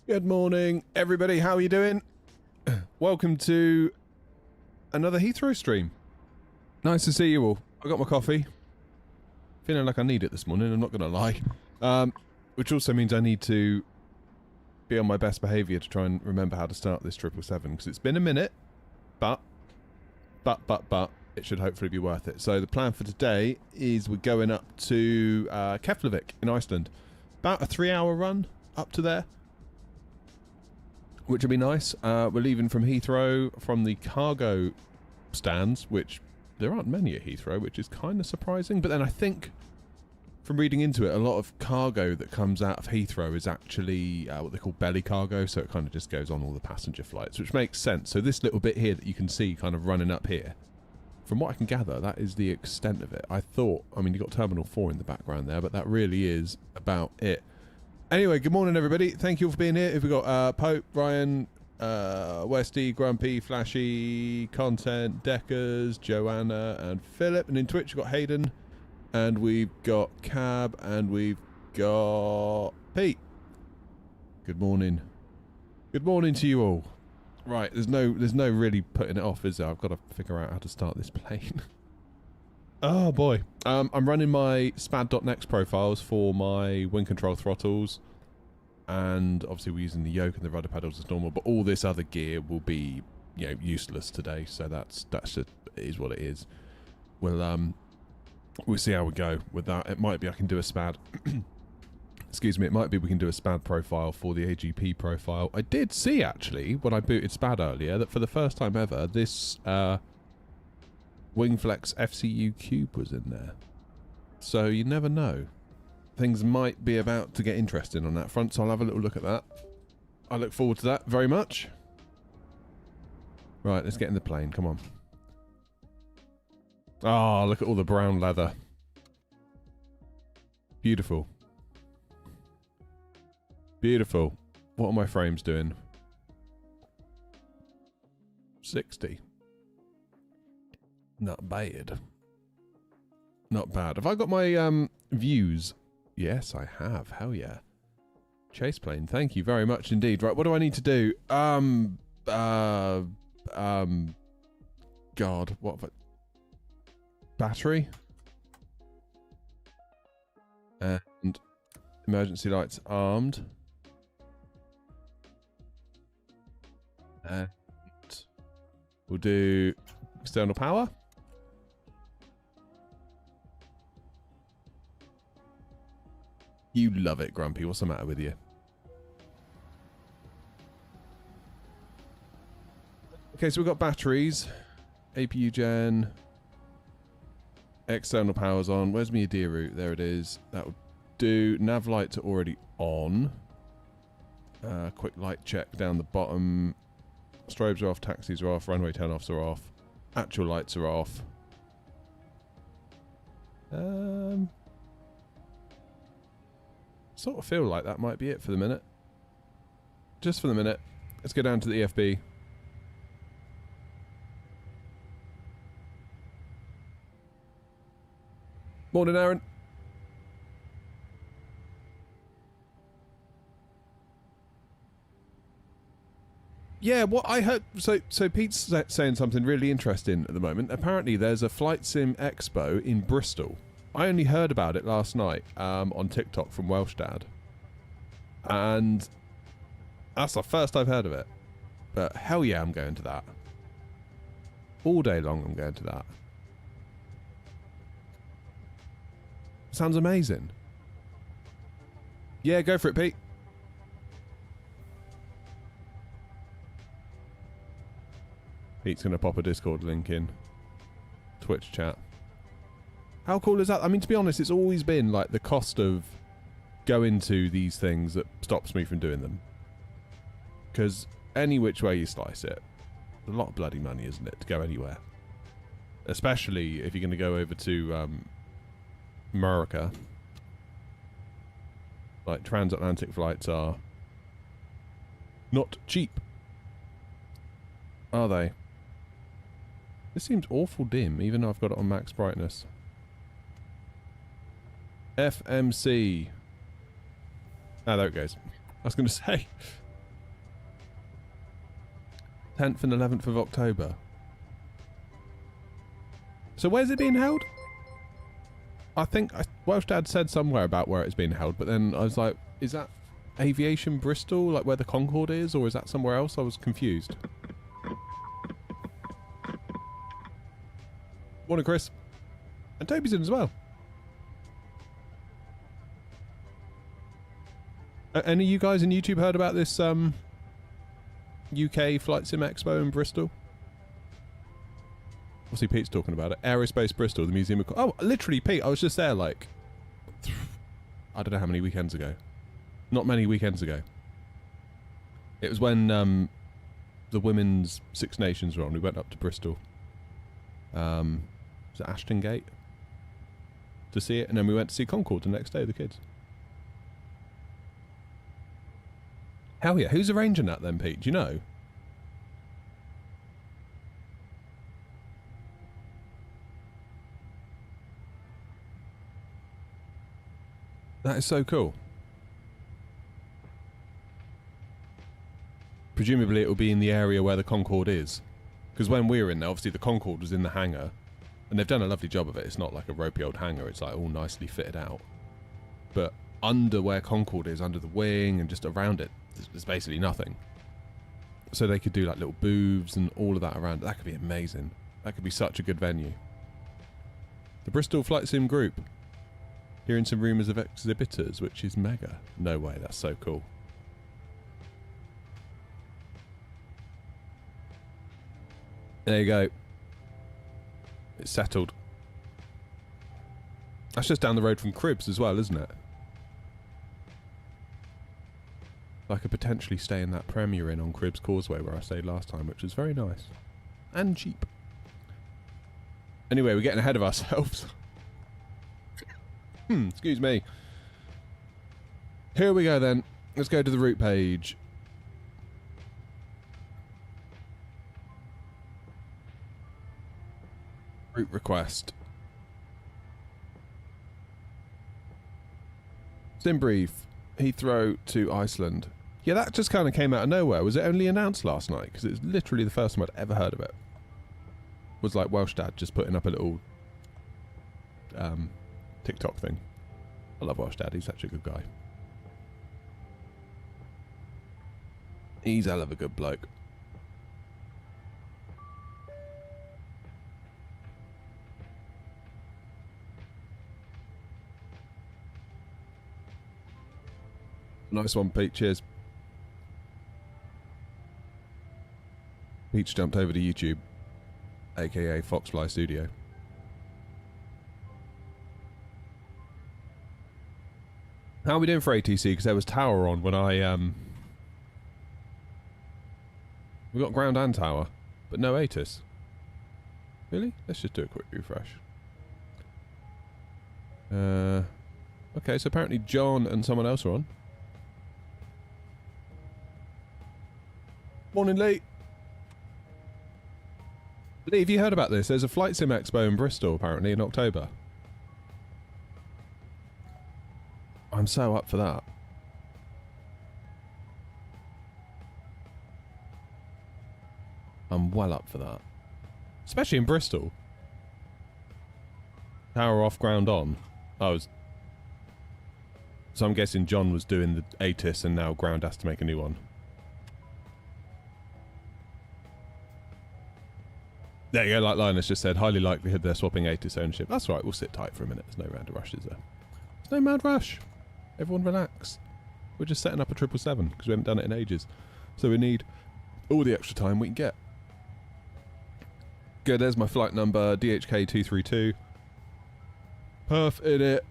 Good morning, everybody. How are you doing? Welcome to another Heathrow stream. Nice to see you all. I got my coffee. Feeling like I need it this morning, I'm not going to lie. Which also means I need to be on my best behaviour to try and remember how to start this 777, because it's been a minute, but, it should hopefully be worth it. So the plan for today is we're going up to Keflavik in Iceland. About a 3-hour run up to there, which will be nice. We're leaving from Heathrow from the cargo stands, which there aren't many at Heathrow, which is kind of surprising. But then I think, from reading into it, a lot of cargo that comes out of Heathrow is actually what they call belly cargo, so it kind of just goes on all the passenger flights, which makes sense. So this little bit here that you can see kind of running up here, from what I can gather, that is the extent of it. I mean, you've got Terminal 4 in the background there, but that really is about it. Anyway, good morning, everybody. Thank you all for being here. We've got Pope, Ryan, Westy, Grumpy, Flashy, Content, Deckers, Joanna, and Philip. And in Twitch, we've got Hayden, and we've got Cab, and we've got Pete. Good morning. Good morning to you all. Right, there's no really putting it off, is there? I've got to figure out how to start this plane. Oh boy. I'm running my spad.next profiles for my wing control throttles, and obviously we're using the yoke and the rudder pedals as normal, but all this other gear will be, you know, useless today, so that's just, it is what it is. We'll see how we go with that. It might be I can do a spad excuse me, it might be we can do a SPAD profile for the AGP profile. I did see, actually, when I booted SPAD earlier, that for the first time ever, this Wingflex FCU Cube was in there. So you never know. Things might be about to get interesting on that front, so I'll have a little look at that. I look forward to that very much. Right, let's get in the plane, come on. Ah, look at all the brown leather. Beautiful. Beautiful. What are my frames doing? 60. Not bad. Not bad. Have I got my views? Yes, I have. Hell yeah. Chase plane. Thank you very much indeed. Right, what do I need to do? God, what have I... Battery? And emergency lights armed. And we'll do external power. You love it, Grumpy. What's the matter with you? Okay, so we've got batteries, APU gen, external power's on. Where's my Adir route? There it is. That would do. Nav lights are already on. Quick light check down the bottom. Strobes are off, taxis are off, runway turn-offs are off, actual lights are off. Sort of feel like that might be it for the minute. Just for the minute. Let's go down to the EFB. Morning, Aaron. Yeah, what I heard... So Pete's saying something really interesting at the moment. Apparently there's a Flight Sim Expo in Bristol. I only heard about it last night on TikTok from Welsh Dad. And that's the first I've heard of it. But hell yeah, I'm going to that. All day long I'm going to that. Sounds amazing. Yeah, go for it, Pete. Pete's going to pop a Discord link in. Twitch chat. How cool is that? I mean, to be honest, it's always been like the cost of going to these things that stops me from doing them. Because any which way you slice it, a lot of bloody money, isn't it, to go anywhere? Especially if you're going to go over to America. Like, transatlantic flights are not cheap. Are they? This seems awful dim, even though I've got it on max brightness. FMC. Ah, there it goes. I was going to say, 10th and 11th of October. So where's it being held? I think Welsh Dad said somewhere about where it's being held, but then I was like, is that Aviation Bristol, like where the Concorde is, or is that somewhere else? I was confused. Morning, Chris. And Toby's in as well. Any of you guys in YouTube heard about this UK Flight Sim Expo in Bristol? Obviously, Pete's talking about it. Aerospace Bristol, the museum of... Oh, literally, Pete, I was just there, like... I don't know how many weekends ago. Not many weekends ago. It was when the Women's Six Nations were on. We went up to Bristol. Was it Ashton Gate? To see it, and then we went to see Concorde the next day with the kids. Hell yeah. Who's arranging that then, Pete? Do you know? That is so cool. Presumably it will be in the area where the Concorde is. Because when we were in there, obviously the Concorde was in the hangar. And they've done a lovely job of it. It's not like a ropey old hangar. It's like all nicely fitted out. But under where Concorde is, under the wing and just around it, there's basically nothing. So they could do like little booths and all of that around. That could be amazing. That could be such a good venue. The Bristol Flight Sim Group. Hearing some rumours of exhibitors, which is mega. No way, that's so cool. There you go. It's settled. That's just down the road from Cribs as well, isn't it? I could potentially stay in that Premier Inn on Cribs Causeway where I stayed last time, which was very nice. And cheap. Anyway, we're getting ahead of ourselves. Excuse me. Here we go then. Let's go to the route page. Route request. Sim brief. Heathrow to Iceland. Yeah, that just kind of came out of nowhere. Was it only announced last night? Because it's literally the first time I'd ever heard of it. Was like Welsh Dad just putting up a little TikTok thing. I love Welsh Dad. He's such a good guy. He's a hell of a good bloke. Nice one, Pete. Cheers. Pete's jumped over to YouTube, aka Foxfly Studio. How are we doing for ATC? Because there was tower on when I we got ground and tower, but no ATIS. Really? Let's just do a quick refresh. Okay, so apparently John and someone else are on. Morning, Lee. Lee, have you heard about this? There's a Flight Sim Expo in Bristol, apparently, in October. I'm so up for that. I'm well up for that. Especially in Bristol. Tower off, ground on. So I'm guessing John was doing the ATIS and now ground has to make a new one. There you go, like Linus just said, highly likelihood they're swapping ATIS ownership. That's right, we'll sit tight for a minute. There's no mad rush, is there? There's no mad rush. Everyone relax. We're just setting up a 777 because we haven't done it in ages. So we need all the extra time we can get. Good, there's my flight number, DHK232. Perf in it.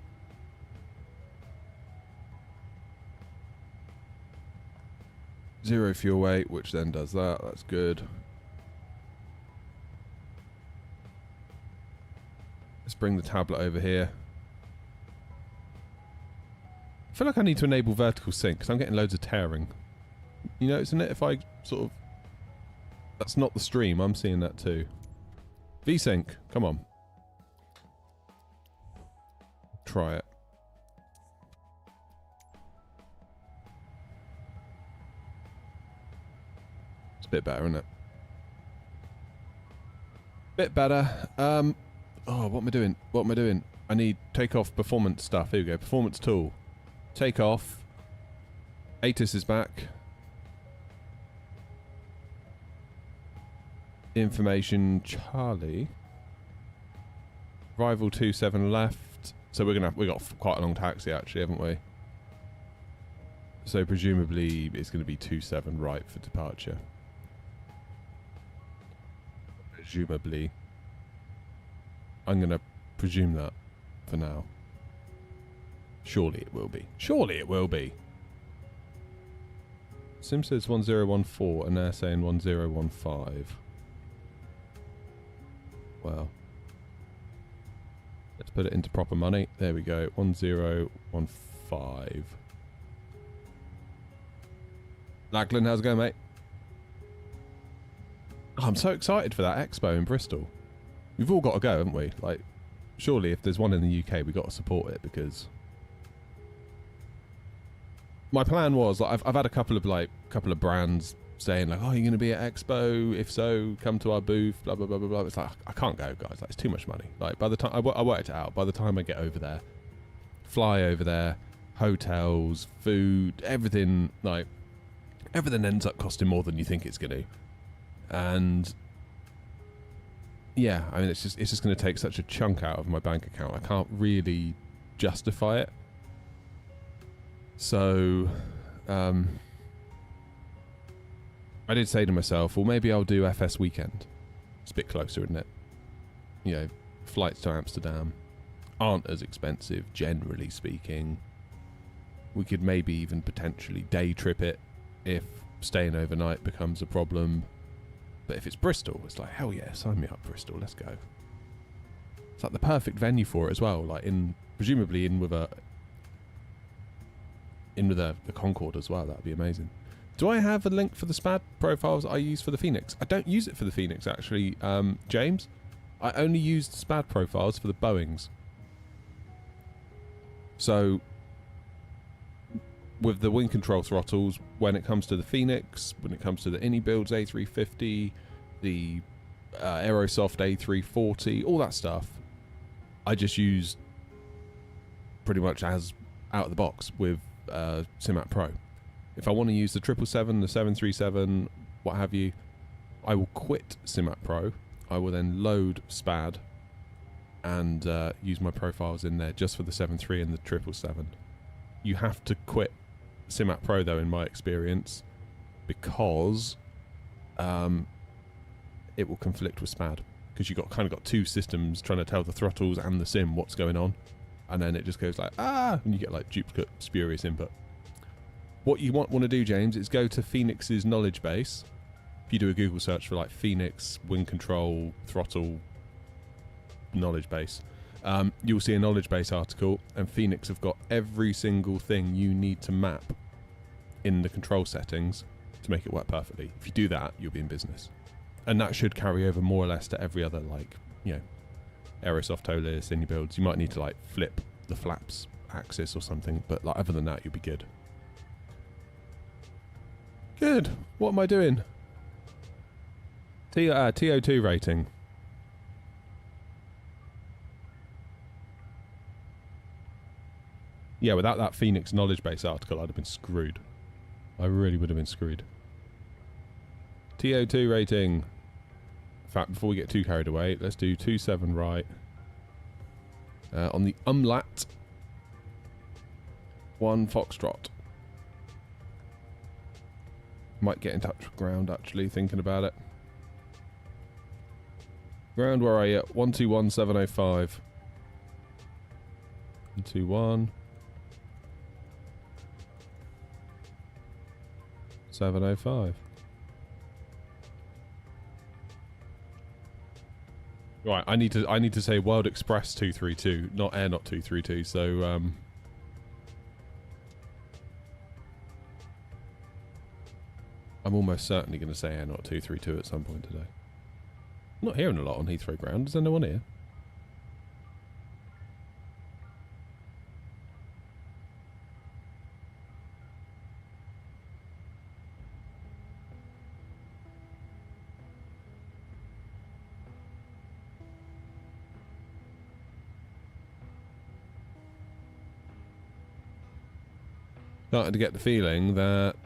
Zero fuel weight, which then does that. That's good. Let's bring the tablet over here. I feel like I need to enable vertical sync because I'm getting loads of tearing. You know, isn't it? If I sort of... That's not the stream. I'm seeing that too. VSync. Come on. Try it. It's a bit better, isn't it? Bit better. Oh, what am I doing? What am I doing? I need takeoff performance stuff. Here we go. Performance tool. Takeoff. ATIS is back. Information Charlie. Arrival 27 left. So we got quite a long taxi actually, haven't we? So presumably it's going to be 27 right for departure. Presumably. I'm going to presume that for now. Surely it will be. Surely it will be. Sim says 1014 and they're saying 1015. Well. Let's put it into proper money. There we go. 1015. Lachlan, how's it going, mate? Oh, I'm so excited for that expo in Bristol. We've all got to go, haven't we? Like, surely if there's one in the UK, we've got to support it because my plan was like, I've had a couple of brands saying like, oh, you're going to be at Expo? If so, come to our booth. Blah blah blah blah blah. It's like I can't go, guys. Like, it's too much money. Like by the time I worked it out, by the time I get over there, fly over there, hotels, food, everything ends up costing more than you think it's going to, and yeah, I mean, it's just going to take such a chunk out of my bank account. I can't really justify it. So, I did say to myself, well, maybe I'll do FS weekend. It's a bit closer, isn't it? You know, flights to Amsterdam aren't as expensive, generally speaking. We could maybe even potentially day trip it if staying overnight becomes a problem. But if it's Bristol, it's like, hell yeah, sign me up, Bristol, let's go. It's like the perfect venue for it as well, like presumably in with the Concorde as well. That'd be amazing. Do I have a link for the SPAD profiles I use for the Phoenix? I don't use it for the Phoenix actually, James. I only use the SPAD profiles for the Boeings. So with the wing control throttles, when it comes to the Phoenix, when it comes to the Innie builds A350, the Aerosoft A340, all that stuff, I just use pretty much as out of the box with Simat Pro. If I want to use the 777, the 737, what have you, I will quit Simat Pro. I will then load SPAD and use my profiles in there just for the 73 and the 777. You have to quit Simat Pro though, in my experience, because it will conflict with SPAD, because you've got two systems trying to tell the throttles and the sim what's going on, and then it just goes like and you get like duplicate spurious input. What you want to do, James, is go to Phoenix's knowledge base. If you do a Google search for like Phoenix wing control throttle knowledge base, you'll see a knowledge base article, and Phoenix have got every single thing you need to map in the control settings to make it work perfectly. If you do that, you'll be in business. And that should carry over more or less to every other, like, you know, Aerosoft TOLIS, Innie builds. You might need to like flip the flaps axis or something, but like other than that, you'll be good. Good. What am I doing? TO2 rating. Yeah, without that Phoenix knowledge base article, I'd have been screwed. I really would have been screwed. TO2 rating. In fact, before we get too carried away, let's do 27 right. On the umlaut, 1 foxtrot. Might get in touch with ground, actually, thinking about it. Ground, where are you? 121705. 121. 705. Right, I need to say World Express 232, not Airnaut 232. So I'm almost certainly going to say Airnaut 232 at some point today. I'm not hearing a lot on Heathrow ground. Is there no one here? Starting to get the feeling that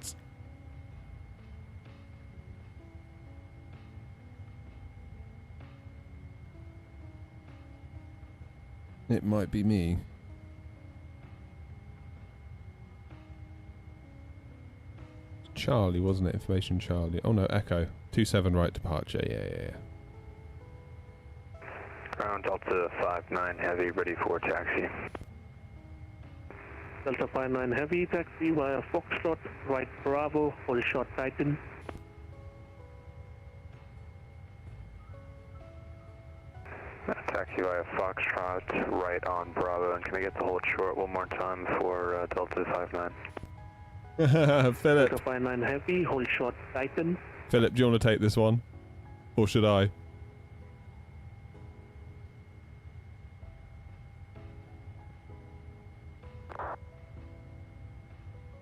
it might be me. Charlie, wasn't it? Information Charlie. Oh no, Echo. 27 right departure. Yeah. Ground Delta 59 Heavy, ready for taxi. Delta 59 Heavy, taxi via Foxtrot, right Bravo, hold short Titan. Taxi via Foxtrot, right on Bravo, and can I get the hold short one more time for Delta 59? Philip. Delta 59 Heavy, hold short Titan. Philip, do you want to take this one? Or should I?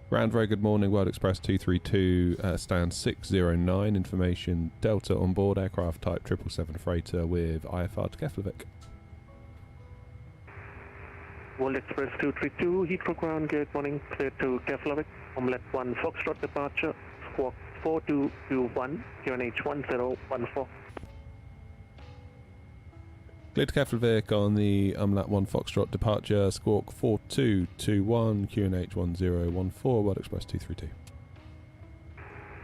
Ground, very good morning. World Express 232, stand 609. Information Delta on board, aircraft type 777 freighter with IFR to Keflavik. World Express 232, Heathrow ground, good morning, clear to Keflavik. Omelette 1 Foxtrot departure, squawk 4221, QNH 1014. Clear to Keflavik on the Umlat 1 Foxtrot departure, squawk 4221, QNH 1014, World Express 232.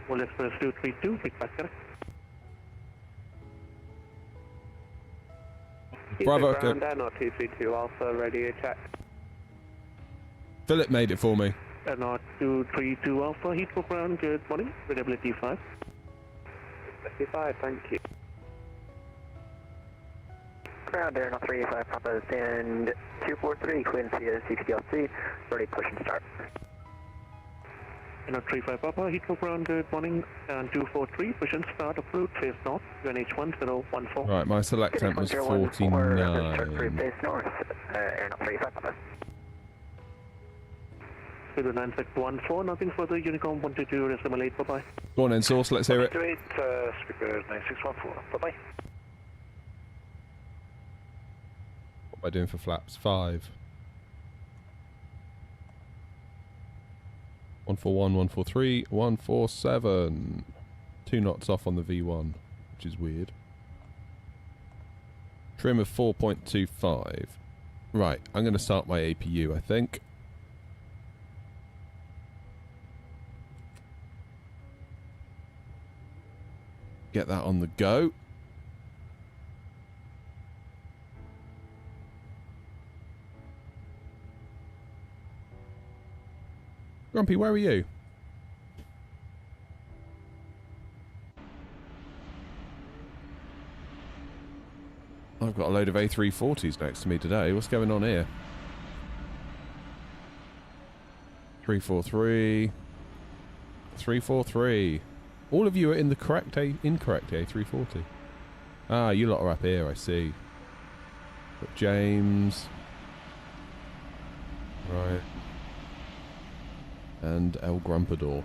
World Express 232, feedback correct. Bravo, ground, 232 Alpha, radio check. Philip made it for me. 232 Alpha, Heathrow ground, good morning, readability 5. 55, thank you. Ground Air 35 Papa, stand 243, Quincy CTLC, ready push and start. 35 Papa, Heathrow ground, good morning, and 243, push and start, approach, face north, UNH 1014. Right, my select temp was 49. Face north, Air 35 Papa. To the 9614, nothing further, Unicorn 122, assimilate, bye-bye. Go on then, Source, let's hear it. 128, speaker 9614, bye-bye. What am I doing for flaps? 5. 141, 143, 147. 2 knots off on the V1, which is weird. Trim of 4.25. Right, I'm going to start my APU, I think. Get that on the go. Grumpy, where are you? I've got a load of A340s next to me today. What's going on here? 343. 343. All of you are in the incorrect A340. Ah, you lot are up here, I see. Got James. Right. And El Grumpador.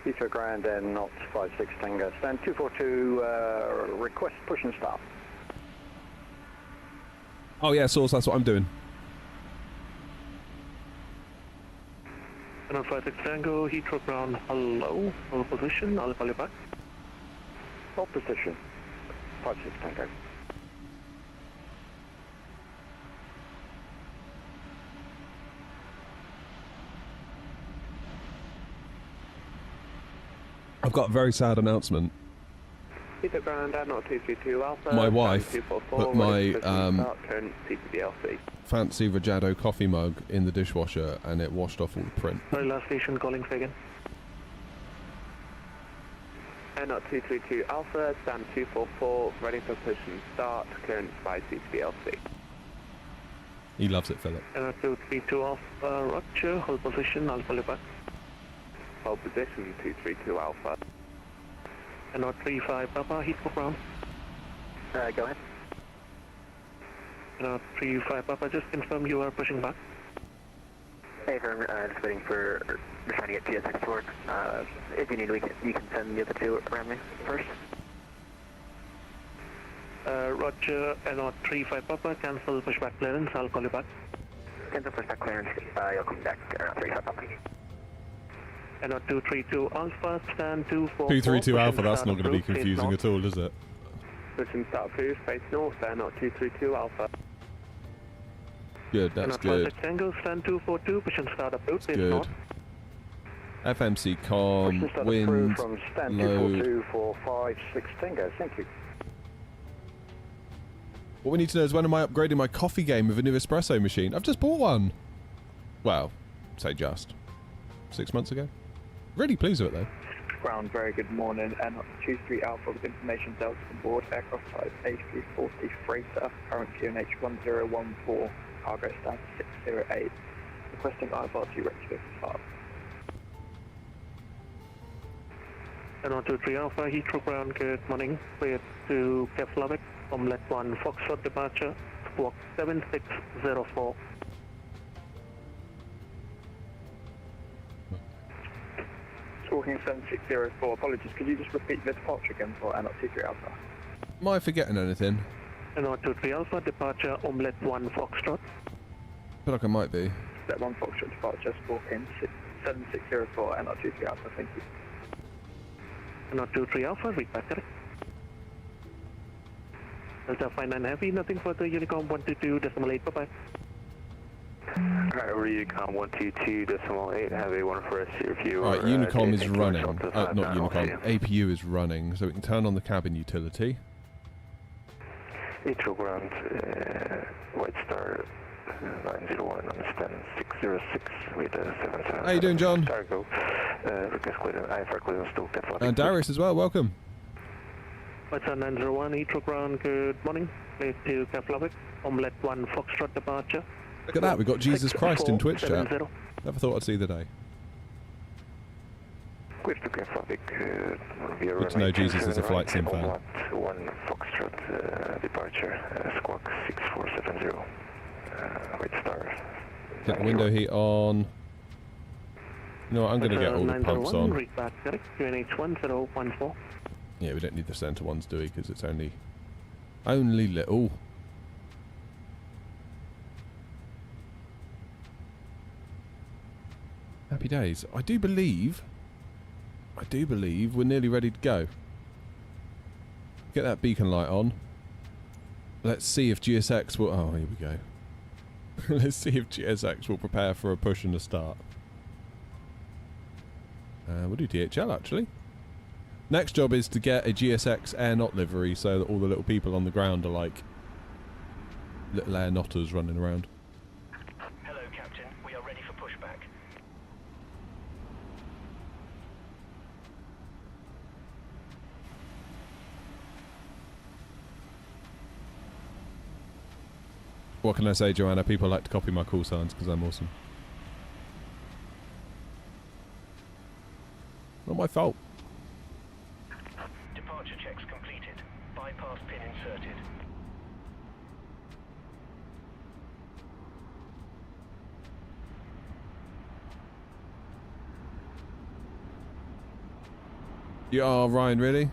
Heathrow ground and knots 56 Tango, stand 242, request push and stop. Oh yeah, Source, that's what I'm doing. 56 Tango, Heathrow ground, hello, hold position, I'll call you back. Hold position, 56 Tango. I've got a very sad announcement. Heathrow ground, not 232 Alpha. My wife put my fancy Rajado coffee mug in the dishwasher and it washed off all the print. Sorry, last station calling Fagan. Not 232 Alpha, stand 244, ready for push and start, clearance by CTBLC. He loves it, Philip. 232 Alpha, Roger, hold position, I'll call you back. Hold position, 232 Alpha. 35 Papa, Heathrow ground. Go ahead. 35 Papa, just confirm you are pushing back. Hey, just waiting for, we're trying to get TSX to work. If you need, you can send the other two around me first. Roger, 35 Papa, cancel pushback clearance, I'll call you back. Stand up for that clearance. You'll come back around 35 Papa. And 232 Alpha, stand 244. 232 Alpha, that's not going to be confusing at all, is it? Pushing start through, face north, stand 232 Alpha. Good, that's good. Tango, stand 242, pushing start approach, face Good. north. FMC com, wind, from stand load. 242 for 56 Tango, thank you. What we need to know is when am I upgrading my coffee game with a new espresso machine? I've just bought one. Well, say just. 6 months ago. Really pleased with it though. Ground, very good morning, and 23 Alpha with information Delta on board, aircraft type A340 freighter, current QNH 1014, cargo stand 608, requesting IFR2 ready to start. And 123 Alpha, Heathrow ground, good morning, clear to Keflavik, Omelette 1 Foxtrot departure, squawk 7604. Squawking 7604, apologies, could you just repeat the departure again for NOT23 Alpha? Am I forgetting anything? And 123 Alpha, departure Omelette 1 Foxtrot. I feel like I might be. That 1 Foxtrot departure, squawking 7604, NOT23 Alpha, thank you. And 123 Alpha, read back correct. Delta 59 Heavy, nothing further, Unicom 122.8, bye-bye. Alright, over Unicom 122.8, have a 1 for us here for you. Right, Unicom is running. Not Unicom, APU is running, so we can turn on the cabin utility. Heathrow ground, White Star 901 on the stand 606 with 77. How you doing, John? Cargo, request clearance, IFR clearance to Keflavik. And Darius as well, welcome. White Star 901, Heathrow ground, good morning, clear to Keflavik, Omelette 1 Foxtrot departure. Look at that, we've got Jesus Christ in Twitch chat. 70. Never thought I'd see the day. Clear to Keflavik, Good to know Jesus is a flight sim fan. 1 Foxtrot departure, squawk 6470. White Star. Get the window heat on. You know what, I'm going to get all the pumps on. Read back correct, QNH 1014. Yeah, we don't need the centre ones, do we? Because it's only little. Happy days. I do believe we're nearly ready to go. Get that beacon light on. Let's see if GSX will... Oh, here we go. Let's see if GSX will prepare for a push and a start. We'll do DHL, actually. Next job is to get a GSX air knot livery so that all the little people on the ground are like little air knotters running around. Hello, Captain. We are ready for pushback. What can I say, Joanna? People like to copy my call signs because I'm awesome. Not my fault. Departure checks completed. Bypass pin inserted. You are, Ryan, really?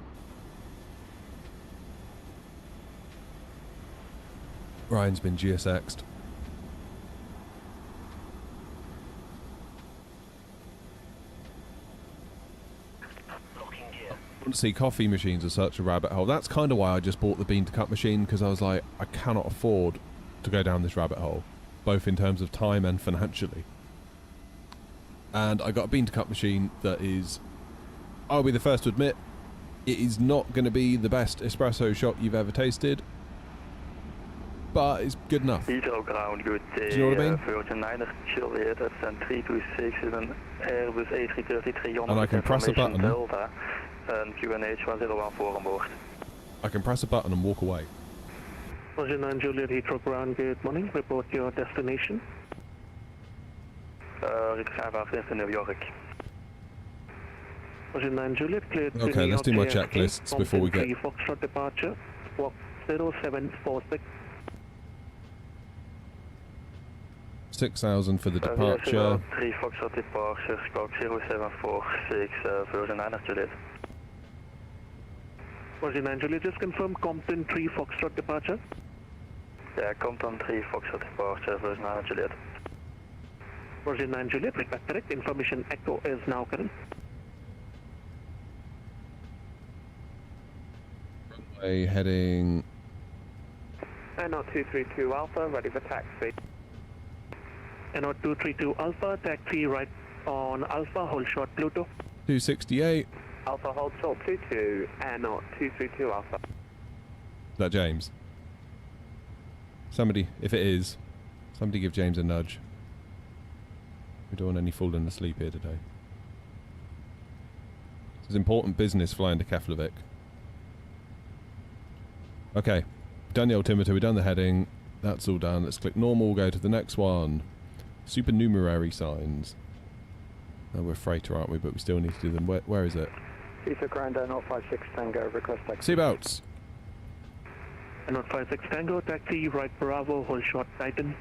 Ryan's been GSX'd. See, coffee machines are such a rabbit hole. That's kind of why I just bought the bean to cup machine, because I was like, I cannot afford to go down this rabbit hole, both in terms of time and financially. And I got a bean to cup machine that is, I'll be the first to admit, it is not going to be the best espresso shot you've ever tasted, but it's good enough. Heathrow ground, good day. Do you know what I mean? Virgin 9er, chill here, that's an 326 is an Airbus A330-300. And I can press a button. Delta, and QNH 1014 on board. I can press a button and walk away. Virgin 9 Juliet, Heathrow ground, good morning. Report your destination. Retrieve in New York. Virgin 9 Juliet, cleared to Okay, New let's York do my JFK, checklists before we get... 3 Foxtrot departure, squawk 0746. 6,000 for the departure. 3 Foxtrot departure, squawk 0746, Virgin 9 Juliet. Virgin 9 Juliet, just confirm Compton 3 Foxtrot departure. Yeah, Compton 3 Foxtrot departure, Virgin 9 Juliet. Virgin 9 Juliet, request correct. Information echo is now current. Runway heading. NO 232 Alpha, ready for taxi. NO 232 Alpha, taxi right on Alpha, hold short Pluto. 268. Alpha, hold short 22, NO 232 Alpha. Is that James? Somebody, if it is, somebody give James a nudge. We don't want any falling asleep here today. This is important business flying to Keflavik. Okay, we've done the altimeter, we've done the heading. That's all done. Let's click normal, go to the next one. Supernumerary signs. Oh, we're freighter, aren't we? But we still need to do them. Where is it? Heathrow Ground 056 Tango, request taxi. Seatbelts. NO 56 Tango, taxi right Bravo, hold short Titan.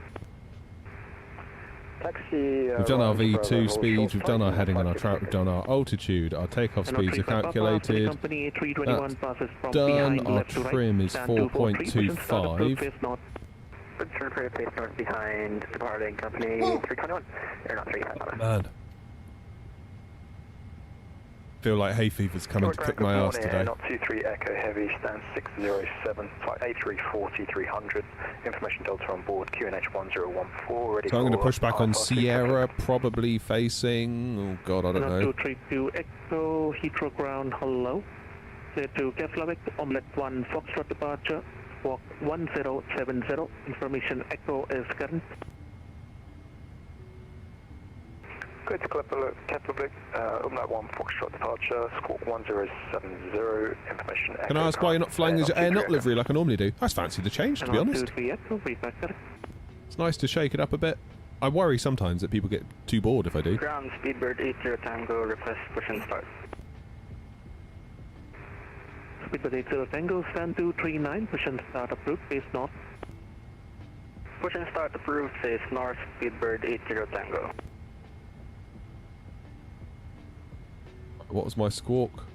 Taxi. We've done our right, V2 Bravo, speeds, hold we've short done our Titan, heading and our 556. we've done our altitude, our takeoff NO speeds are 35 calculated. Company 321 passes from Done, behind our left to right. trim is Stand 243, start approach 4.25. face north. Return for face north behind departing company 321. Or not 35. Man. Feel like hay fever's coming to kick my ass today. Not 23 Echo Heavy, stand 607, flight A340 300. Information Delta on board, QNH 1014, ready So I'm going to for push back on Alpha 6 Sierra, seconds. probably facing... Oh god, I don't NO know. 232 Echo, Heathrow Ground, hello. Clear to Keflavik, Omelette 1 Foxtrot departure, walk 1070, information echo is current. Go to Keflavik, Umlaut 1 Foxtrot departure, squawk 1070, information echo. Can I ask why you're not flying as your air not livery like I normally do? I just fancy the change, to be NO honest. 23 Echo, request correct. It's nice to shake it up a bit. I worry sometimes that people get too bored if I do. Ground Speedbird 80 Tango, request push and start. Speedbird 80 Tango, stand 239, push and start approved, face north. Push and start approved, face north, Speedbird 80 Tango. What was my squawk?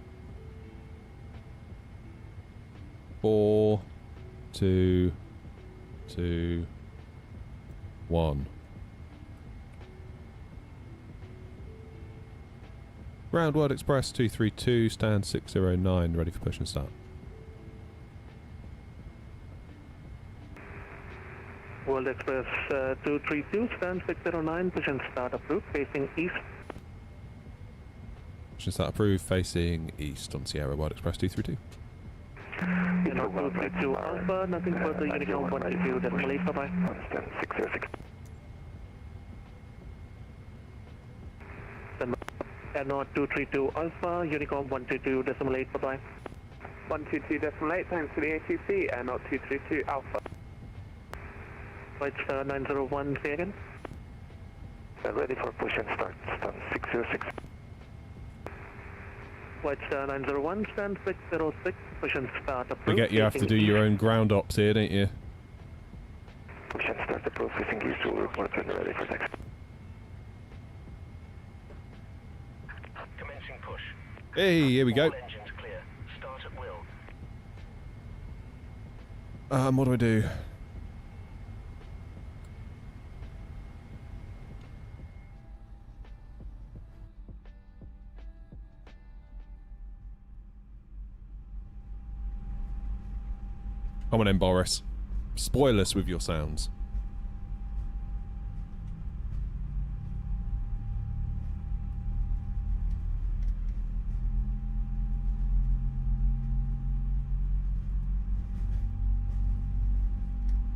4, 2, 2, 1. Ground World Express 232, stand 609, ready for push and start. World Express 232, stand 609, push and start approved, facing east. Push and start approved, facing east on Sierra World Express 232. NO 232 Alpha, nothing further, Unicorn 122, decimal 8, bye-bye. Stand 606. NO 232 Alpha, Unicorn 122, decimal 8, bye-bye. 122.8, thanks for the ATC, NO 232 Alpha. Flight 901, say again. Ready for push and start, stand 606. Flight 901, stand 606, push and start approved. Forget you have to do your own ground ops here, don't you? Push and start the processing east, will report when ready for taxi. Commencing push. Hey, here we go. All engines clear. Start at will. What do I do? Come on in, Boris. Spoil us with your sounds.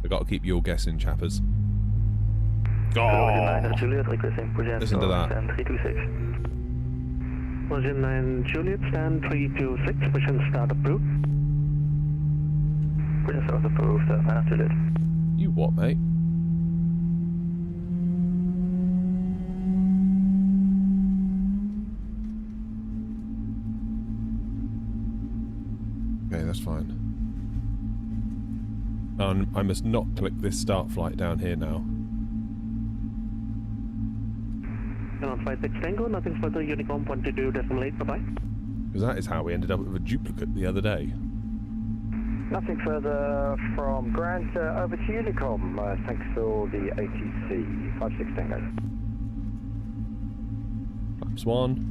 I've got to keep you all guessing, chappers. Oh, Juliet, requesting push and listen to that. stand 326. Virgin 9 Juliet, stand 326, push and start approved. Push and start approved, 9 Juliet. You what, mate? Okay, that's fine. I must not click this start flight down here now. NO 56 Tango, nothing further, Unicorn 122, decimal 8, bye-bye. Because that is how we ended up with a duplicate the other day. Nothing further from Grant, over to Unicom. Thanks for the ATC. 56 Tango. Swan.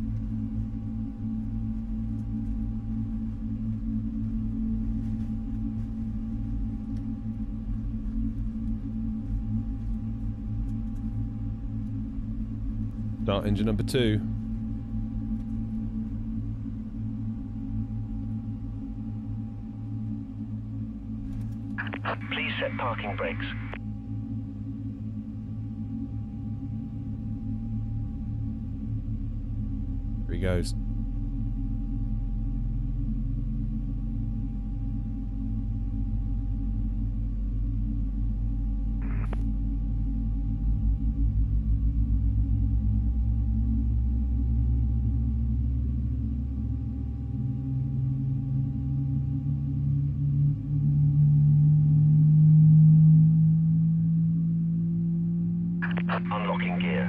Start engine number 2. Please set parking brakes. Here he goes. Unlocking gear.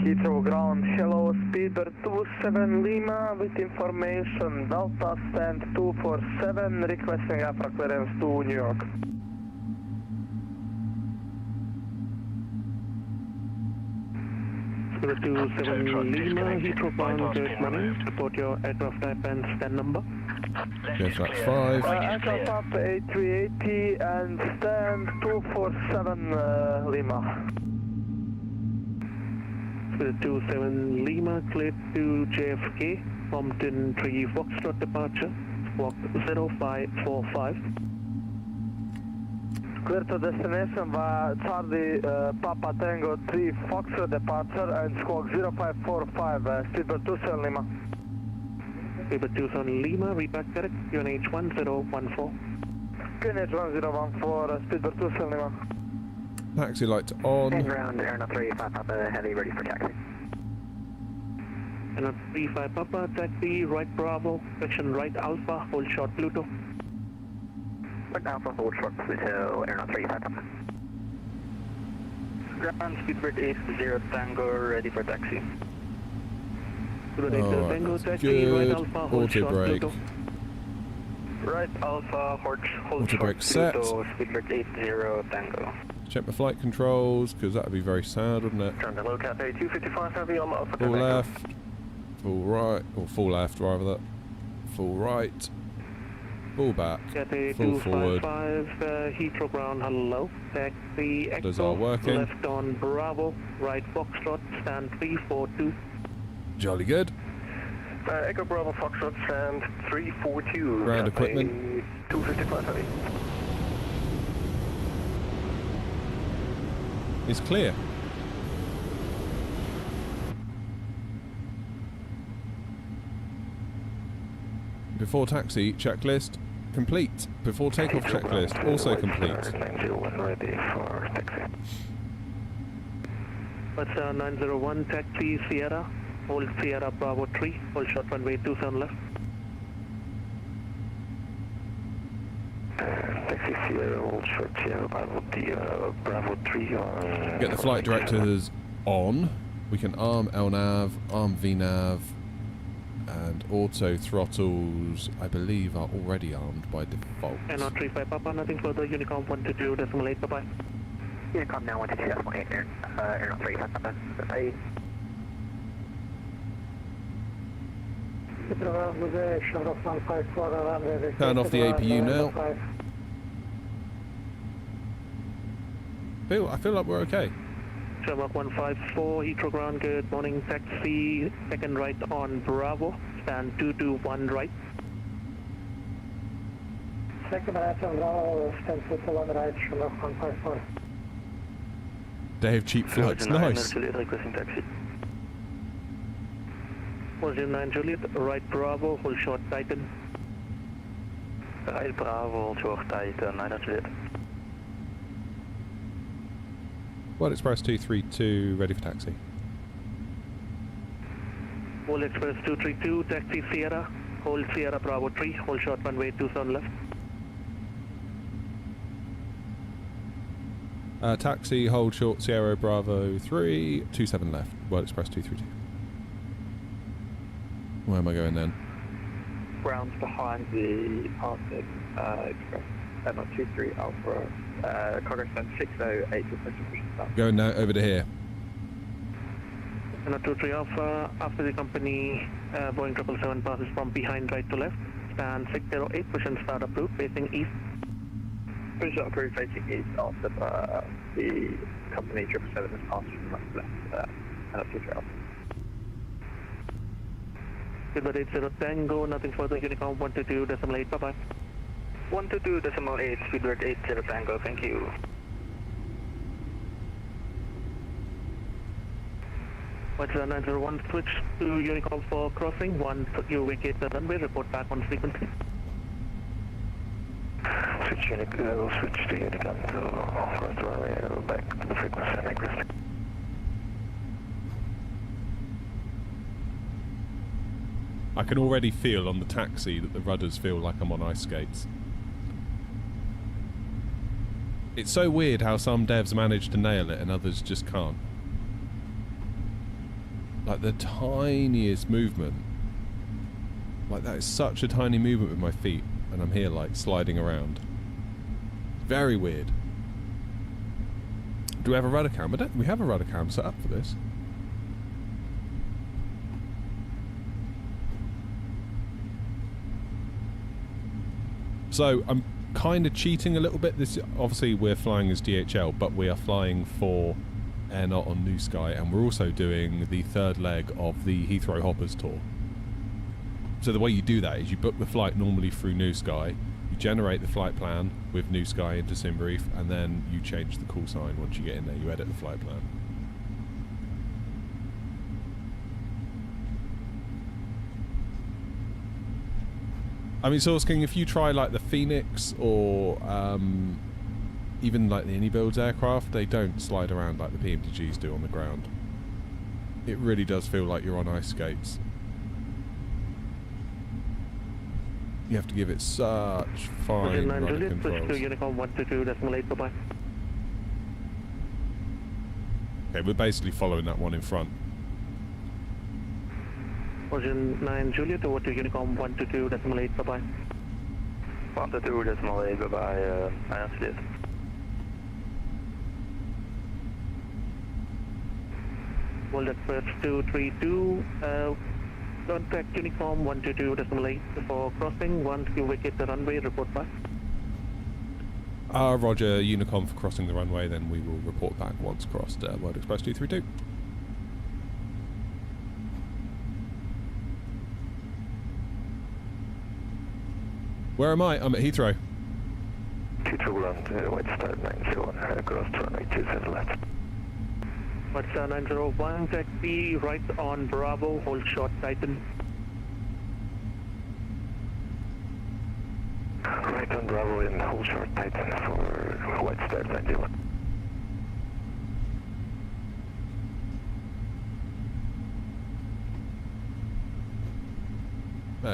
Heathrow ground, hello, speedbird 27 Lima with information, Delta stand 247, requesting AFRA clearance to New York. Spirit 27 Lima, Heathrow ground, good morning. Report your aircraft type and stand number. Go for that 5. Aircraft up A380 and stand 247 Lima. Spirit 27 Lima, cleared to JFK, Compton 3 Foxtrot departure, squawk 0545. Clear to destination via Charlie Papa Tango 3 Foxtrot departure and squawk 0545, speedbird 27 Lima. Speedbird 27 Lima, read back correct, QNH 1014. QNH 1014, speedbird 27 Lima. Taxi lights on. And ground, Aeronaut 35 Papa Heavy, ready for taxi. Aeronaut 35 Papa, taxi, right Bravo, section right Alpha, hold short Pluto. Right Alpha, hold short Pluto, Aeronaut 35 Papa. Ground, speedbird 80 Tango, ready for taxi. Speedbird 80 Alright, Tango, that's taxi, good. right Alpha, hold Auto short brake. Pluto. Right Alpha, hold Auto short brake set. Pluto, speedbird 80 Tango. Check my flight controls, because that would be very sad, wouldn't it? Ground, low Cafe 255 Heavy on Alpha. Full left, full right, or full left rather, that. Full right, full back, Cathay full forward. 255, Heathrow ground, hello. Taxi, Those are Echo, working. left on Bravo, right Foxtrot, stand 342. Jolly good. Echo Bravo Foxtrot, stand 342. Ground Cafe equipment. 255 Heavy. It's clear. Before taxi, checklist complete. Before takeoff checklist, also complete. 901 ready for taxi. What's 901, taxi Sierra, hold Sierra Bravo 3, hold short runway 27 left. Taxi Sierra, hold short Sierra Bravo 3 on... Get the flight directors on. We can arm LNAV, arm VNAV, and auto throttles, I believe, are already armed by default. Aeronaut 35 Papa, nothing further, Unicom 122.8, bye-bye. Unicom now 122.8, Aeronaut 35 Papa. Bye. Turn off the APU now. I feel like we're okay. Shamrock 154, Heathrow ground, good morning, taxi, second right on Bravo, stand 221 right. Second right on Bravo, stand 221 right, Shamrock 154. Dave, cheap flights, nice. Requesting taxi. Position 9 Juliet, right Bravo, hold short Titan. Right Bravo, hold short Titan, 9 Juliet. World Express 232, ready for taxi. World Express 232, taxi Sierra, hold Sierra Bravo 3, hold short runway 27 left. Taxi, hold short Sierra Bravo 3, 27 left, World Express 232. Where am I going then? Grounds behind the Arctic Express, not 23 Alpha, cargo stand 608, requesting push start. Going now over to here. 23 Alpha, after the company Boeing 777 passes from behind right to left, stand 608, position start approved, facing east. Position approved facing east after the company 777 has passed from right to left, and up to 3 Alpha. Speedbird 80 Tango, nothing further, Unicom 122.8, bye-bye. 122.8, Speedbird 80 Tango, thank you. Watch 901, switch to Unicom for crossing. Once you vacate the runway, report back on frequency. Switch to Unicom to cross the runway, back to the frequency and exit. I can already feel on the taxi that the rudders feel like I'm on ice skates. It's so weird how some devs manage to nail it and others just can't. Like the tiniest movement. Like that is such a tiny movement with my feet and I'm here like sliding around. Very weird. Do we have a rudder cam? I don't think we have a rudder cam set up for this. So I'm kind of cheating a little bit. This obviously we're flying as DHL, but we are flying for Air Not on New Sky, and we're also doing the third leg of the Heathrow Hoppers tour. So the way you do that is you book the flight normally through New Sky, you generate the flight plan with New Sky into SimBrief, and then you change the call sign once you get in there. You edit the flight plan. I mean, Source King, if you try like the Phoenix or even like the Anybuilds aircraft, they don't slide around like the PMDGs do on the ground. It really does feel like you're on ice skates. You have to give it such fine rudder controls. Switch to Unicom 122.8, bye-bye. Okay, we're basically following that one in front. Origin 9 Juliet, over to Unicom 122.8, bye-bye. 122.8, bye-bye, 9 Juliet. Hold at first 232, contact Unicom 122.8 for crossing. Once you vacate the runway, report back. Roger, Unicom for crossing the runway, then we will report back once crossed. World Express 232. Where am I? I'm at Heathrow. 221, white start 901, across runway 27 left. What's 901, taxi right on Bravo, hold short Titan. Right on Bravo and hold short Titan for white start 91.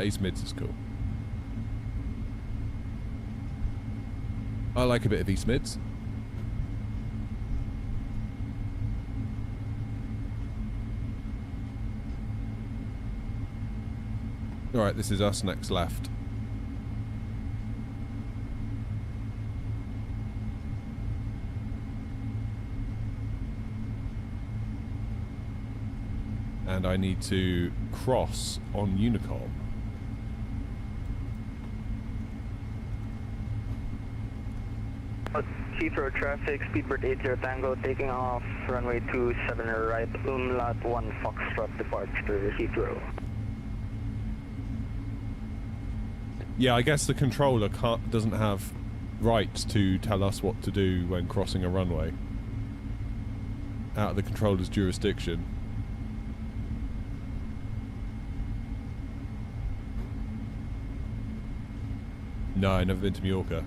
East Mids is cool. I like a bit of East Mids. Alright, this is us next left. And I need to cross on Unicom. Heathrow traffic, Speedbird 80 Tango, taking off, runway 27 right, umlaut 1 Foxtrot, departure Heathrow. Yeah, I guess the controller doesn't have rights to tell us what to do when crossing a runway. Out of the controller's jurisdiction. No, I've never been to Mallorca.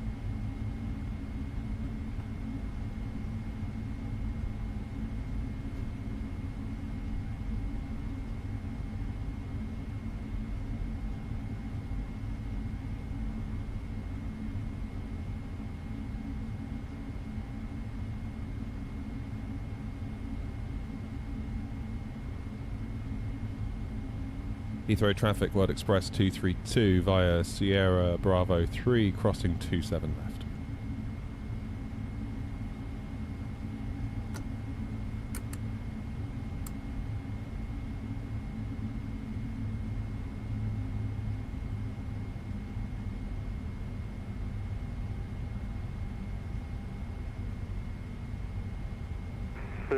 Heathrow traffic, World Express 232 via Sierra Bravo 3, crossing 27 left.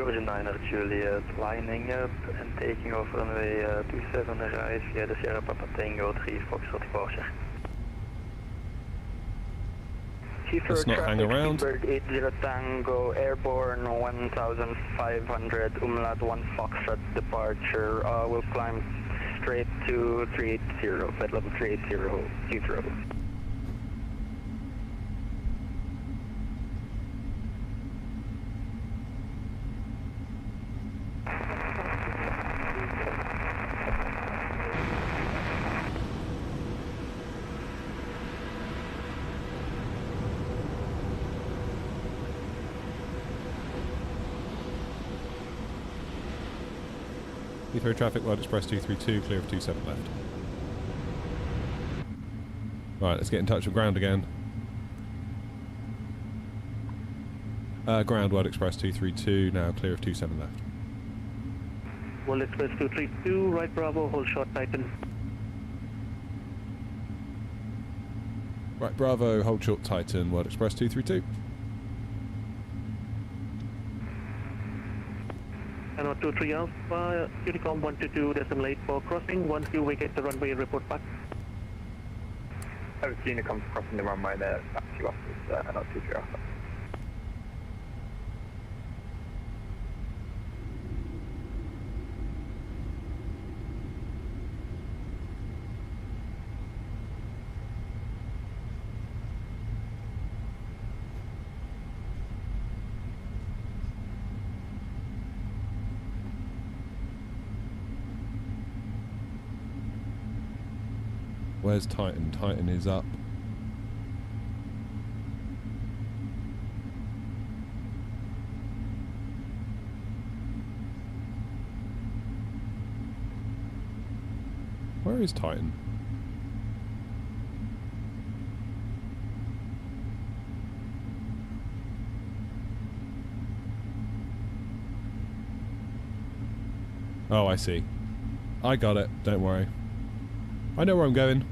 Persian 9 Juliet, lining up and taking off runway 27 right via the Sierra Papa Tango 3 Foxtrot departure. Let's not hang around. Bird 80 Tango, airborne 1500, umlaut 1 Foxtrot departure. We'll climb straight to 380, flight level 380, Heathrow. Heathrow traffic, World Express 232, clear of 27 left. Right, let's get in touch with ground again. Ground, World Express 232, now clear of 27 left. World Express 232, right Bravo, hold short Titan. Right, Bravo, hold short Titan, World Express 232. And 23 Alpha, Unicom 122.8 for crossing. Once you vacate the runway, report back. Over to Unicom crossing the runway there, back to you afterwards, and 23 Alpha. Where's Titan? Titan is up. Where is Titan? Oh, I see. I got it. Don't worry. I know where I'm going.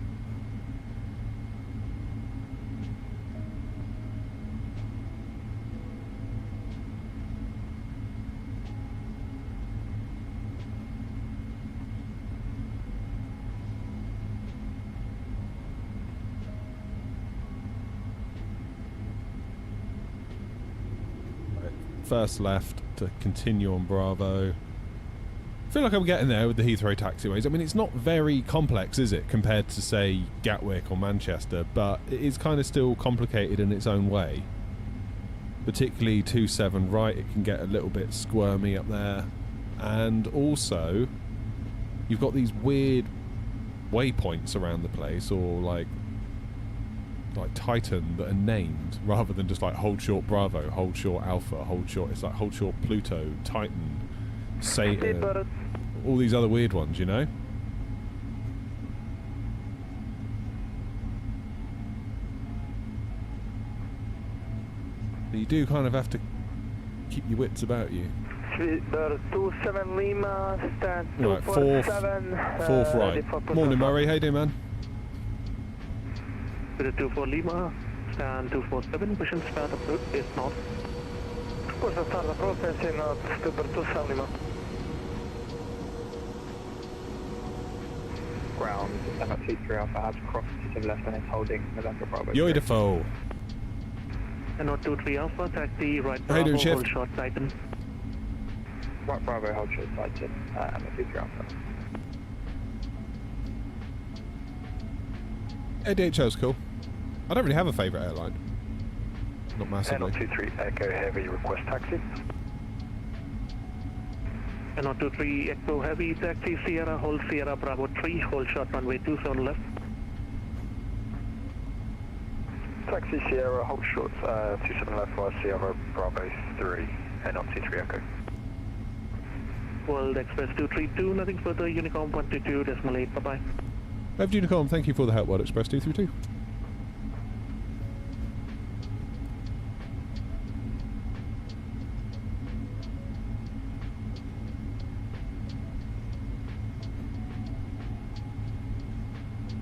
Right. First left to continue on Bravo. I feel like I'm getting there with the Heathrow taxiways. I mean, it's not very complex, is it, compared to, say, Gatwick or Manchester, but it is kind of still complicated in its own way. Particularly 27 right, it can get a little bit squirmy up there. And also, you've got these weird waypoints around the place, or like Titan, that are named, rather than just like hold short Bravo, hold short Alpha, hold short, it's like hold short Pluto, Titan, Satan, all these other weird ones, you know? But you do kind of have to keep your wits about you. Speedbird 27 Lima, stand Right, 247. Fourth right. Morning, Murray. How you doing, man? Spirit 24 Lima, stand 247, push and start approach is north. Push and start approach is north, Speedbird 27 Lima. Ground, and at Heathrow Alpha has crossed to the left and is holding November Bravo. Beautiful. And 23 Alpha, taxi right How you doing, Bravo, Chef? hold short Titan. Right Bravo, hold short Titan, and at Heathrow Alpha. ADHL's cool. I don't really have a favourite airline. Not massively. N23 Echo Heavy, request taxi. And 23 Echo Heavy, taxi Sierra, hold Sierra Bravo 3, hold short runway 27 left. Taxi Sierra, hold short 27 left via Sierra Bravo 3, N23 Echo. World Express 232, nothing further, Unicom 122.8, bye-bye. Over to Unicom, thank you for the help, World Express 232.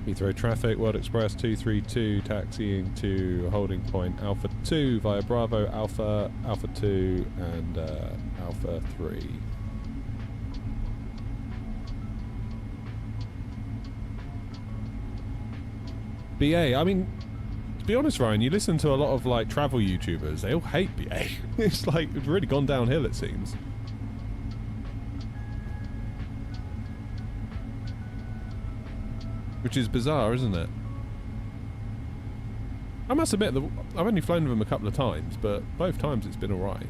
Heathrow traffic, World Express 232 taxiing to holding point Alpha 2 via Bravo, Alpha, Alpha 2 and Alpha 3. BA, I mean, to be honest, Ryan, you listen to a lot of like travel YouTubers, they all hate BA. It's like, it's really gone downhill, it seems. Which is bizarre, isn't it? I must admit, I've only flown with them a couple of times, but both times it's been alright.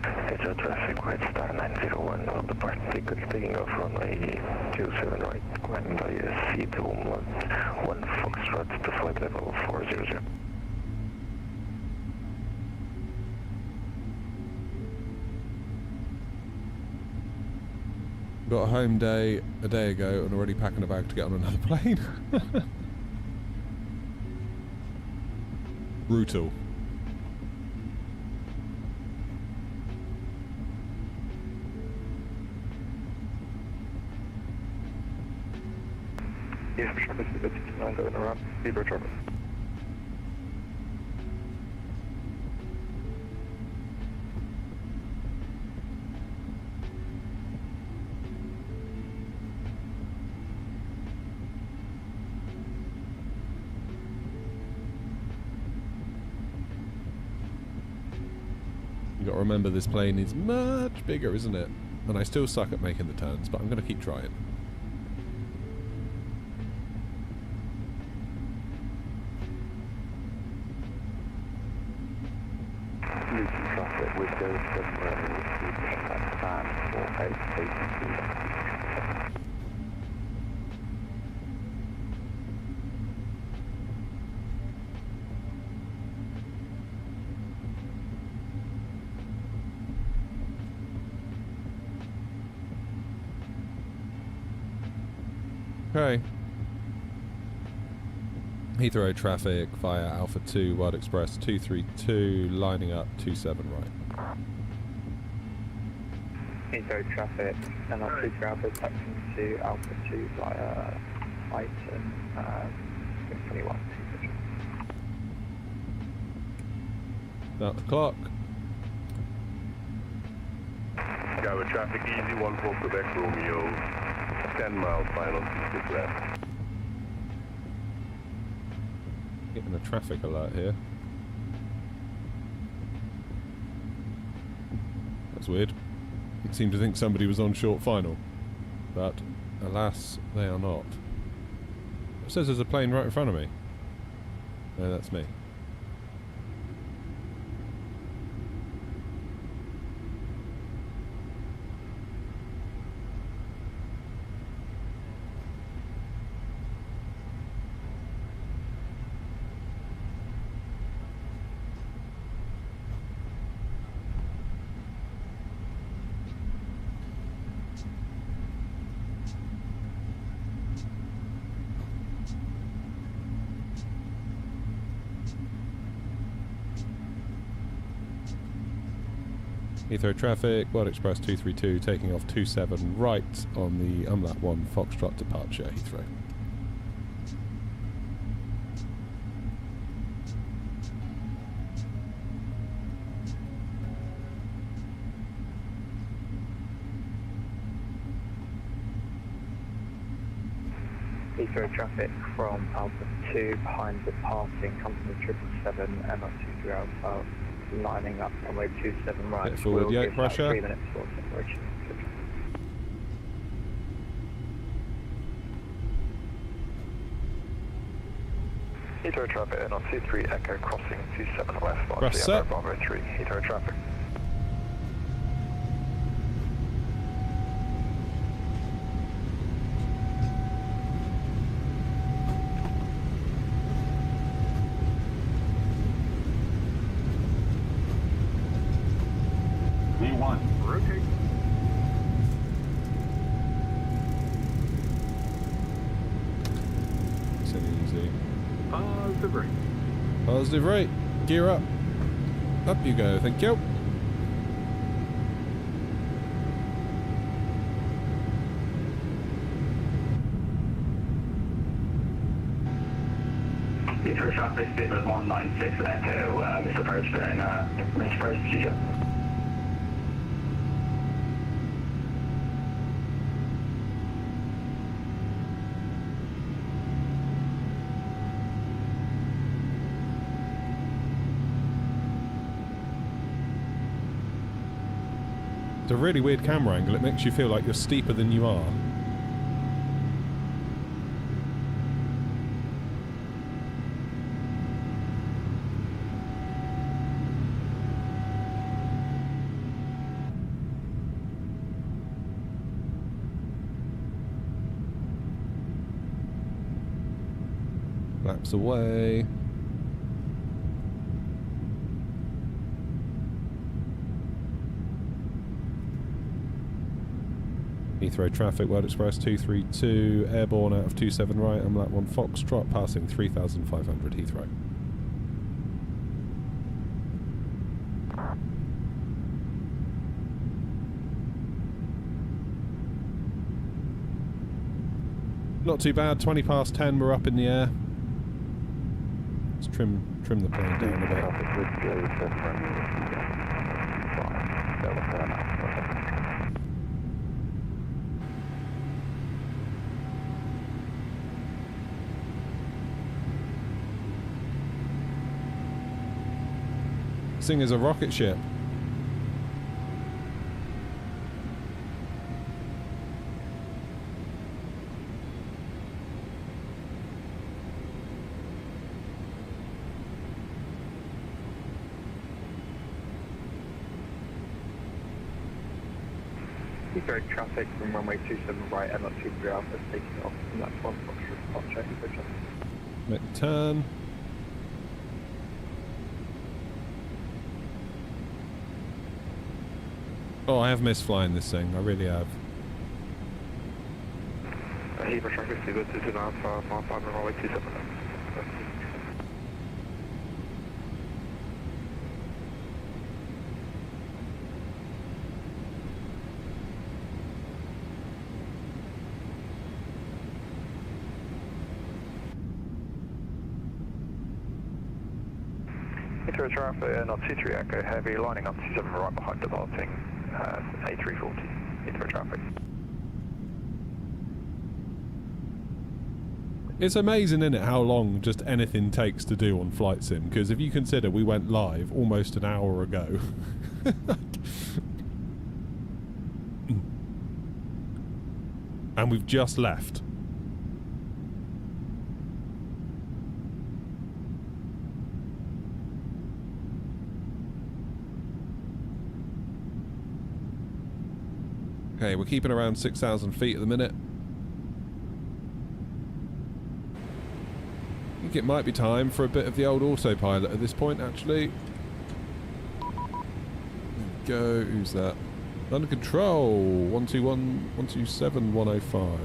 Heathrow traffic, White Star 901, will depart tickets taking off runway 27 right, climbing by C2 1 Foxtrot to flight level 400. Got a home day a day ago and already packing a bag to get on another plane. Brutal. Yes, traffic is 59 going around. Heathrow traffic. You got to remember this plane is much bigger, isn't it? And I still suck at making the turns, but I'm going to keep trying. Luton traffic with those plan for 882. Okay. Heathrow traffic via Alpha 2, World Express 232, lining up 27 right. Heathrow traffic, and I'll keep Alpha taxiing to Alpha 2 via Iton, 21. Start the clock. Go with traffic easy, 14 Quebec Romeo, 10 miles final, 6 left. Getting a traffic alert here. That's weird. It seemed to think somebody was on short final. But, alas, they are not. It says there's a plane right in front of me. No, that's me. Heathrow traffic, World Express 232 taking off 27 right on the Umlaut 1 Foxtrot departure, Heathrow. Heathrow traffic from Alpha 2 behind departing company 777 and not 23 Alpha, lining up runway 27 right. Get forward, yeah, pressure. 3 minutes for separation. Heathrow traffic and on 23 Echo crossing 27 west on Press set. Bravo 3. Heathrow traffic. V1, rotate. It's easy. Positive rate. Positive rate. Gear up. Up you go, thank you. Heathrow traffic, speedbird 196 Echo, misapproach during range first procedure. It's a really weird camera angle. It makes you feel like you're steeper than you are. Laps away. Heathrow traffic, World Express 232, airborne out of 27 right, I'm lap 1 Foxtrot, passing 3,500 Heathrow. Not too bad, 20 past 10, we're up in the air. Let's trim the plane down a bit. This thing is a rocket ship. Heathrow traffic from runway 27 right, and 23 Alpha taking off from that one Foxtrot departure. Heathrow traffic. Make the turn. Oh, I have missed flying this thing. I really have. Heathrow traffic, Seabird 22 Alpha, 5 runway 27. Heathrow traffic, not 23 Echo Heavy, lining up 27 right behind departing, A340, Heathrow traffic. It's amazing, isn't it, how long just anything takes to do on Flight Sim, because if you consider we went live almost an hour ago. And we've just left. Okay, we're keeping around 6,000 feet at the minute. I think it might be time for a bit of the old autopilot at this point, actually. There we go, who's that? Under control, 121, 127, 105.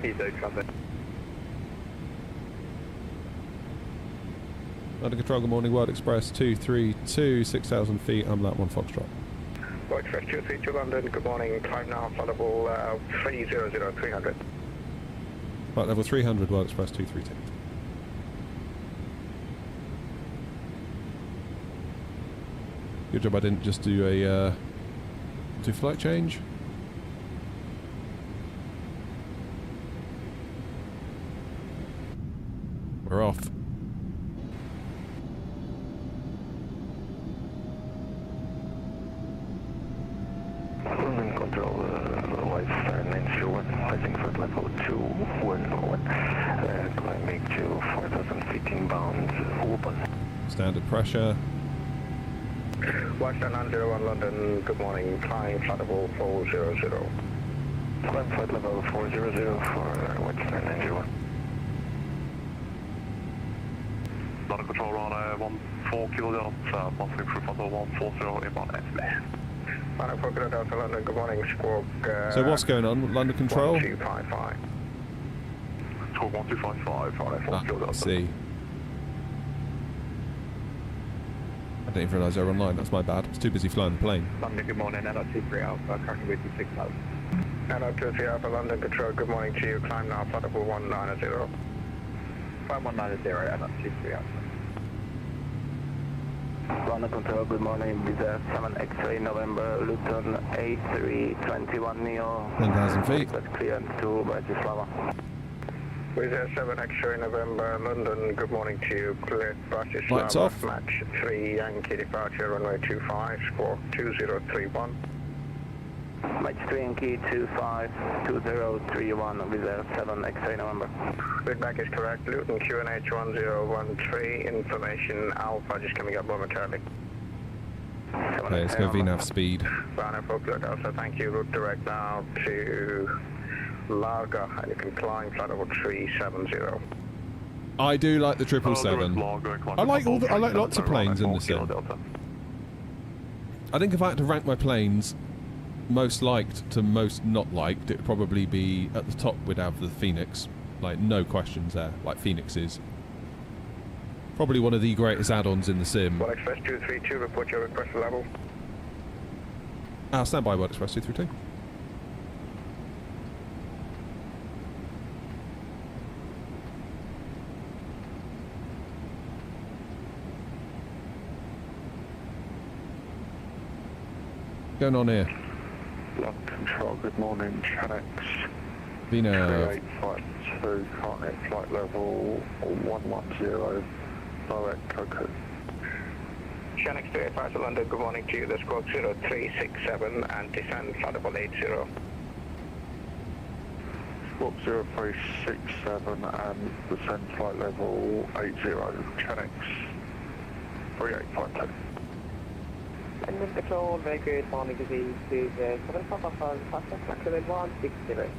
Heathrow traffic. Under control, good morning, World Express 232, 6,000 feet, I'm lap 1 Foxtrot. World Express 232 London, good morning, climb now, flight level 300, 300. Flight level 300, World Express 232. Good job I didn't just do a flight change. We're off. London Control, White Star 901, rising flight level 211, climbing to 4,000 feet inbound, open. Standard pressure. White Star 901 London, good morning, climb flight level 400. Climb flight level 400 for White Star 901. London Control run 14 kilo Delta, passing through flight level 140 inbound estimate. London 4 kilo Delta, London, good morning, Squawk. So what's going on, London Control? 1255. Squawk 1255, London 4 kilo Delta. See. I didn't even realise they were online. That's my bad. I was too busy flying the plane. London, good morning. NR 23 Alpha, currently with you 6 miles. NR 23 Alpha, London Control, good morning to you. Climb now, flight level 190. 5190, NR 23 Alpha. London Control, good morning. Visa 7 X-ray November, Luton A321 Neo. 10,000 feet. That's clearance to Bratislava. Visa 7 X-ray November, London, good morning to you. Cleared Bratislava. Lights off. Match 3 Yankee departure, runway 25, squawk 2031. Match 3 Yankee 25, 2031, Visa 7 X-ray November. Feedback is correct. Luton QNH 1013, information Alpha just coming up momentarily. Okay, let's go VNAV speed. Bravo Fokker Delta, thank you. Route direct now to Larga, and you can climb flight level 370. I do like the 777. I like lots of planes in the sim. I think if I had to rank my planes most liked to most not liked, it would probably be at the top we'd have the Phoenix. Like, no questions there. Like, Phoenix is probably one of the greatest add-ons in the sim. World Express 232, report your request level. Stand by, World Express 232. Going on here? London Control, good morning. Chanex VNAV. 3852, currently at flight level 110, direct Coco. Chanex 385 to London, good morning to you. The squawk 0367 and descend flight level 80. Squawk 0367 and descend flight level 80, Chanex 3852. London Control, very good morning disease to the 7 Papa Foxtrot, maximum 160.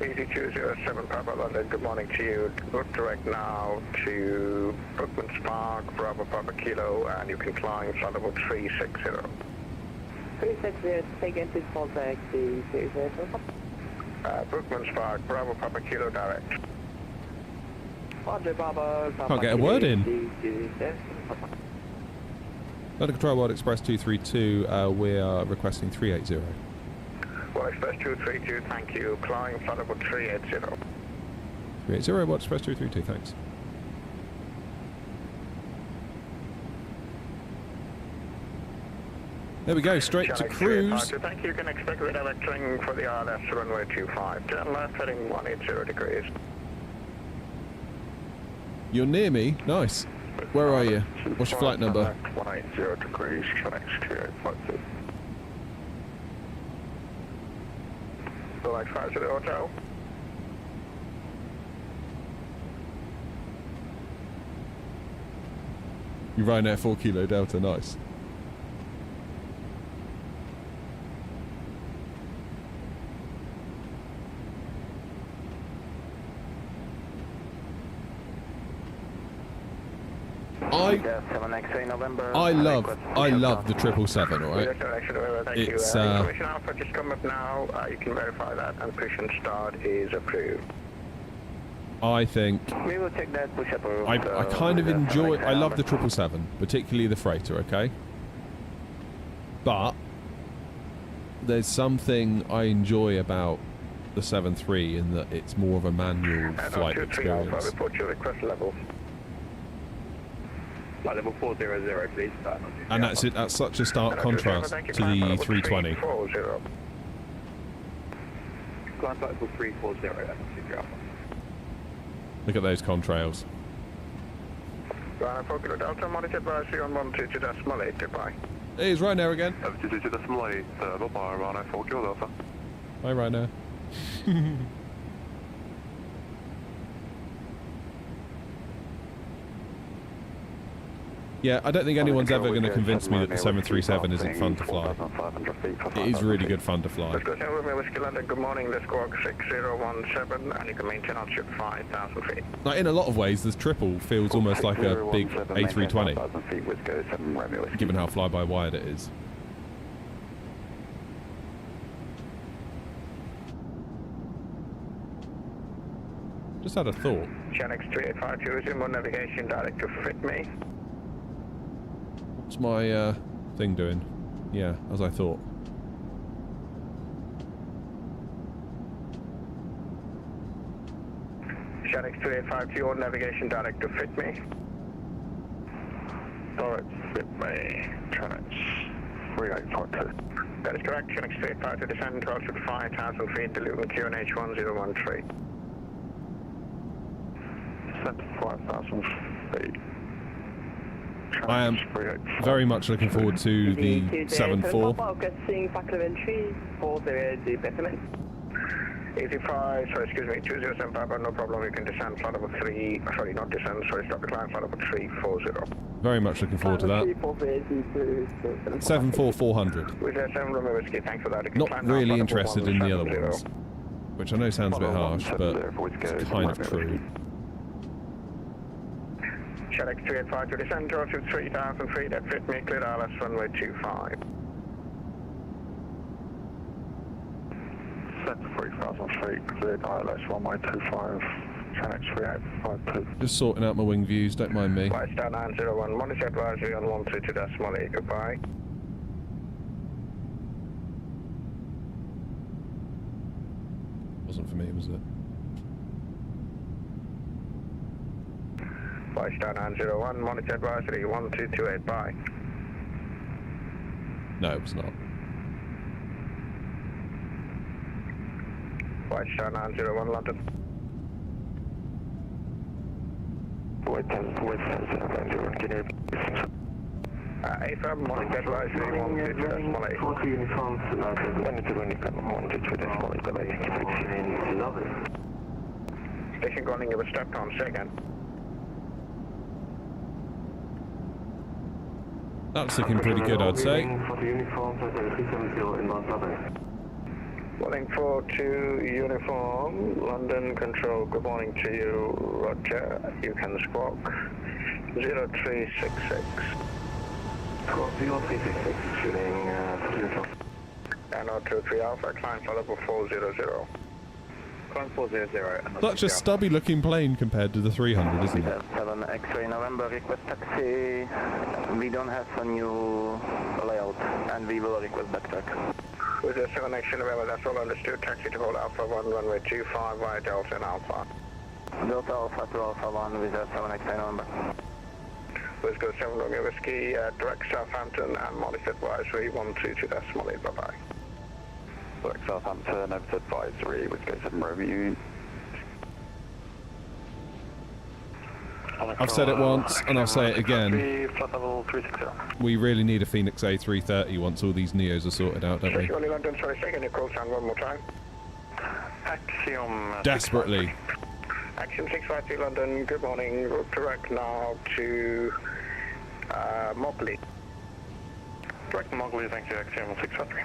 Easy 207 Papa London, good morning to you. Route direct now to Brookman's Park, Bravo Papa Kilo, and you can climb flight level 360. 360, take entry contact to 207. Brookman's Park, Bravo Papa Kilo direct. Roger, Bravo, Papa Can't get a word in. 227. London Control, World Express 232, we are requesting 380. World Express 232, thank you. Climb flight level 380. 380, World Express 232, thanks. There we go, straight to cruise. Thank you. You can expect redirecting for the RLS runway 25. Turn left heading 180 degrees. You're near me, nice. Where are you? What's your flight number? 180 degrees, Chanex 2852. Select 5 to the hotel. You Ryanair 4 Kilo Delta, nice. I love the 777, alright? It's Information Alpha just come up now. You can verify that, and push and start is approved. I think We will take that push up. I kind of enjoy. I love the 777, particularly the freighter. Okay, but there's something I enjoy about the 7.3 in that it's more of a manual flight experience. Report your request level. Flight level 400, please. And that's it. That's such a stark contrast to the 320. Climb flight level 340, Look at those contrails. Ryanair Fokker Delta, monitor advisory on 122.8, goodbye. Hey, it's Ryanair again. 122.8, bye-bye, Ryanair Fokker Delta. Hi, Ryanair. Yeah, I don't think anyone's ever going to convince me that the 737 isn't fun to fly. It is really good fun to fly. Good morning, the squawk 6017, and you can maintain altitude 5,000 feet. Like, in a lot of ways, the triple feels almost like a big A320, given how fly-by-wired it is. Just had a thought. Chanex 3852, resume on navigation direct to fit me. What's my thing doing? Yeah, as I thought. Shanix 2852 on navigation direct to fit me. Direct fit me. Channels 3852. That is correct. Shanix 2852 descend to altitude 5,000 feet, delivering QNH 1013. Descent to 5,000 feet. I am very much looking forward to the 7-4. Focusing supplementary 40 specimen. 85, sorry, excuse me, 2075, but no problem, you can descend flight level 3, sorry, not descend, sorry, stop the climb, flight level 340. Very much looking forward to that. 7-4-400. With 7 Romeo Whiskey, thanks for that. Not really interested in the other ones, which I know sounds a bit harsh, but it's kind of true. Shanix 385 to descend to altitude 3,000 feet at fit me, clear ILS runway 25. Descent to 3,000 feet, cleared ILS runway 25. Channel 3852. Just sorting out my wing views, don't mind me. Flight star 901, monitor advisory on 132.8, goodbye. Wasn't for me, was it? Flight star 901, monitor advisory 1228, bye. No, it was not. Flight star 901, London. Wait 10, can you... AFM, monitor advisory 122.8. 40 uniforms, 122.8. Station Groningen, you have a step on second. That's looking pretty good, I'd say. Morning 42 uniform, London control, good morning to you, Roger. You can squawk 0366. Squawk 0366, shooting uniform. And 023 Alpha, climb flight level 400. Climb 400. Such a stubby looking plane compared to the 300, isn't it? 7 X-ray November, request taxi. We don't have a new layout and we will request backtrack. With the 7 X-ray November, that's all understood. Taxi to hold Alpha 1, runway 25 via Delta and Alpha. Delta Alpha to Alpha 1 with the 7 X-ray November. Let's go 7 Romeo Whiskey, direct Southampton and monitor advisory 122.8, bye-bye. Direct Southampton, over advisory, let's go 7 Romeo. I've said it once, and I'll say it again. We really need a Phoenix A330 once all these Neos are sorted out, don't we? London, sorry, second your call sign one more time. Axiom... Desperately. Axiom 653 London, good morning. Route direct now to Mogley. Direct to Mogley, thank you, Axiom 653.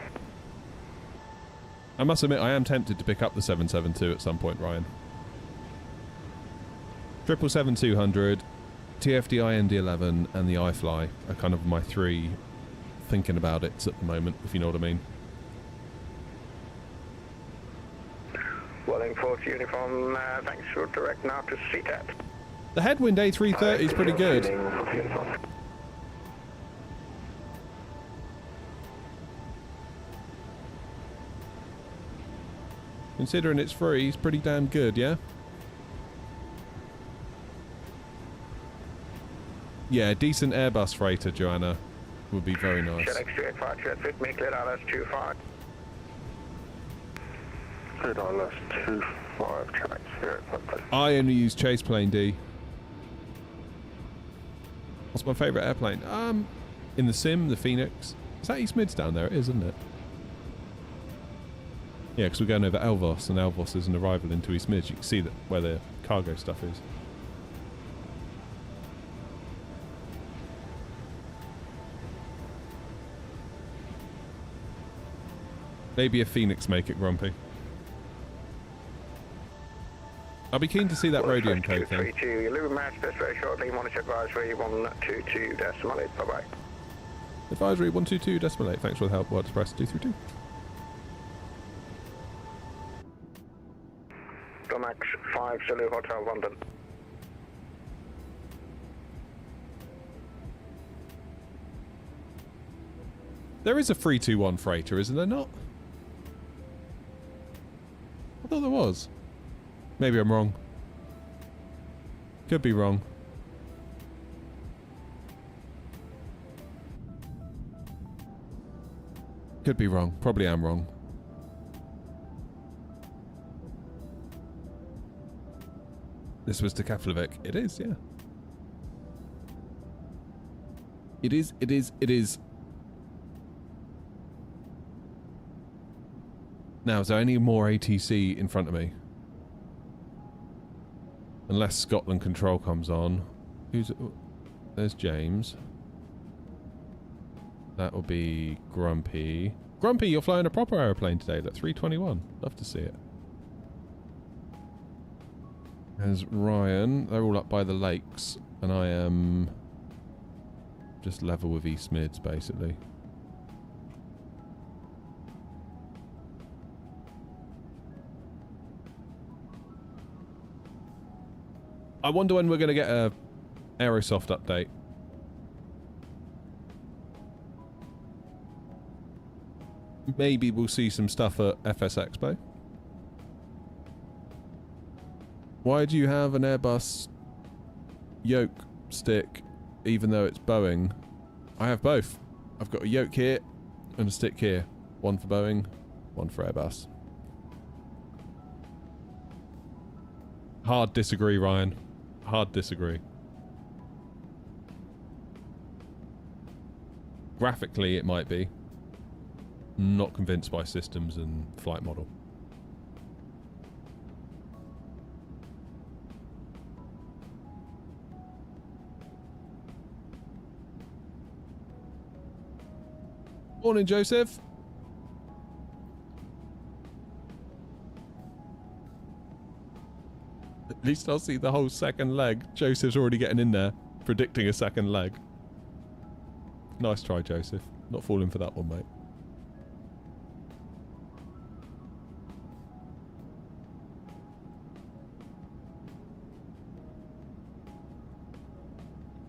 I must admit, I am tempted to pick up the 772 at some point, Ryan. 777-200, TFDI ND11 and the iFly are kind of my three thinking about it at the moment, if you know what I mean. Welling 40 uniform, thanks for direct now to CTAT. The headwind A330 is pretty good. Considering it's free, it's pretty damn good, yeah? Yeah, decent Airbus freighter, Joanna, would be very nice. Shanix 385, fit me, clear ILS 25. Clear ILS 25, Shanix 385. I only use chase plane, D. What's my favourite airplane? In the sim, the Phoenix. Is that East Mids down there? It is, isn't it? Yeah, because we're going over Elvos, and Elvos is an arrival into East Mids. You can see that where the cargo stuff is. Maybe a Phoenix make it grumpy. I'll be keen to see that rhodium coat thing. 32, you'll leave a match best very shortly, monitor advisory 122.8, bye-bye. Advisory 122.8, thanks for the help, World Express 232. Domax 5, Zulu Hotel, London. There is a 321 freighter, isn't there not? I thought there was. Maybe I'm wrong. Could be wrong. Could be wrong. Probably am wrong. This was to Keflavik. It is, yeah. It is, it is, it is. Now, is there any more ATC in front of me? Unless Scotland Control comes on. Who's... There's James. That will be Grumpy. Grumpy, you're flying a proper aeroplane today. That's 321. Love to see it. There's Ryan. They're all up by the lakes. And I am... just level with East Mids, basically. I wonder when we're going to get a Aerosoft update. Maybe we'll see some stuff at FS Expo. Why do you have an Airbus yoke stick even though it's Boeing? I have both. I've got a yoke here and a stick here. One for Boeing, one for Airbus. Hard disagree, Ryan. Hard disagree. Graphically, it might be. Not convinced by systems and flight model. Morning, Joseph. At least I'll see the whole second leg. Joseph's already getting in there, predicting a second leg. Nice try, Joseph. Not falling for that one, mate.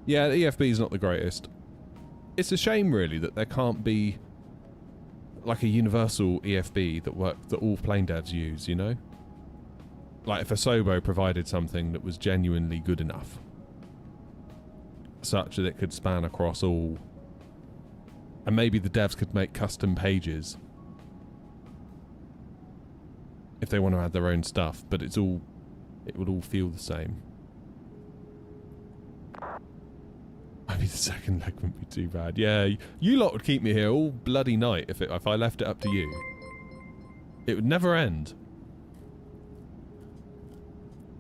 Yeah, the EFB is not the greatest. It's a shame, really, that there can't be like a universal EFB that all plane devs use, you know? Like if Asobo provided something that was genuinely good enough, such that it could span across all, and maybe the devs could make custom pages if they want to add their own stuff, but it would all feel the same. Maybe the second leg wouldn't be too bad. Yeah, you lot would keep me here all bloody night if I left it up to you. It would never end.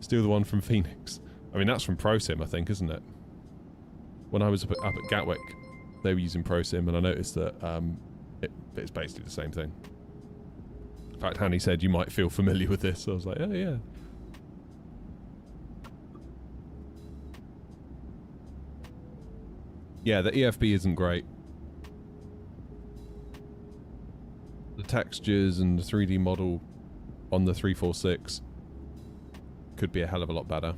Steal the one from Phoenix. I mean, that's from ProSim, I think, isn't it? When I was up at Gatwick, they were using ProSim, and I noticed that it's basically the same thing. In fact, Hanny said you might feel familiar with this. So I was like, oh, yeah. Yeah, the EFB isn't great. The textures and the 3D model on the 346 could be a hell of a lot better.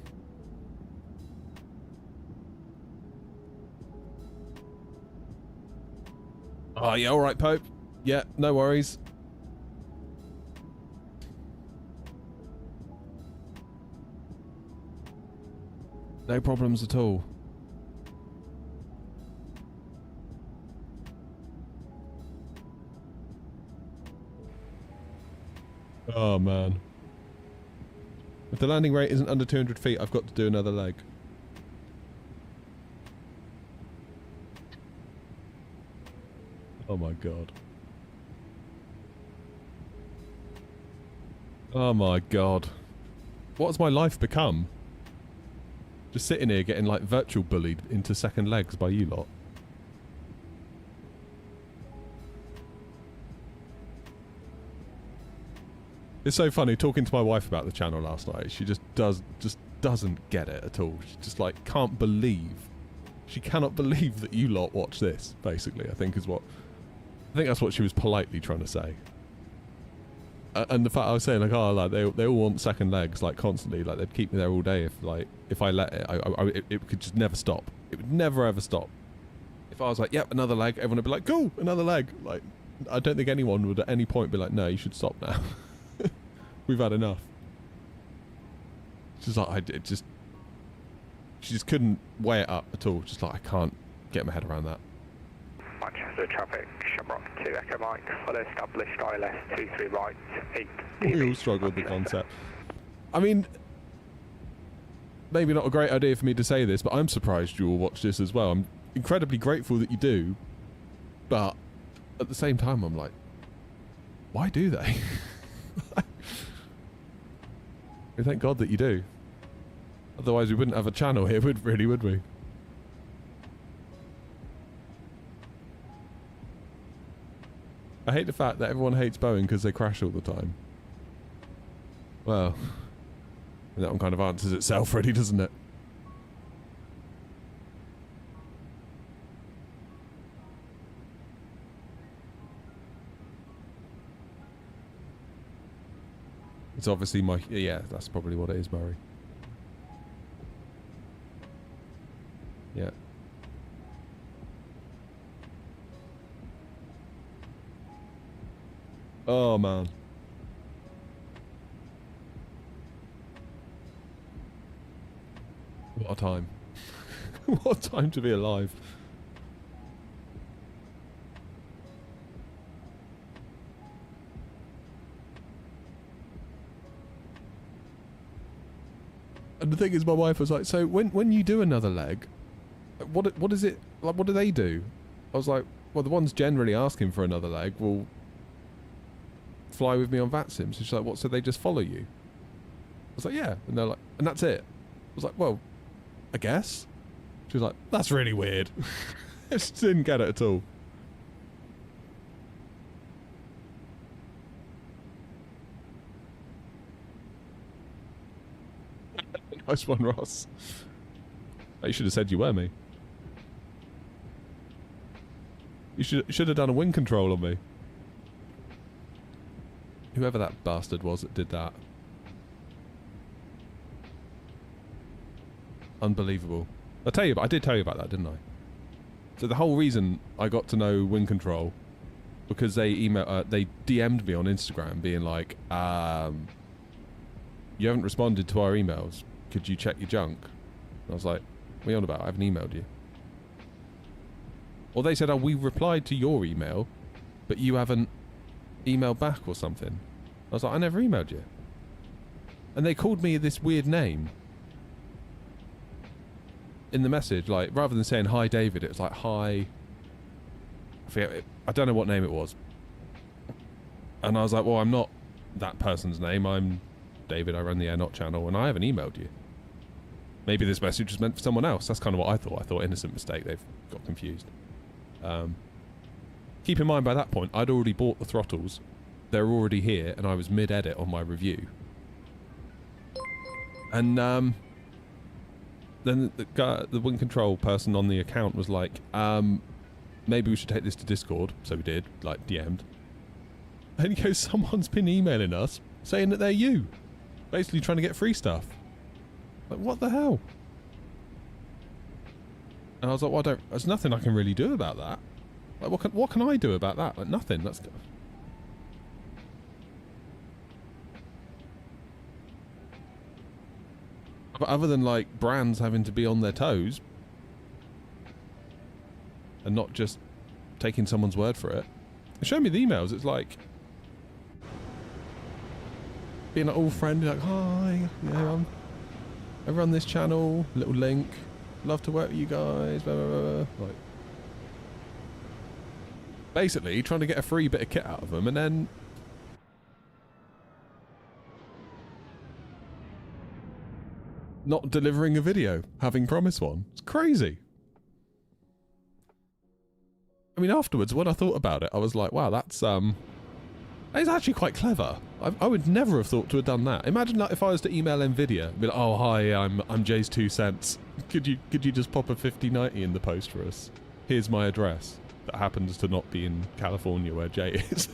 Oh, yeah, alright, Pope. Yeah, no worries. No problems at all. Oh, man. If the landing rate isn't under 200 feet, I've got to do another leg. Oh, my God. Oh, my God. What's my life become? Just sitting here getting, like, virtual bullied into second legs by you lot. It's so funny talking to my wife about the channel last night. She just doesn't get it at all. She just like can't believe. She cannot believe that you lot watch this. Basically, I think that's what she was politely trying to say. And the fact I was saying like, oh, like they all want second legs like constantly. Like they'd keep me there all day if I let it. It could just never stop. It would never ever stop. if I was like, yep, another leg, everyone would be like, cool, another leg. Like, I don't think anyone would at any point be like, no, you should stop now. We've had enough. She's like, she just couldn't weigh it up at all. Just like, I can't get my head around that. Manchester traffic, Shamrock 2 Echo Mike, follow established ILS 23 right, 8. We all struggle with the concept. I mean, maybe not a great idea for me to say this, but I'm surprised you all watch this as well. I'm incredibly grateful that you do, but at the same time, I'm like, why do they? Thank God that you do. Otherwise, we wouldn't have a channel here, would we? I hate the fact that everyone hates Boeing because they crash all the time. Well, that one kind of answers itself, really, doesn't it? It's obviously my... Yeah, that's probably what it is, Murray. Yeah. Oh, man. What a time. What a time to be alive. And the thing is, my wife was like, so when you do another leg, what is it, like, what do they do? I was like, well, the ones generally asking for another leg will fly with me on VATSIM. So she's like, what, so they just follow you? I was like, yeah. And they're like, and that's it. I was like, well, I guess. She was like, that's really weird. I just didn't get it at all. Nice one, Ross. Oh, you should have said you were me. You should have done a wing control on me. Whoever that bastard was that did that. Unbelievable. I did tell you about that, didn't I? So the whole reason I got to know wing control, because they DM'd me on Instagram being like, you haven't responded to our emails. Could you check your junk? And I was like, what are you on about? I haven't emailed you. Or they said, oh, we replied to your email, but you haven't emailed back or something. I was like, I never emailed you. And they called me this weird name in the message. Like, rather than saying, hi, David, it was like, hi... I forget it. I don't know what name it was. And I was like, well, I'm not that person's name. I'm David. I run the Air Not channel, and I haven't emailed you. Maybe this message was meant for someone else. That's kind of what I thought. I thought, innocent mistake. They've got confused. Keep in mind, by that point, I'd already bought the throttles. They're already here, and I was mid-edit on my review. And then the wing control person on the account was like, maybe we should take this to Discord. So we did, like, DM'd. And he goes, someone's been emailing us saying that they're you. Basically trying to get free stuff. Like, what the hell? And I was like, well, there's nothing I can really do about that. Like, what can I do about that? Like, nothing. That's... But other than, like, brands having to be on their toes and not just taking someone's word for it. Show me the emails. It's like being like all friendly, like, hi, yeah, I run this channel, little link, love to work with you guys, blah, blah, blah. Like, basically trying to get a free bit of kit out of them, and then not delivering a video, having promised one. It's crazy. I mean, afterwards, when I thought about it, I was like, wow, that's actually quite clever. I would never have thought to have done that. Imagine like if I was to email Nvidia and be like, oh, hi, I'm Jay's 2 cents. Could you just pop a 5090 in the post for us? Here's my address. That happens to not be in California where Jay is.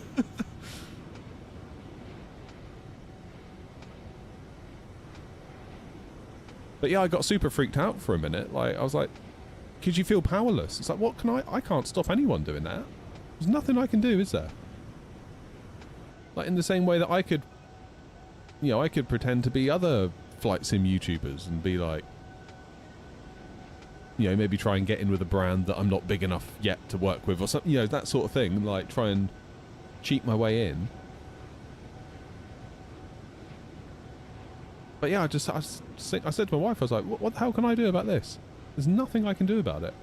But yeah, I got super freaked out for a minute. Like, I was like, because you feel powerless. It's like, what can I can't stop anyone doing that. There's nothing I can do, is there? Like, in the same way that I could, you know, I could pretend to be other flight sim YouTubers and be like, you know, maybe try and get in with a brand that I'm not big enough yet to work with or something, you know, that sort of thing. Like, try and cheat my way in. But yeah, I said to my wife, I was like, what the hell can I do about this? There's nothing I can do about it.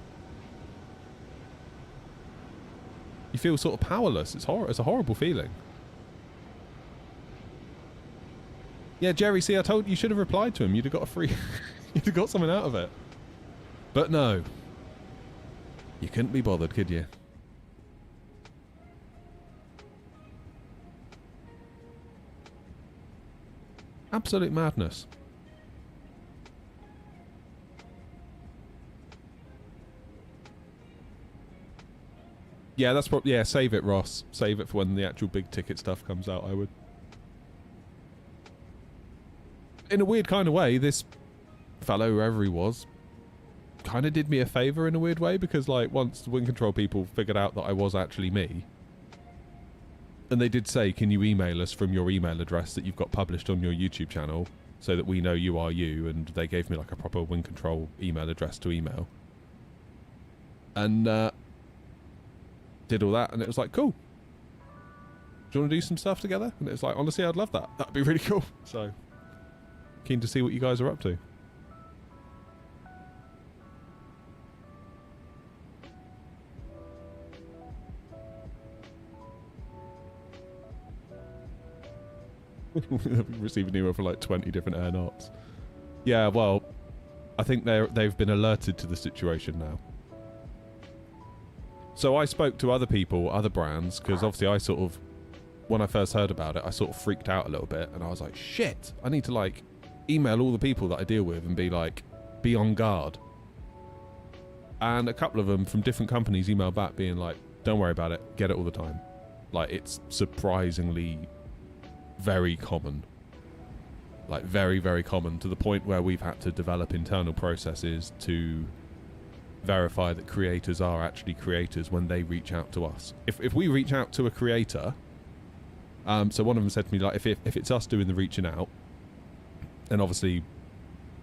You feel sort of powerless. It's a horrible feeling. Yeah, Jerry, see, I told you, you should have replied to him. You'd have got a free... you'd have got something out of it. But no. You couldn't be bothered, could you? Absolute madness. Yeah, that's probably... Yeah, save it, Ross. Save it for when the actual big ticket stuff comes out, I would. In a weird kind of way, this fellow, whoever he was, kind of did me a favour in a weird way, because, like, once the wind control people figured out that I was actually me, and they did say, can you email us from your email address that you've got published on your YouTube channel so that we know you are you, and they gave me, like, a proper wind control email address to email. And, did all that, and it was like, cool. Do you want to do some stuff together? And it was like, honestly, I'd love that. That'd be really cool. So, keen to see what you guys are up to. Received an email for like 20 different air knots. Yeah, well, I think they've been alerted to the situation now. So I spoke to other people, other brands, because obviously I sort of, when I first heard about it, I sort of freaked out a little bit, and I was like, shit, I need to, like, email all the people that I deal with and be like, be on guard. And a couple of them from different companies emailed back being like, don't worry about it, get it all the time. Like, it's surprisingly very common. Like, very, very common, to the point where we've had to develop internal processes to verify that creators are actually creators when they reach out to us. If we reach out to a creator, so one of them said to me, like, if it's us doing the reaching out, then obviously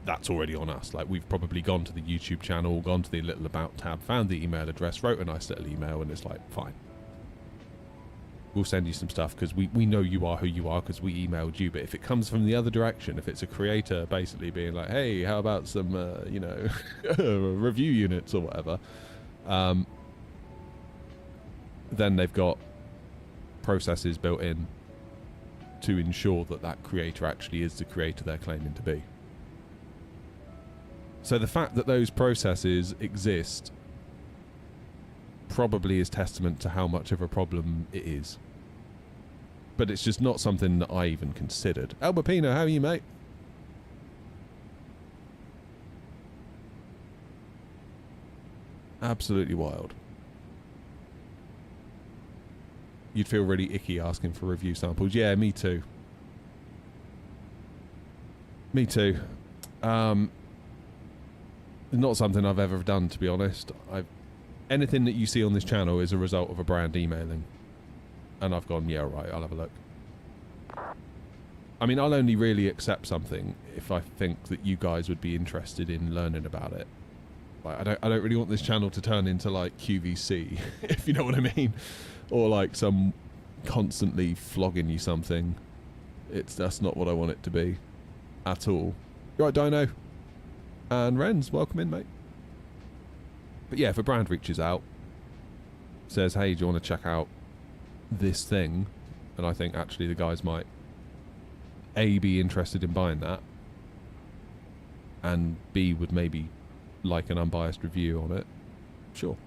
that's already on us. Like, we've probably gone to the YouTube channel, gone to the little about tab, found the email address, wrote a nice little email, and it's like, fine, we'll send you some stuff because we know you are who you are because we emailed you. But if it comes from the other direction, if it's a creator basically being like, hey, how about some, you know, review units or whatever, then they've got processes built in to ensure that that creator actually is the creator they're claiming to be. So the fact that those processes exist probably is testament to how much of a problem it is. But it's just not something that I even considered. Alberpino, how are you, mate? Absolutely wild. You'd feel really icky asking for review samples. Yeah, me too. Me too. Not something I've ever done, to be honest. Anything that you see on this channel is a result of a brand emailing. And I've gone, yeah, right, I'll have a look. I mean, I'll only really accept something if I think that you guys would be interested in learning about it. Like, I don't really want this channel to turn into, like, QVC, if you know what I mean. Or, like, some constantly flogging you something. That's not what I want it to be. At all. You right, Dino? And Renz, welcome in, mate. But yeah, if a brand reaches out, says, hey, do you want to check out this thing? And I think actually the guys might A, be interested in buying that, and B, would maybe like an unbiased review on it. Sure.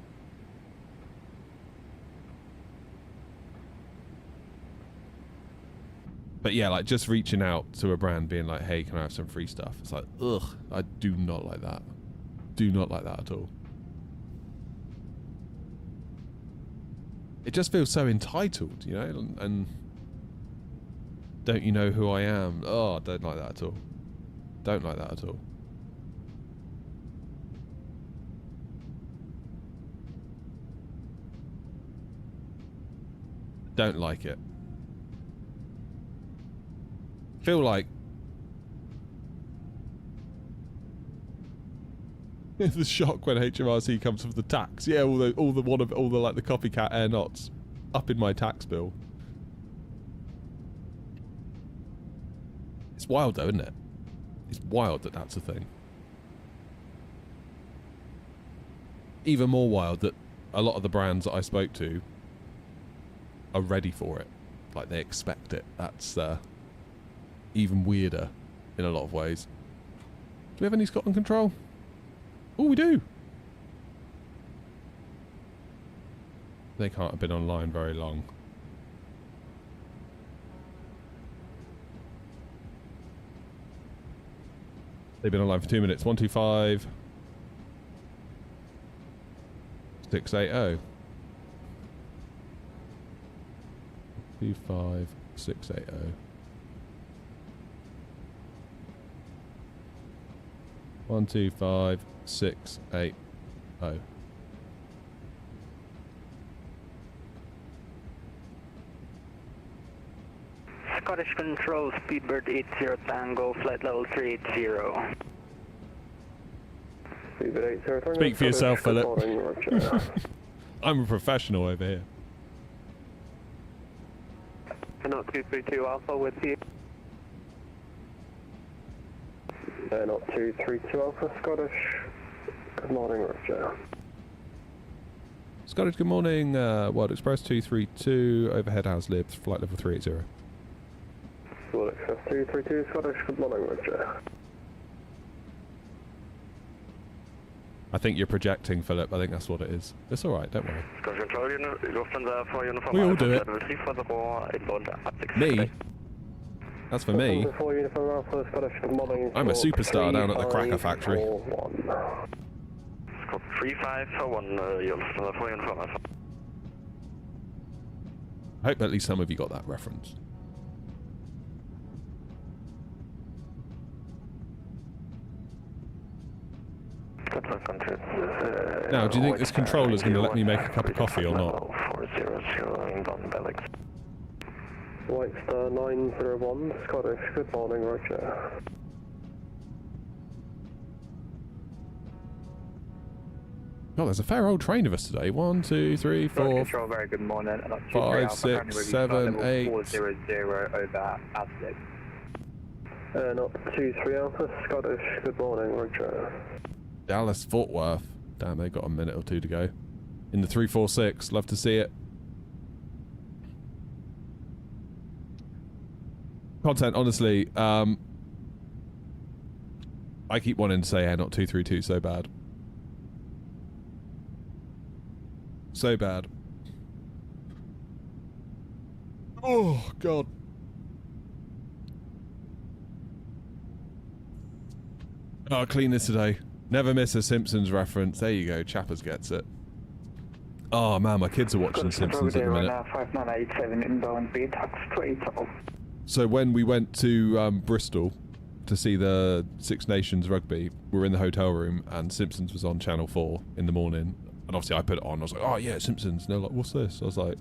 But yeah, like, just reaching out to a brand being like, hey, can I have some free stuff? It's like, ugh, I do not like that. Do not like that at all. It just feels so entitled, you know, and don't you know who I am? Oh, I don't like that at all. Don't like that at all. Don't like it. Feel like the shock when HMRC comes for the tax. Yeah, all the like the copycat air knots up in my tax bill. It's wild though, isn't it? It's wild that that's a thing. Even more wild that a lot of the brands that I spoke to are ready for it. Like, they expect it. That's even weirder in a lot of ways. Do we have any Scotland control? Oh, we do! They can't have been online very long. They've been online for 2 minutes. 125 680. 25 680. 125 680. Scottish Control, Speedbird 80 Tango, flight level 380. Speedbird 80 Tango. Speak for yourself, Philip. Roger. I'm a professional over here. Not 232 Alpha with you. Not 232 Alpha, Scottish. Good morning, Roger. Scottish, good morning. Wild Express 232, overhead house libs, flight level 380. Wild Express 232, Scottish, good morning, Roger. I think you're projecting, Philip. I think that's what it is. It's alright, don't worry. We all do it. Me? That's for me. I'm a superstar down at the cracker factory. 3541, I hope at least some of you got that reference. Now, do you think this controller's going to let me make a cup of coffee or not? White Star 901, Scottish, good morning, Roger. Oh, there's a fair old train of us today. 1, 2, 3, 4, Control, very good morning. 5, 6, 7, 8. 400 over Adelaide. Not 23 Alpha, Scottish, good morning, Roger. Dallas Fort Worth. Damn, they've got a minute or two to go. In the 346, love to see it. Content, honestly, I keep wanting to say not 232 so bad. So bad. Oh, God. Oh, clean this today. Never miss a Simpsons reference. There you go. Chappers gets it. Oh, man, my kids are watching Simpsons at the minute. 5987 inbound B, tax straight up. So when we went to Bristol to see the Six Nations rugby, we were in the hotel room and Simpsons was on Channel 4 in the morning. And obviously I put it on. I was like, oh yeah, Simpsons. And they were like, what's this? I was like,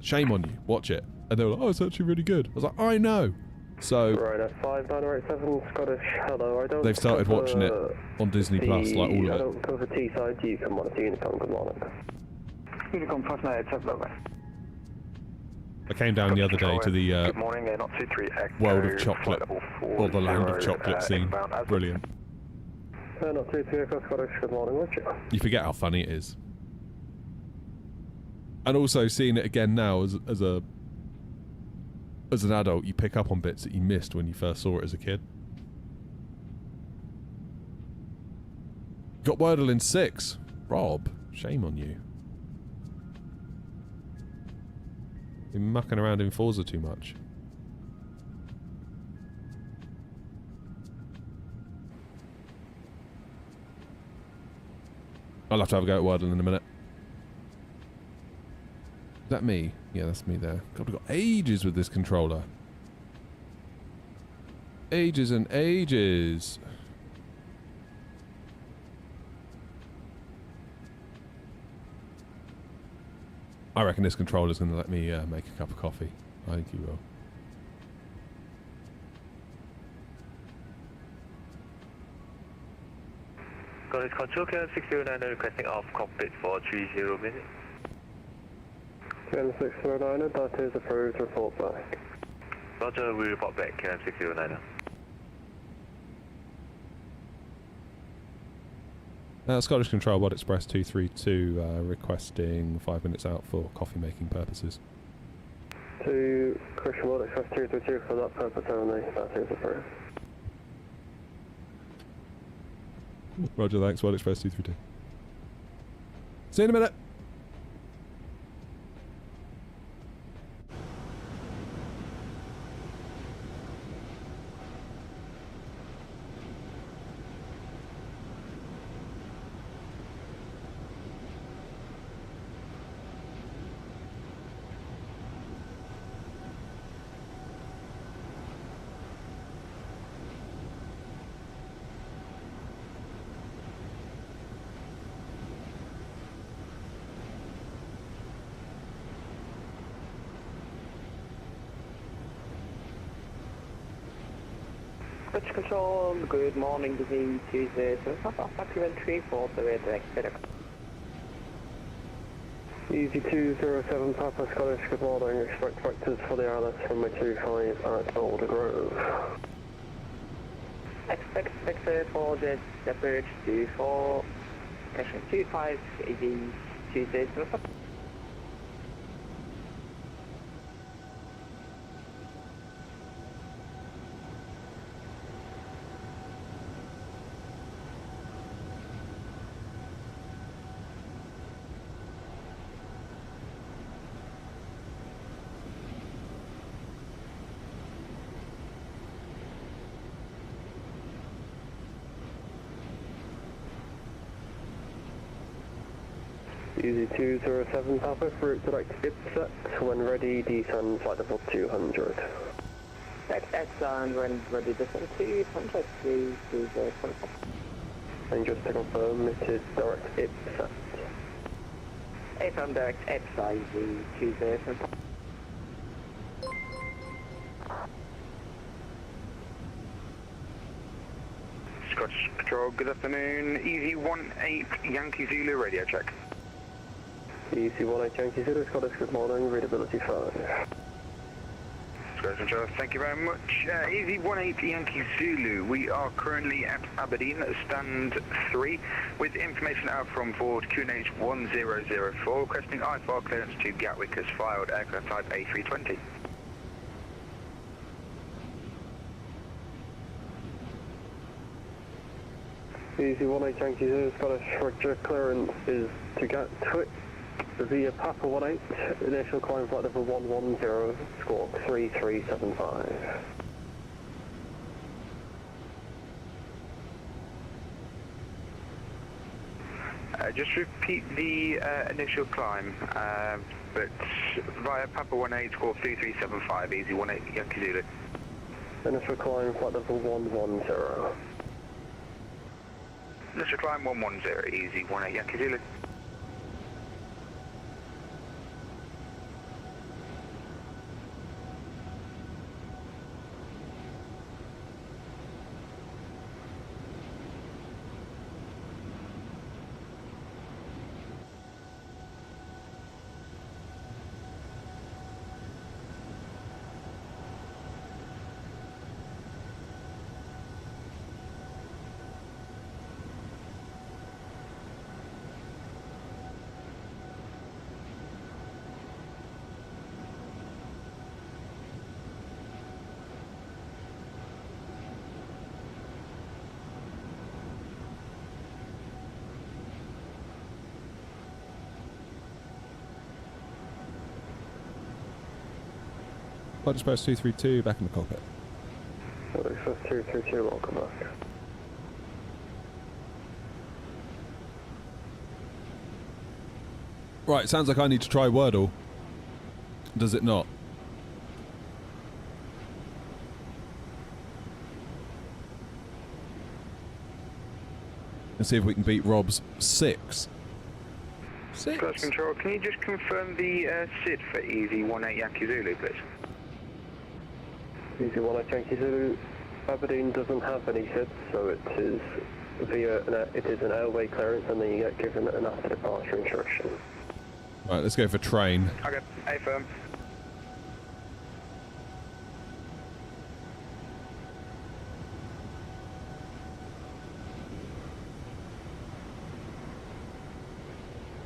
shame on you. Watch it. And they were like, oh, it's actually really good. I was like, I know. So right, 5987 Scottish, hello. I don't they've started watching it on Disney Plus, like all of it. I don't cover T-side, you come on to Unicom, good morning. Unicom 5987. I came down the other day to the good morning, not 23 World of Chocolate, or the Land of Chocolate scene. Brilliant. Not 23 Scottish, good morning, Roger. You forget how funny it is. And also seeing it again now as an adult, you pick up on bits that you missed when you first saw it as a kid. Got Wordle in 6. Rob, shame on you. Been mucking around in Forza too much. I'll have to have a go at Wordle in a minute. Is that me? Yeah, that's me there. God, we've got ages with this controller. Ages and ages. I reckon this controller's going to let me make a cup of coffee. I think he will. Scottish Control, KM 609 requesting off cockpit for 30 minutes. KM 609, that is approved, report back. Roger, we report back, KM 609. Scottish Control, Wad Express 232, requesting 5 minutes out for coffee making purposes. To Christian Wad Express 232 for that purpose only, that is approved. Roger, thanks, Wad Express 232. See you in a minute. Scottish Control, good morning, this is Tuesday, so it's not off documentary for the way direct better. Easy 207 Papa Scottish, good morning, expect vectors for the ILS runway 25 at Boulder Grove. Expect vector for the Shepherd 24, Station 25, easy Tuesday, so it's Easy 207 Papa, route direct IPSET, when ready, descend flight level 200. X and when ready, descend 200, please, Tuesday, 25. And just to confirm, it is direct IPSET. from direct IPSET, easy Tuesday, 25. Scottish Patrol, good afternoon. Easy 18 Yankee Zulu radio check. Easy 18 Yankee Zulu, Scottish, good morning, readability 5. Scottish Patrol, thank you very much. Easy 18 Yankee Zulu, we are currently at Aberdeen, stand 3, with information out from Ford QNH 1004, requesting IFR clearance to Gatwick as filed, aircraft type A320. Easy 18 Yankee Zulu, Scottish, Roger, clearance is to Gatwick via Papa 18, initial climb flight level 110, squawk 3375. Just repeat the initial climb, but via Papa 18, squawk 3375, easy 18 Yankee Zulu. Initial climb flight level 110. Initial climb 110, easy 18 Yankee Zulu. Flight Express 232, back in the cockpit. Flight Express 232, welcome back. Right, sounds like I need to try Wordle. Does it not? And see if we can beat Rob's 6. 6. First control, can you just confirm the SID for Easy 18 Yankee Zulu, please? Easy 18 Yankee Zulu. Aberdeen doesn't have any SID, so it is an airway clearance, and then you get given an after departure instruction. Right, let's go for train. Okay, A firm.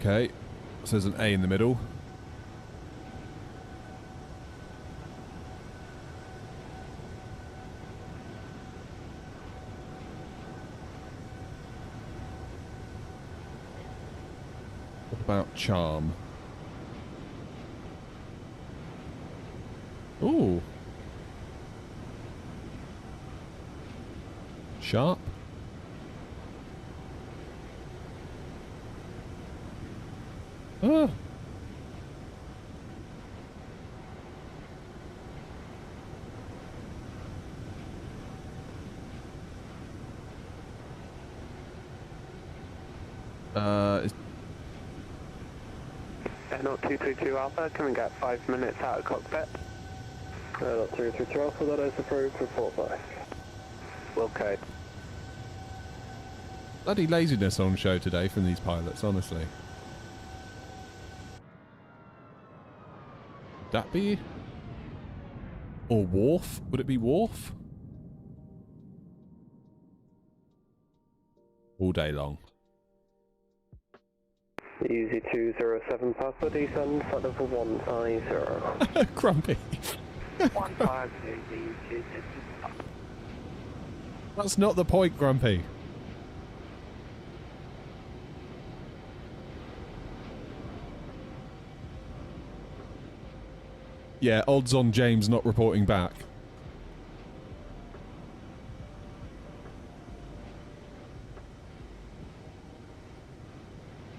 Okay, so there's an A in the middle. What about charm? Ooh. Sharp. Ah. Not 232 Alpha, coming at 5 minutes out of cockpit. Not 232 Alpha, that is approved, report back. Okay. Bloody laziness on show today from these pilots, honestly. Would that be? Or Wharf? Would it be Wharf? All day long. Easy 207 Papa, descend, flight level 150. Grumpy. 150. That's not the point, Grumpy. Yeah, odds on James not reporting back.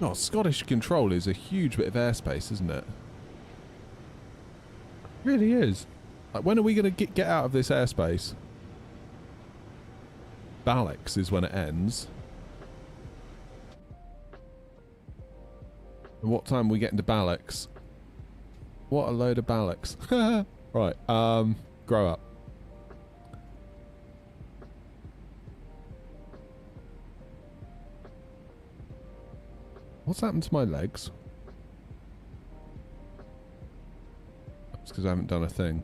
Oh, Scottish control is a huge bit of airspace, isn't it? It really is. Like, when are we going to get out of this airspace? Ballix is when it ends. And what time are we getting to Ballix? What a load of Ballix. Right, grow up. What's happened to my legs? It's because I haven't done a thing.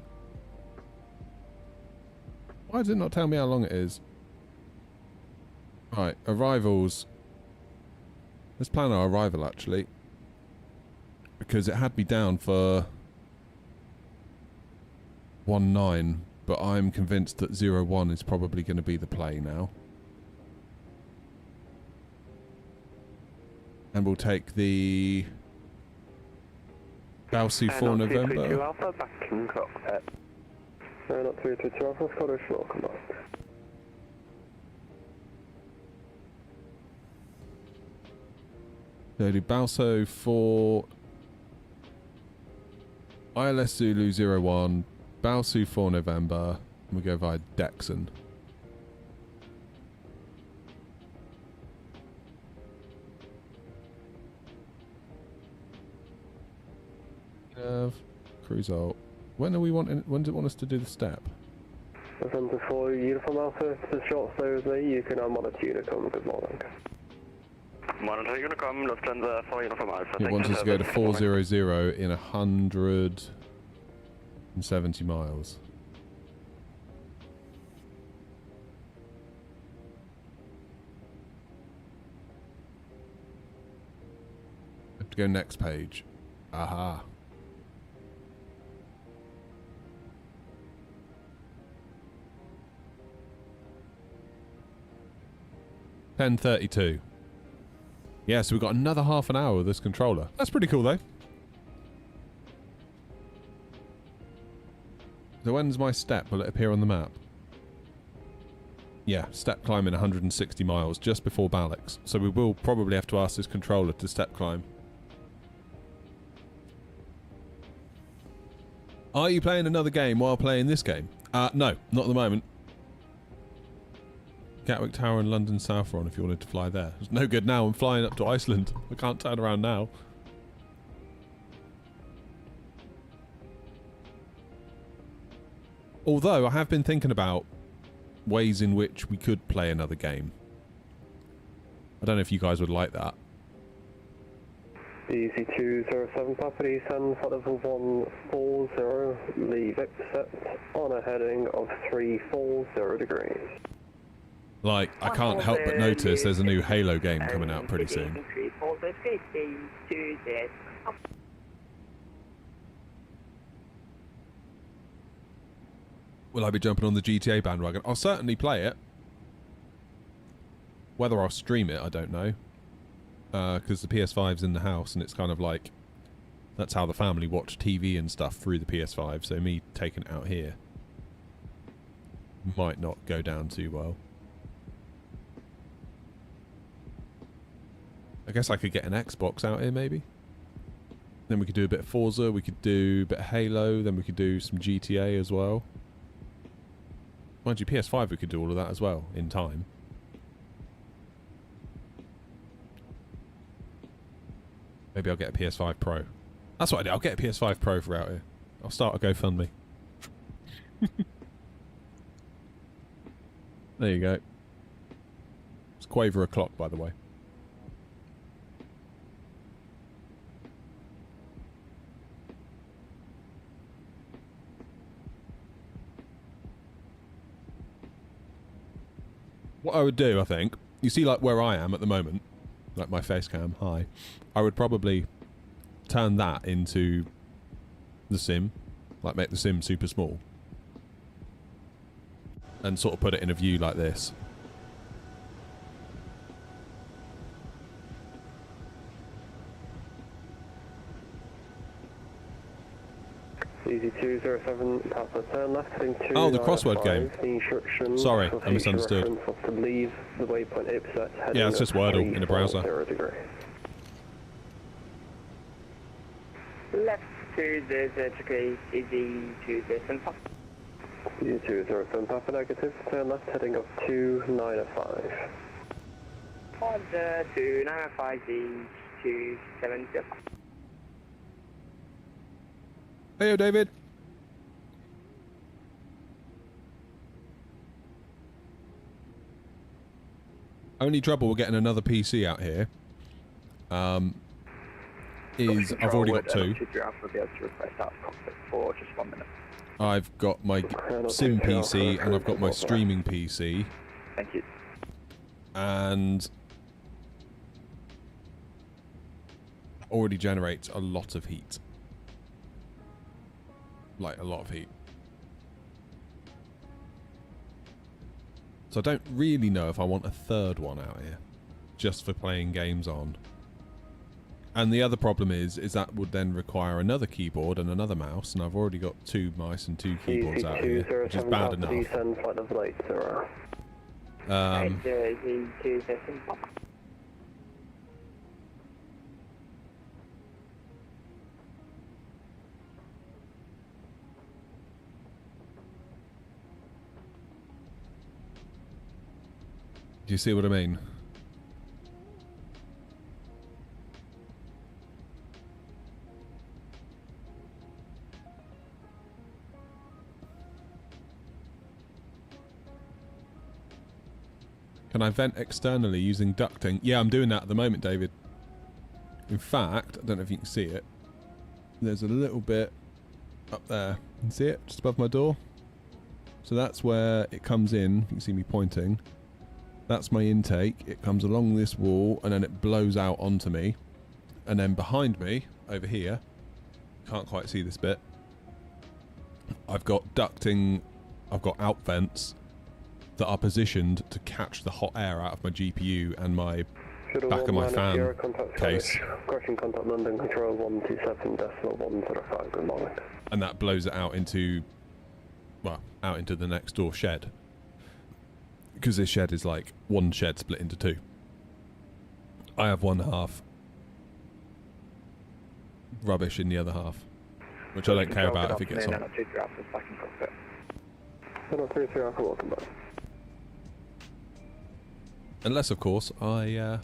Why does it not tell me how long it is? Right, arrivals. Let's plan our arrival, actually. Because it had me down for 19, but I'm convinced that 01 is probably going to be the play now. And we'll take the Balsu 4 November. 232 Alpha, back in cockpit. Not 232 Alpha, Scottish, welcome back. So do Balso 4 ILS Zulu 01, Balsu 4 November, and we go via Dexon. Cruise out. When do it want us to do the step? November 4 Uniform Alpha, to short stay with me, you can monitor Unicom, good morning. Monitor Unicom, Lufthansa 4 Uniform Alpha. It wants us to go to 400 in 170 miles. Have to go next page. Aha. $10:32. Yeah, so we've got another half an hour with this controller. That's pretty cool, though. So when's my step? Will it appear on the map? Yeah, step climb in 160 miles, just before Ballix. So we will probably have to ask this controller to step climb. Are you playing another game while playing this game? No, not at the moment. Gatwick Tower and London South are on if you wanted to fly there. It's no good now, I'm flying up to Iceland. I can't turn around now. Although I have been thinking about ways in which we could play another game. I don't know if you guys would like that. Easy 207 Papa descend flight level 140, leave exit on a heading of 340 degrees. Like, I can't help but notice there's a new Halo game coming out pretty soon. Will I be jumping on the GTA bandwagon? I'll certainly play it. Whether I'll stream it, I don't know. Because the PS5's in the house and it's kind of like... That's how the family watch TV and stuff through the PS5, so me taking it out here might not go down too well. I guess I could get an Xbox out here, maybe. Then we could do a bit of Forza, we could do a bit of Halo, then we could do some GTA as well. Mind you, PS5 we could do all of that as well, in time. Maybe I'll get a PS5 Pro. That's what I do, I'll get a PS5 Pro for out here. I'll start a GoFundMe. There you go. It's Quaver o'clock, by the way. What I would do, I think, you see like where I am at the moment, like my face cam, hi, I would probably turn that into the sim, like make the sim super small, and sort of put it in a view like this. Easy 207 Papa turn left heading 2. Oh, the crossword game. Instructions sorry, I misunderstood. To leave the waypoint Ipset heading yeah, it's just Wordle in a browser. Left 200 degrees, easy 207 Papa. Easy 207 Papa negative, turn left heading of 295. Order 295 270. Heyo, David. Only trouble with getting another PC out here is I've already got two. I've got my sim PC and I've got my streaming PC. Thank you. And already generates a lot of heat. Like a lot of heat. So I don't really know if I want a third one out here just for playing games on. And the other problem is that would then require another keyboard and another mouse, and I've already got 2 mice and 2 keyboards out here, which is bad enough. Do you see what I mean? Can I vent externally using ducting? Yeah, I'm doing that at the moment, David. In fact, I don't know if you can see it. There's a little bit up there. You can see it? Just above my door. So that's where it comes in. You can see me pointing. That's my intake. It comes along this wall and then it blows out onto me. And then behind me, over here, can't quite see this bit, I've got ducting, I've got out vents that are positioned to catch the hot air out of my GPU and my back of my fan case. Crossing contact London Control 127.105, good morning. And that blows it out into, well, out into the next door shed. Because this shed is like one shed split into 2. I have one half rubbish in the other half, which I don't care about if it gets hot. Unless, of course, I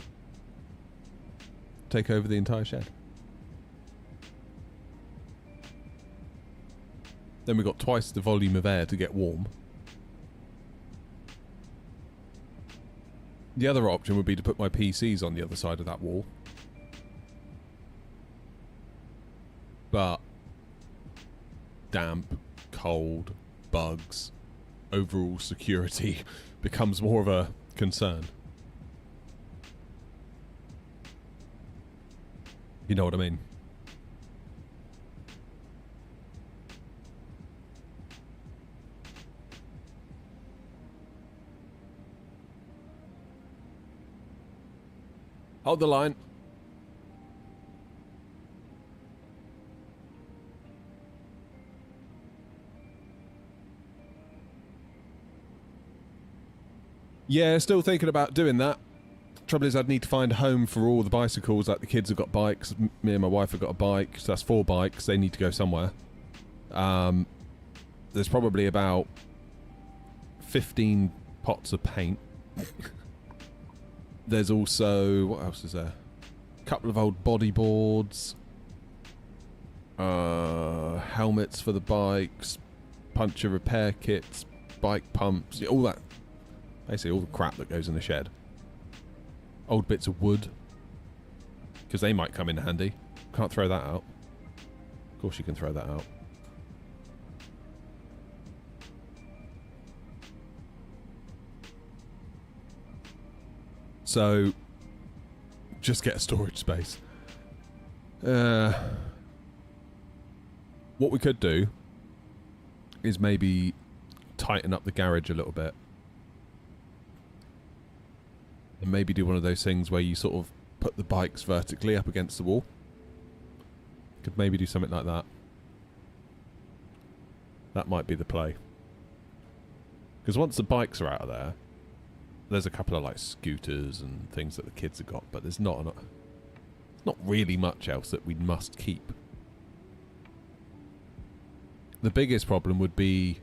take over the entire shed. then we've got twice the volume of air to get warm. The other option would be to put my PCs on the other side of that wall. But damp, cold, bugs, overall security becomes more of a concern. You know what I mean? Hold the line. Yeah, still thinking about doing that. Trouble is I'd need to find a home for all the bicycles. Like the kids have got bikes. Me and my wife have got a bike. So that's 4 bikes. They need to go somewhere. There's probably about 15 pots of paint. There's also... what else is there? A couple of old bodyboards. Helmets for the bikes. Puncture repair kits. Bike pumps. All that. Basically all the crap that goes in the shed. Old bits of wood. Because they might come in handy. Can't throw that out. Of course you can throw that out. So, just get a storage space. What we could do is maybe tighten up the garage a little bit. And maybe do one of those things where you sort of put the bikes vertically up against the wall. Could maybe do something like that. That might be the play. Because once the bikes are out of there, there's a couple of like scooters and things that the kids have got, but there's not really much else that we must keep. The biggest problem would be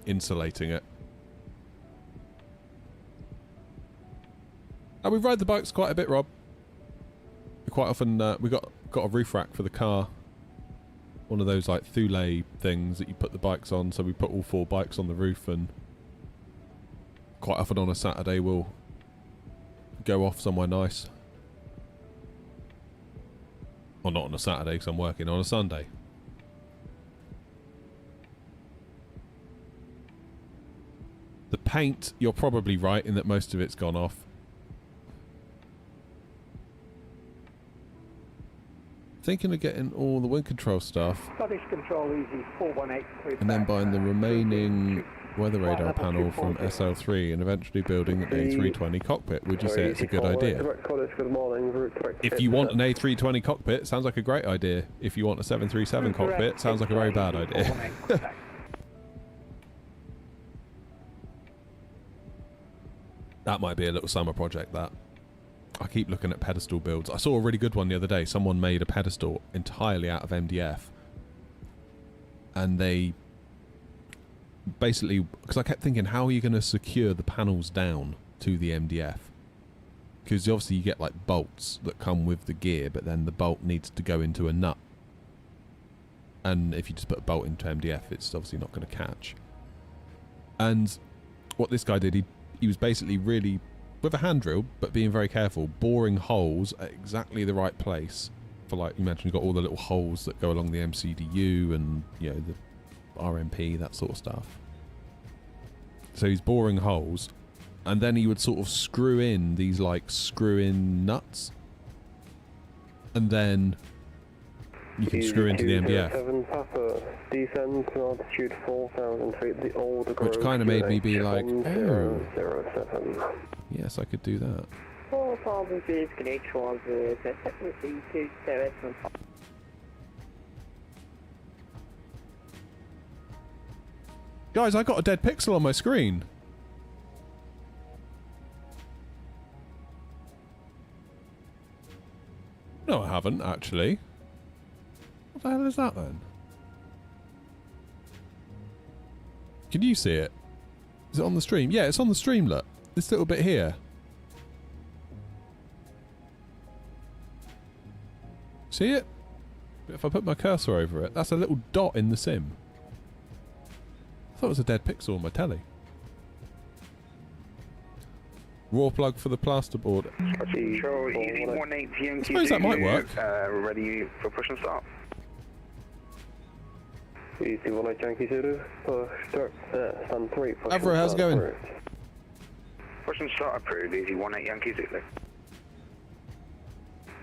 insulating it. And we ride the bikes quite a bit, Rob. We quite often we got a roof rack for the car. One of those like Thule things that you put the bikes on, so we put all 4 bikes on the roof, and quite often on a Saturday we'll go off somewhere nice. Or not on a Saturday because I'm working, on a Sunday. The paint, you're probably right in that most of it's gone off. Thinking of getting all the wind control stuff. Scottish Control Easy 418. And then buying the remaining weather radar panel from SL3 and eventually building an A320 cockpit. Would you say it's a good idea? If you want an A320 cockpit, sounds like a great idea. If you want a 737 cockpit, sounds like a very bad idea. That might be a little summer project, that. I keep looking at pedestal builds. I saw a really good one the other day. Someone made a pedestal entirely out of MDF. And they basically... because I kept thinking, how are you going to secure the panels down to the MDF? Because obviously you get like bolts that come with the gear, but then the bolt needs to go into a nut. And if you just put a bolt into MDF, it's obviously not going to catch. And what this guy did, he was basically really... with a hand drill, but being very careful, boring holes at exactly the right place. For like, imagine you've got all the little holes that go along the MCDU and, you know, the RMP, that sort of stuff. So he's boring holes, and then he would sort of screw in these like screw-in nuts, and then you can screw into the MDF. Descend to altitude 4,000 feet, the old which kind of made me be like, oh, yes, I could do that. 4,000 feet, guys, I got a dead pixel on my screen. No, I haven't, actually. What the hell is that, then? Can you see it? Is it on the stream? Yeah, it's on the stream, look. This little bit here. See it? If I put my cursor over it, that's a little dot in the sim. I thought it was a dead pixel on my telly. Raw plug for the plasterboard. Control easy 18 I suppose that might work. Ready for push and start. Easy 18 Yankee Zulu, push start, stand 3, push Avro, how's it going? Push and start approved, easy 18 Yankee Zulu.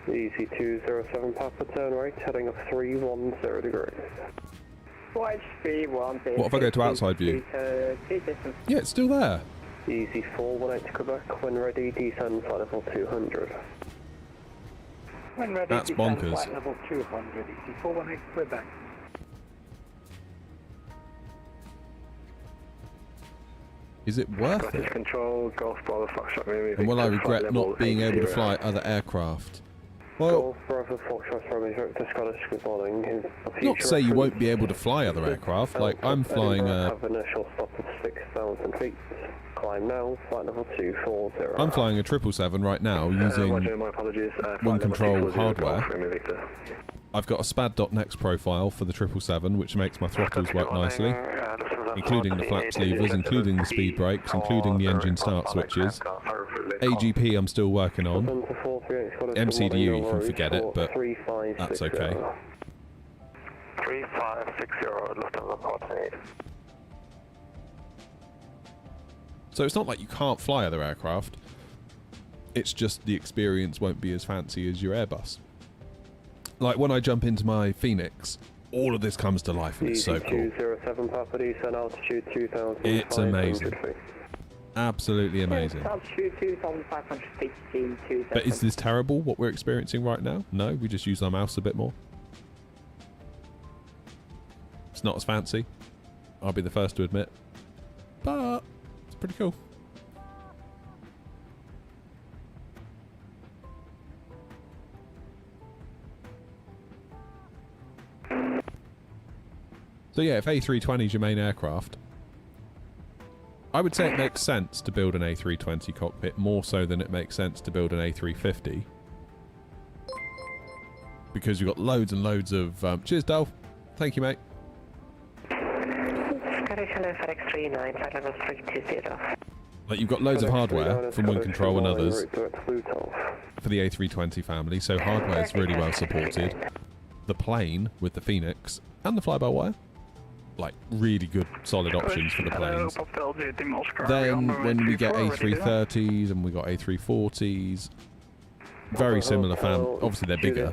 Easy 207 Papa, turn right, heading up 310 degrees. Right, 310. What if I go to outside view? Yeah, it's still there. Easy 418 Quebec, when ready, descend flight level 200. When ready, That's descend bonkers. flight level 200, easy 418 Quebec. Is it worth it? Control, Golf Bravo Foxtrot moving. And will I regret not being able to fly other aircraft? Well, Golf Bravo Foxtrot from Victor Scottish, good morning. not to say you won't be able to fly other aircraft. Like, I'm flying a... Have initial stop of 6,000 feet. Climb now, flight level 240. I'm flying a 777 right now using my apologies. Wind Control hardware. I've got a SPAD.next profile for the 777, which makes my throttles work nicely, including the flaps levers, including the speed brakes, including the engine start switches. AGP I'm still working on. MCDU you can forget it, but that's okay. 3560, Lufthansa Port 8. So it's not like you can't fly other aircraft, it's just the experience won't be as fancy as your Airbus. Like when I jump into my Phoenix, all of this comes to life and it's so cool. 207 Papa, descend altitude 2,500 It's amazing. feet. Absolutely amazing. Altitude 2,500 feet in 2 seconds. But is this terrible, what we're experiencing right now? No, we just use our mouse a bit more. It's not as fancy, I'll be the first to admit, but it's pretty cool. So yeah, if A320 is your main aircraft, I would say it makes sense to build an A320 cockpit more so than it makes sense to build an A350. Because you've got loads and loads of... cheers, Dale. Thank you, mate. Like, you've got loads of hardware from Wind Control and others for the A320 family, so hardware is really well supported. The plane with the Phoenix and the fly-by-wire, like really good solid options for the planes. Then when we get A330s and we got A340s, very similar obviously they're bigger,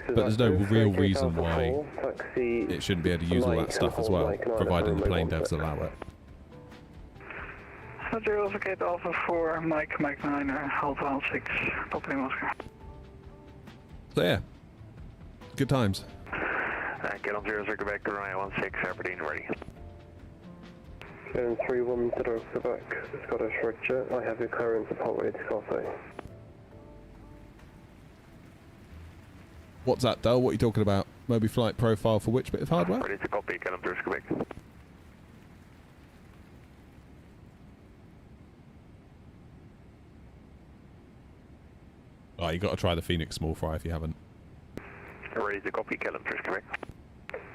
but there's no real reason why it shouldn't be able to use all that stuff as well, providing the plane devs allow it. Gate Alpha 4, Mike 9, Alpha 6, Papa Oscar. So yeah, good times. Get on 0 Quebec, runway 16, Aberdeen ready. Get 310 Quebec, Scottish Roger, I have your clearance at Hotway to copy. What's that, Dale? What are you talking about? Moby flight profile for which bit of hardware? Ready to copy, get on 0 Quebec. Oh, you got to try the Phoenix small fry if you haven't. Ready to copy, Kellam 3 Quebec.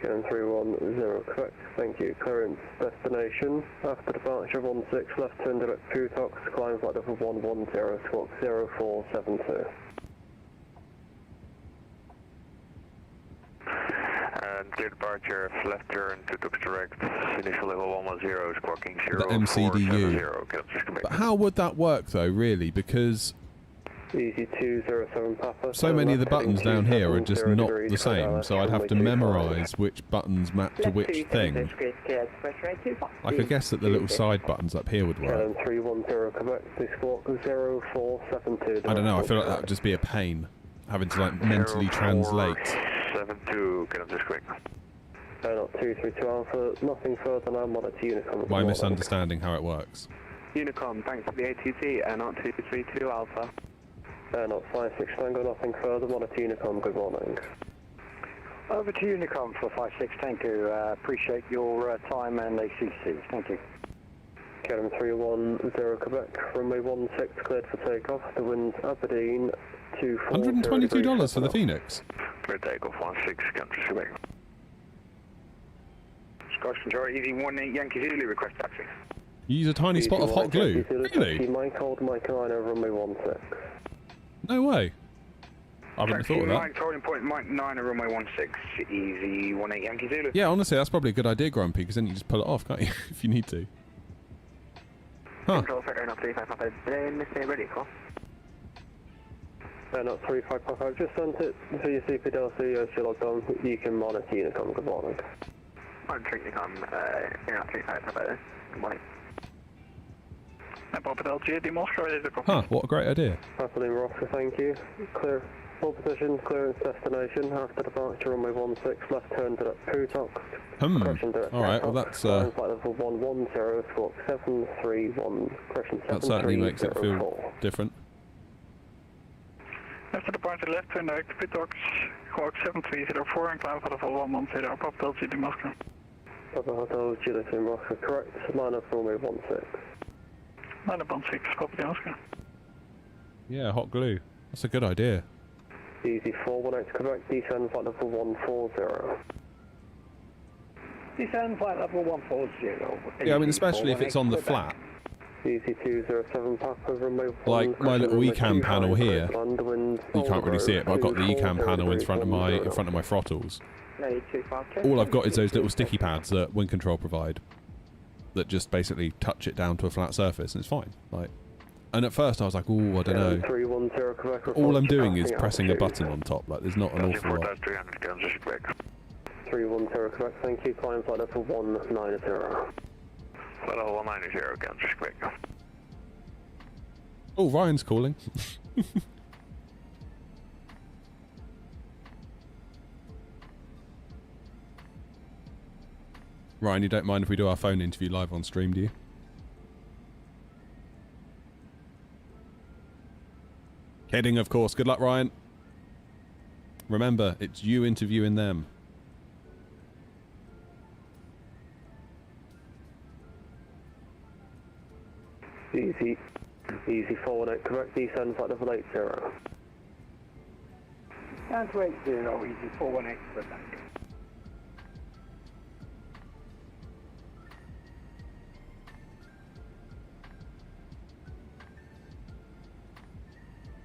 Kellam 310 Quebec, thank you. Clearance destination. After departure of 16, left turn direct Putox, climb flight level 110, squawk 0472. And clear departure, left turn, Putox direct, initial level 110, squawking 0470. The MCDU. But how would that work though, really? Because Easy 207 Papa. so many of the buttons down here are just not the same, so I'd have to memorise which buttons map to which thing. Like I guess that the little side buttons up here would work. 310 Quebec, squawk 0472. I don't know, I feel like that would just be a pain, having to like mentally translate. 72, get up this quick. Not 232 Alpha, nothing further now, monitor Unicom. By misunderstanding how it works. Unicom, thanks for the ATC, and not 232 Alpha. Not 56 Tango, nothing further, monitor Unicom, good morning. Over to Unicom for 56 Tango, appreciate your time and ACC, thank you. Kevin 310 Quebec, runway 16 cleared for takeoff. The wind's Aberdeen 240. $122 for the Phoenix. Clear takeoff 16, country Quebec. Scotch Control, Easy 18 Yankee Zulu, request taxi. You use a tiny spot of hot glue? Really? Mike, hold Mike 9 over runway 16. No way. I wouldn't have thought of that. Mike, holding point Mike 9 over runway 16, Easy 18 Yankee Zulu. Yeah, honestly, that's probably a good idea, Grumpy, because then you just pull it off, can't you? If you need to. Huh. Control Factor not 3555, Mr. Ready, call. Not 3555, just sent it to your CPDLC as you logged on. You can monitor Unicom, good morning. Monitor Unicom, not 3555, good morning. Huh, what a great idea. Papa Lima Oscar, thank you. Clear. Full position, clearance destination. After departure, runway 16, left turn to that Putok. Alright, well that's flight level 110, squawk 731, correction 730. That certainly makes it feel different. After departure, left turn direct to Putok, squawk 7304 and climb for level 110, Papa Hotel City Moscow. Papa Hotel City Moscow, correct. Line up runway 16. Line up 16, Papa Moscow. Yeah, hot glue. That's a good idea. Easy 418 Quebec, descend flight level 140. Descend flight level 140. Yeah, I mean, especially if it's on the flat. Easy 207 Papa, runway 1. Like my little ECAM panel here. You can't really see it, but I've got the ECAM panel in front of my throttles. All I've got is those little sticky pads that Wind Control provide, that just basically touch it down to a flat surface, and it's fine. Like. And at first I was like, oh, I don't know. All I'm doing is pressing a button on top. Like, there's not an awful lot. 310 Quebec, thank you. Climb flight level 190. Flight level 190, Kansas Quebec. Oh, Ryan's calling. Ryan, you don't mind if we do our phone interview live on stream, do you? Kidding, of course. Good luck, Ryan. Remember, it's you interviewing them. Easy 418, correct, descend flight level 80. Down to 80, easy 418, Quebec.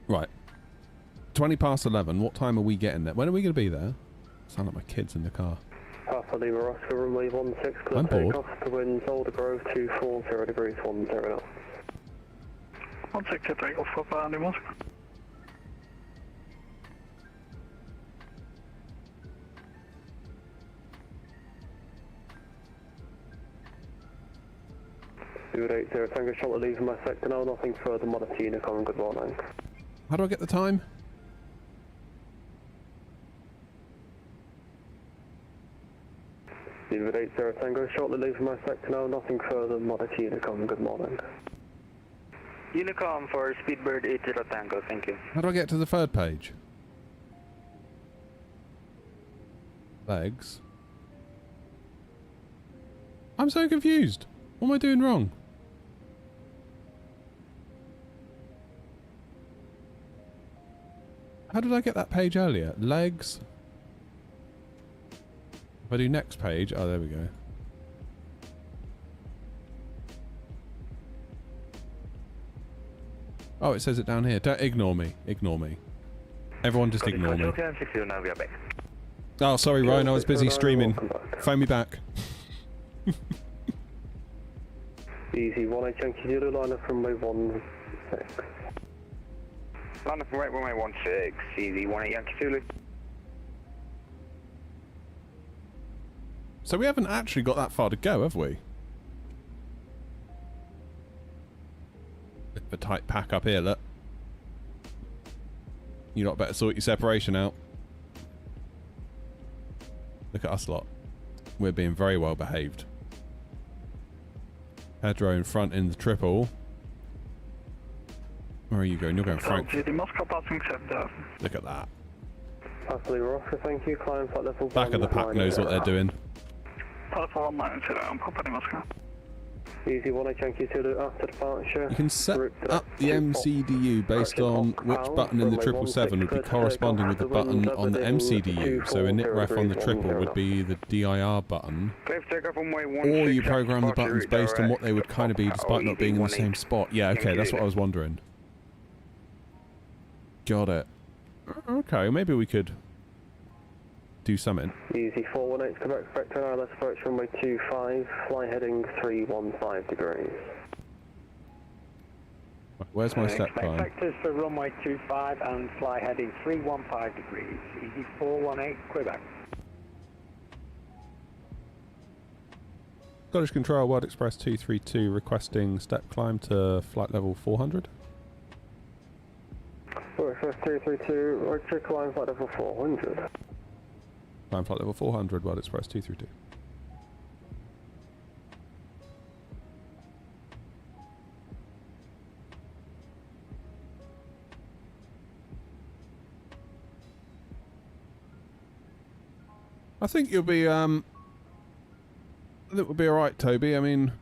Right. 20 past 11. What time are we getting there? When are we going to be there? Sound like my kids in the car. Papa Lima Oscar, runway 16, clear takeoff. The winds Alder Grove 240 degrees 10 knots. 16 takeoff, Papa Lima Oscar. Good 80 Tango Charlotte, leaving my sector now. Nothing further. Monitor Unicom, good morning. How do I get the time? Good 80 Tango Charlotte, leaving my sector now. Nothing further. Monitor Unicom, good morning. Unicom for Speedbird 80 Tango, thank you. How do I get to the third page? Legs. I'm so confused. What am I doing wrong? How did I get that page earlier? Legs. If I do next page, oh, there we go. Oh, it says it down here. Don't ignore me. Ignore me. Everyone just ignore me. Oh, sorry, Ryan. I was busy streaming. Phone me back. Easy 18 Yankee Zulu, line up from way 16. Line up from right runway 16, Easy 18 Yankee Zulu. So we haven't actually got that far to go, have we? Bit of a tight pack up here, look. You lot better sort your separation out. Look at us lot. We're being very well behaved. Heathrow in front in the triple. Where are you going? You're going Frankfurt. Look at that. Thank you. Climb flight level Back of the pack knows what they're doing. Easy 1, Yankee Zulu after departure. You can set up the MCDU based on which button in the 777 would be corresponding with the button on the MCDU. So a NITRAF on the triple would be the DIR button. Or you program the buttons based on what they would kind of be despite not being in the same spot. Yeah, okay, that's what I was wondering. Got it. Okay, maybe we could do something. Easy 418 Quebec, Vector ILS approach runway 25, fly heading 315 degrees. Where's my step climb? Vectors for runway 25 and fly heading 315 degrees. Easy 418 Quebec. Scottish Control, World Express 232 requesting step climb to flight level 400. World Express 232, Roger, climb flight level 400. Climb flight level 400, World Express 232. I think you'll be, I think we'll be alright, Toby. I mean...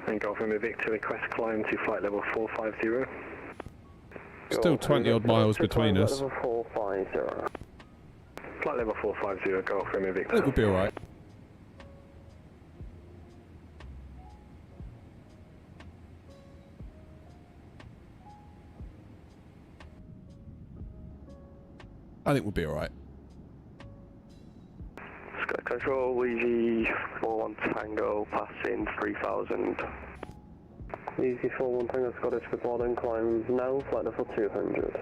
And Golf Romeo Victor, request climb to flight level 450. Still 20 odd miles between us. Level 450. Flight level 450, Golf Romeo Victor. I think we'll be alright. I think we'll be alright. Sky Control, Easy 41 Tango, passing 3000. Easy 41 Tango, Scottish, good morning, climb now, flight level 200.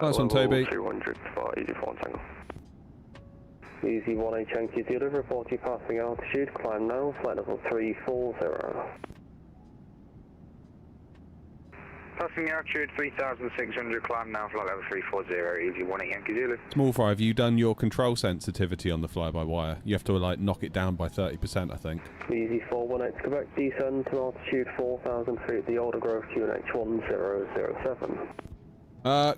Nice one, Toby. 200 for Easy 41 Tango. Easy 1 Yankee Zulu, report you passing altitude, climb now, flight level 340. Passing altitude 3,600, climb now, flight level 340, Easy 1 Yankee Zulu. Small Fry, have you done your control sensitivity on the fly-by-wire? You have to, like, knock it down by 30%, I think. Easy 418 Quebec, descend to altitude 4,000 feet, the Older Grove QNH 1007.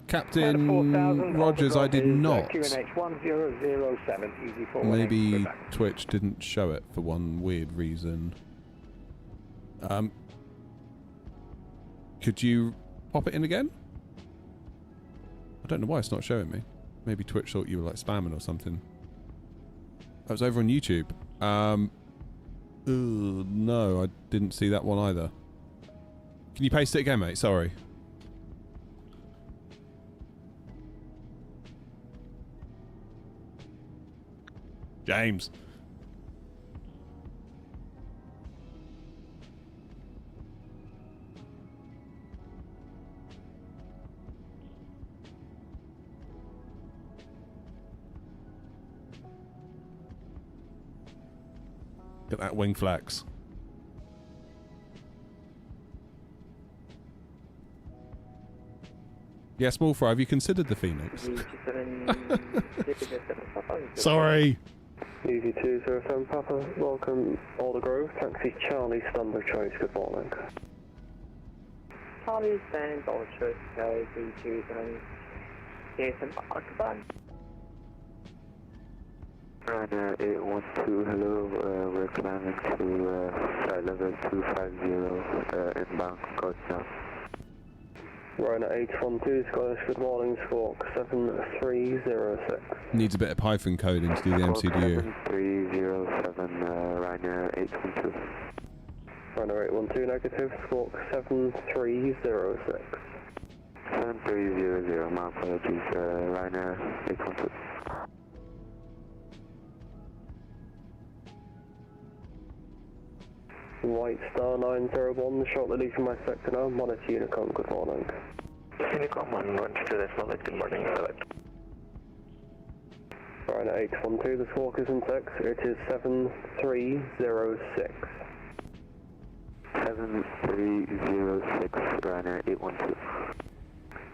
Captain Rogers, I did not. QNH 1007, Easy 418 Maybe Quebec. Twitch didn't show it for one weird reason. Could you pop it in again? I don't know why it's not showing me. Maybe Twitch thought you were like spamming or something. That was over on YouTube. No, I didn't see that one either. Can you paste it again, mate? Sorry. James. Get that wing flex. Yeah, Small Fry, have you considered the Phoenix? Sorry. Easy 207 Papa, welcome Alder Grove, taxi Charlie, standard choice, good morning. Charlie stands Alder Choice, Charlie 327, Jason Akban. Ryanair 812, hello, we're climbing to flight level 250, inbound, coach now. Ryanair 812, Scottish, good morning, squawk 7306. Needs a bit of Python coding to do the MCDU. 7307, Ryanair 812. Ryanair 812, negative, squawk 7306. 7300, my apologies, Ryanair 812. White Star 901, shortly leaving my sector now, monitor Unicom, good morning. Unicom 112, good morning, select. Ryanair 812, the squawk is in text, it is 7306. 7306, Ryanair 812.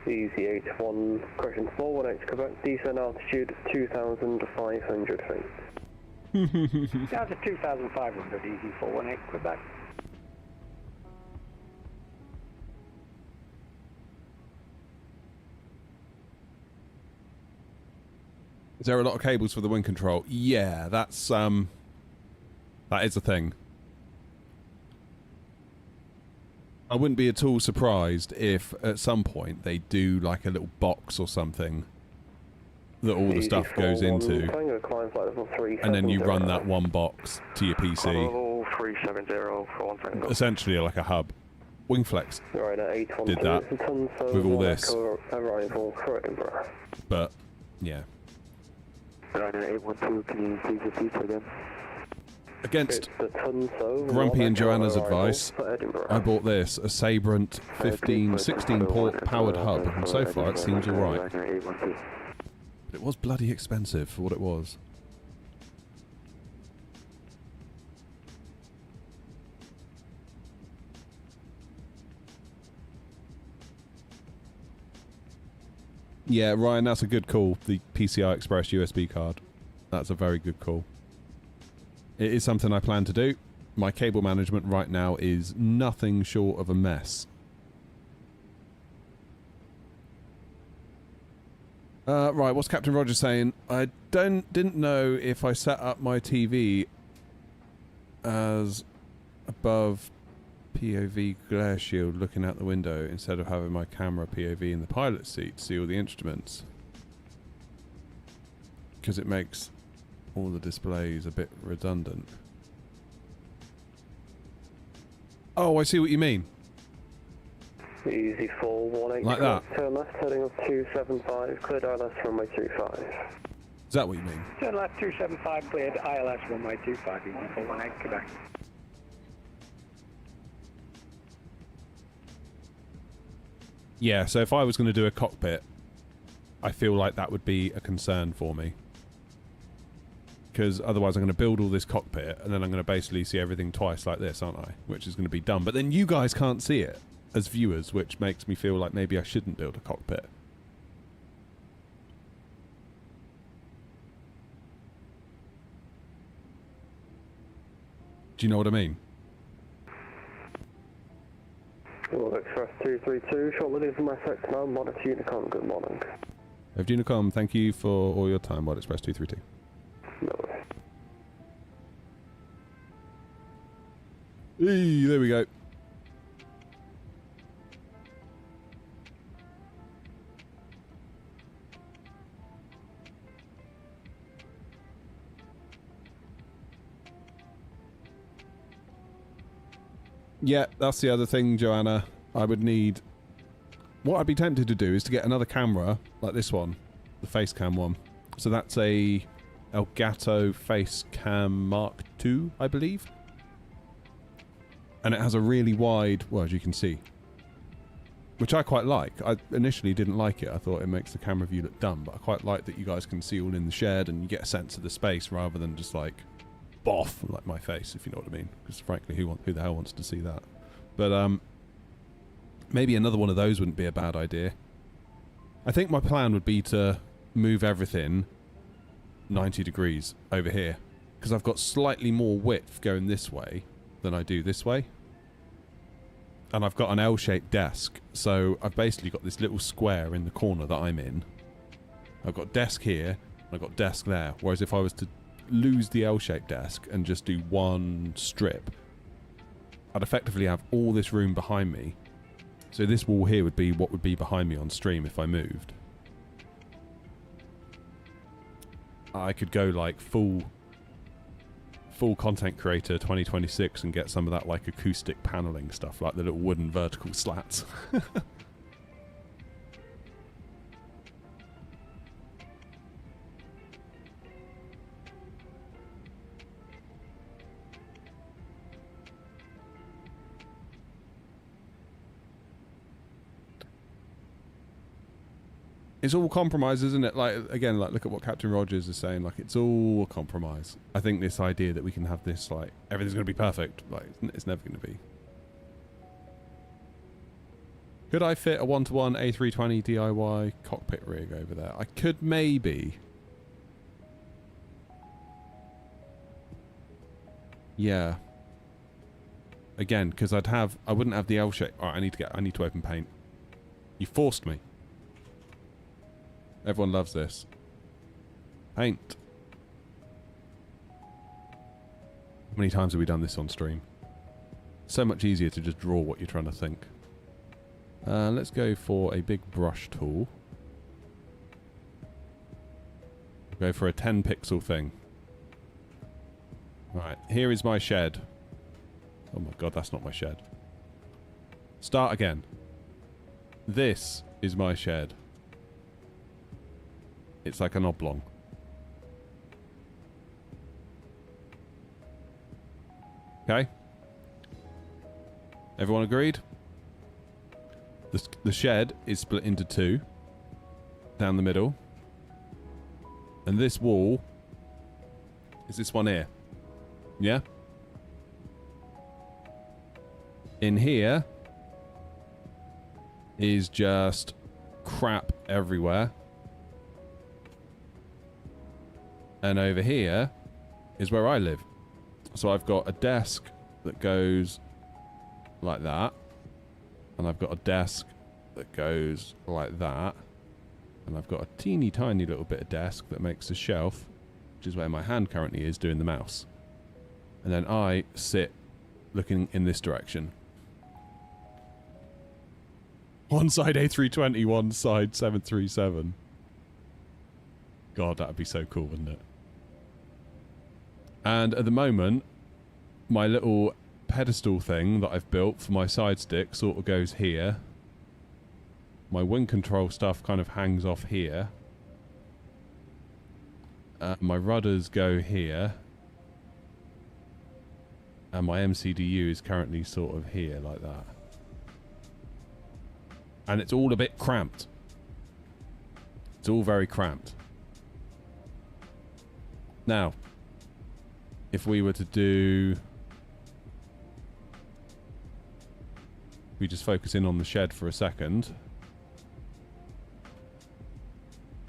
Easy 81, question 418 Quebec, descend altitude 2,500 feet. Down to 2,500, Easy 418 Quebec. Is there a lot of cables for the wind control? Yeah, that's that is a thing. I wouldn't be at all surprised if at some point they do like a little box or something that all the stuff goes into, and then you run that one box to your PC. Level 370 for 1 second. Essentially like a hub. Wingflex did that with all this. But, yeah. Ryder 812, can you please repeat again? Against Grumpy and Joanna's advice, I bought this, a Sabrent 16 port powered hub, and so far it seems alright. But it was bloody expensive for what it was. Yeah, Ryan, that's a good call. The PCI Express USB card. That's a very good call. It is something I plan to do. My cable management right now is nothing short of a mess. Right, what's Captain Rogers saying? I didn't know if I set up my TV as above POV glare shield looking out the window instead of having my camera POV in the pilot seat to see all the instruments. Because it makes all the displays a bit redundant. Oh, I see what you mean. Easy 418. Like that? Turn left, heading up 275, cleared ILS runway 25. Is that what you mean? Turn left 275, cleared ILS runway 25, easy 418, Quebec. Yeah, so if I was going to do a cockpit, I feel like that would be a concern for me. Because otherwise I'm going to build all this cockpit and then I'm going to basically see everything twice like this, aren't I? Which is going to be dumb. But then you guys can't see it as viewers, which makes me feel like maybe I shouldn't build a cockpit. Do you know what I mean? Well, Express 232, short lead from my sector now, monitor Unicom, good morning. Unicom, thank you for all your time, Wild Express 232. No. Hey, there we go. Yeah, that's the other thing, Joanna. I would need... What I'd be tempted to do is to get another camera, like this one, the face cam one. So that's a Elgato Face Cam Mark II, I believe. And it has a really wide, well, as you can see, which I quite like. I initially didn't like it. I thought it makes the camera view look dumb, but I quite like that you guys can see all in the shed and you get a sense of the space rather than just like, boff, like my face, if you know what I mean. Because frankly, who the hell wants to see that? But maybe another one of those wouldn't be a bad idea. I think my plan would be to move everything 90 degrees over here, because I've got slightly more width going this way than I do this way. And I've got an L-shaped desk, so I've basically got this little square in the corner that I'm in. I've got desk here, I've got desk there, whereas if I was to lose the L-shaped desk and just do one strip, I'd effectively have all this room behind me. So this wall here would be what would be behind me on stream if I moved. I could go like full content creator 2026 and get some of that like acoustic paneling stuff, like the little wooden vertical slats. It's all compromise, isn't it? Like, again, like, look at what Captain Rogers is saying. Like, it's all a compromise. I think this idea that we can have this, like, everything's going to be perfect, like, it's never going to be. Could I fit a 1-to-1 A320 DIY cockpit rig over there? I could maybe. Yeah. Again, because I wouldn't have the L shape. Alright, I need to open paint. You forced me. Everyone loves this. Paint. How many times have we done this on stream? So much easier to just draw what you're trying to think. Let's go for a big brush tool. Go for a 10 pixel thing. Right, here is my shed. Oh my god, that's not my shed. Start again. This is my shed. It's like an oblong. Okay? Everyone agreed? The shed is split into two. Down the middle. And this wall is this one here. Yeah? In here is just crap everywhere. And over here is where I live. So I've got a desk that goes like that. And I've got a desk that goes like that. And I've got a teeny tiny little bit of desk that makes a shelf, which is where my hand currently is doing the mouse. And then I sit looking in this direction. One side A320, one side 737. God, that would be so cool, wouldn't it? And at the moment, my little pedestal thing that I've built for my side stick sort of goes here. My wing control stuff kind of hangs off here. My rudders go here. And my MCDU is currently sort of here, like that. And it's all a bit cramped. It's all very cramped. Now, if we were to do... we just focus in on the shed for a second.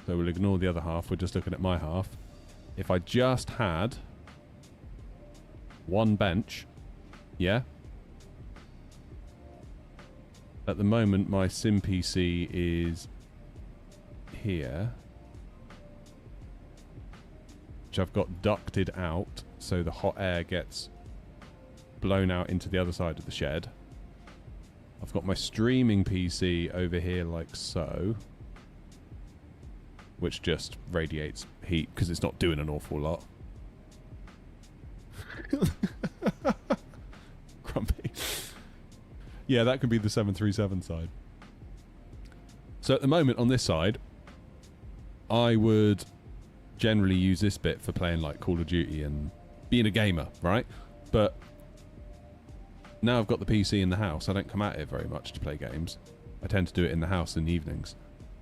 So we'll ignore the other half. We're just looking at my half. If I just had one bench, yeah? At the moment, my sim PC is here, which I've got ducted out, so the hot air gets blown out into the other side of the shed. I've got my streaming PC over here like so, which just radiates heat because it's not doing an awful lot. Grumpy. Yeah, that could be the 737 side. So at the moment on this side, I would generally use this bit for playing like Call of Duty and being a gamer, right? But now I've got the PC in the house, I don't come out here very much to play games. I tend to do it in the house in the evenings.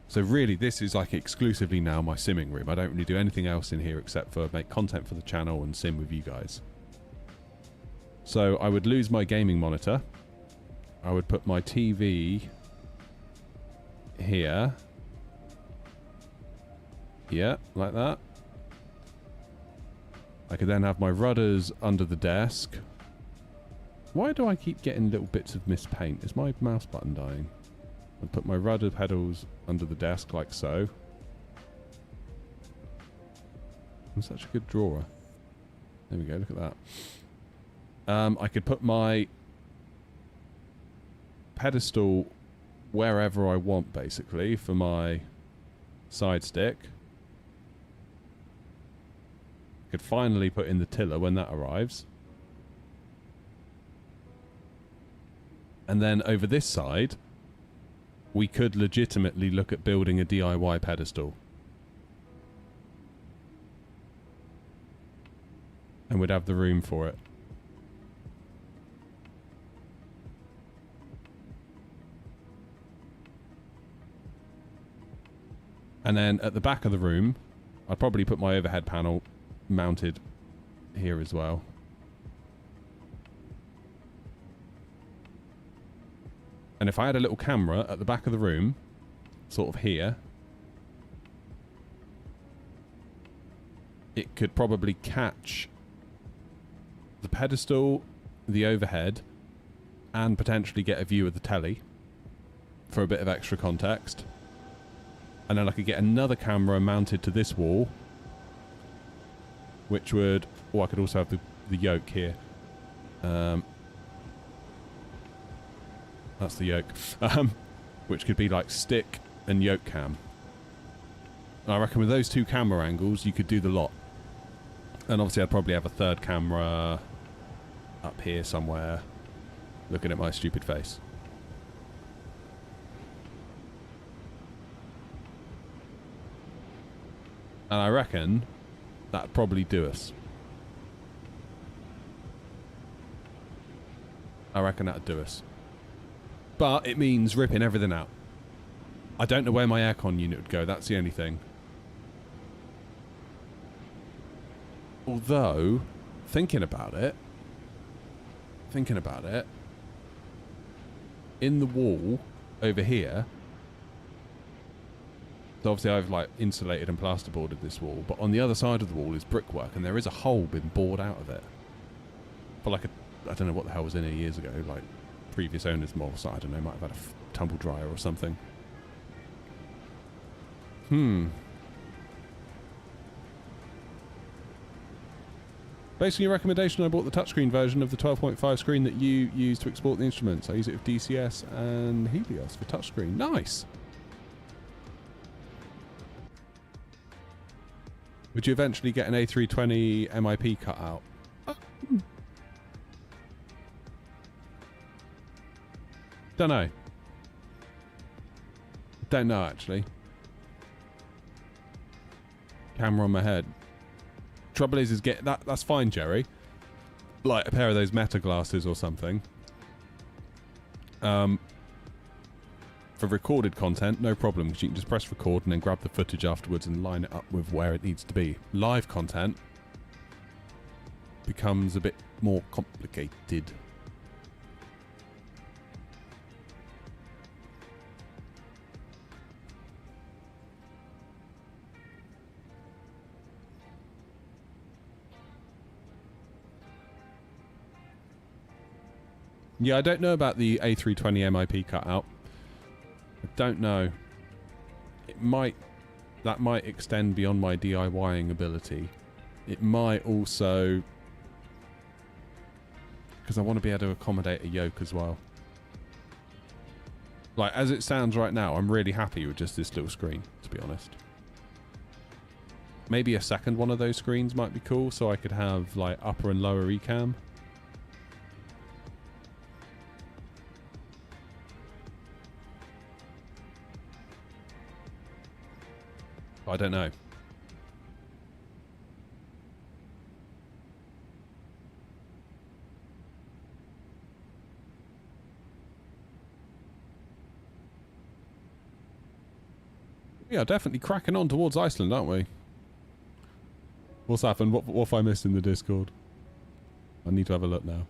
So really this is like exclusively now my simming room. I don't really do anything else in here except for make content for the channel and sim with you guys. So I would lose my gaming monitor. I would put my TV here. Yeah, like that. I could then have my rudders under the desk. Why do I keep getting little bits of mispaint? Is my mouse button dying? I'd put my rudder pedals under the desk like so. I'm such a good drawer. There we go, look at that. I could put my pedestal wherever I want, basically, for my side stick. I could finally put in the tiller when that arrives. And then over this side, we could legitimately look at building a DIY pedestal. And we'd have the room for it. And then at the back of the room, I'd probably put my overhead panel mounted here as well. And if I had a little camera at the back of the room, sort of here, it could probably catch the pedestal, the overhead, and potentially get a view of the telly for a bit of extra context. And then I could get another camera mounted to this wall, which would... oh, I could also have the yoke here. That's the yoke. Which could be like stick and yoke cam. And I reckon with those two camera angles, you could do the lot. And obviously I'd probably have a third camera up here somewhere looking at my stupid face. And I reckon that'd probably do us. I reckon that'd do us. But it means ripping everything out. I don't know where my aircon unit would go, that's the only thing. Although, thinking about it, in the wall over here, so obviously I've like insulated and plasterboarded this wall, but on the other side of the wall is brickwork, and there is a hole been bored out of it. For like a, I don't know what the hell was in here years ago, like previous owners more, so I don't know, might have had a tumble dryer or something. Based on your recommendation, I bought the touchscreen version of the 12.5 screen that you use to export the instruments. I use it with DCS and Helios for touchscreen. Nice! Would you eventually get an A320 MIP cut out? Don't know. Don't know, actually. Camera on my head. Trouble is get that. That's fine, Jerry. Like a pair of those Meta glasses or something. For recorded content, no problem, because you can just press record and then grab the footage afterwards and line it up with where it needs to be. Live content becomes a bit more complicated. Yeah, I don't know about the A320 MIP cutout. I don't know. That might extend beyond my DIYing ability. It might also, because I want to be able to accommodate a yoke as well. Like, as it stands right now, I'm really happy with just this little screen, to be honest. Maybe a second one of those screens might be cool, so I could have, like, upper and lower eCam. I don't know. We are definitely cracking on towards Iceland, aren't we? What's happened? What have I missed in the Discord? I need to have a look now.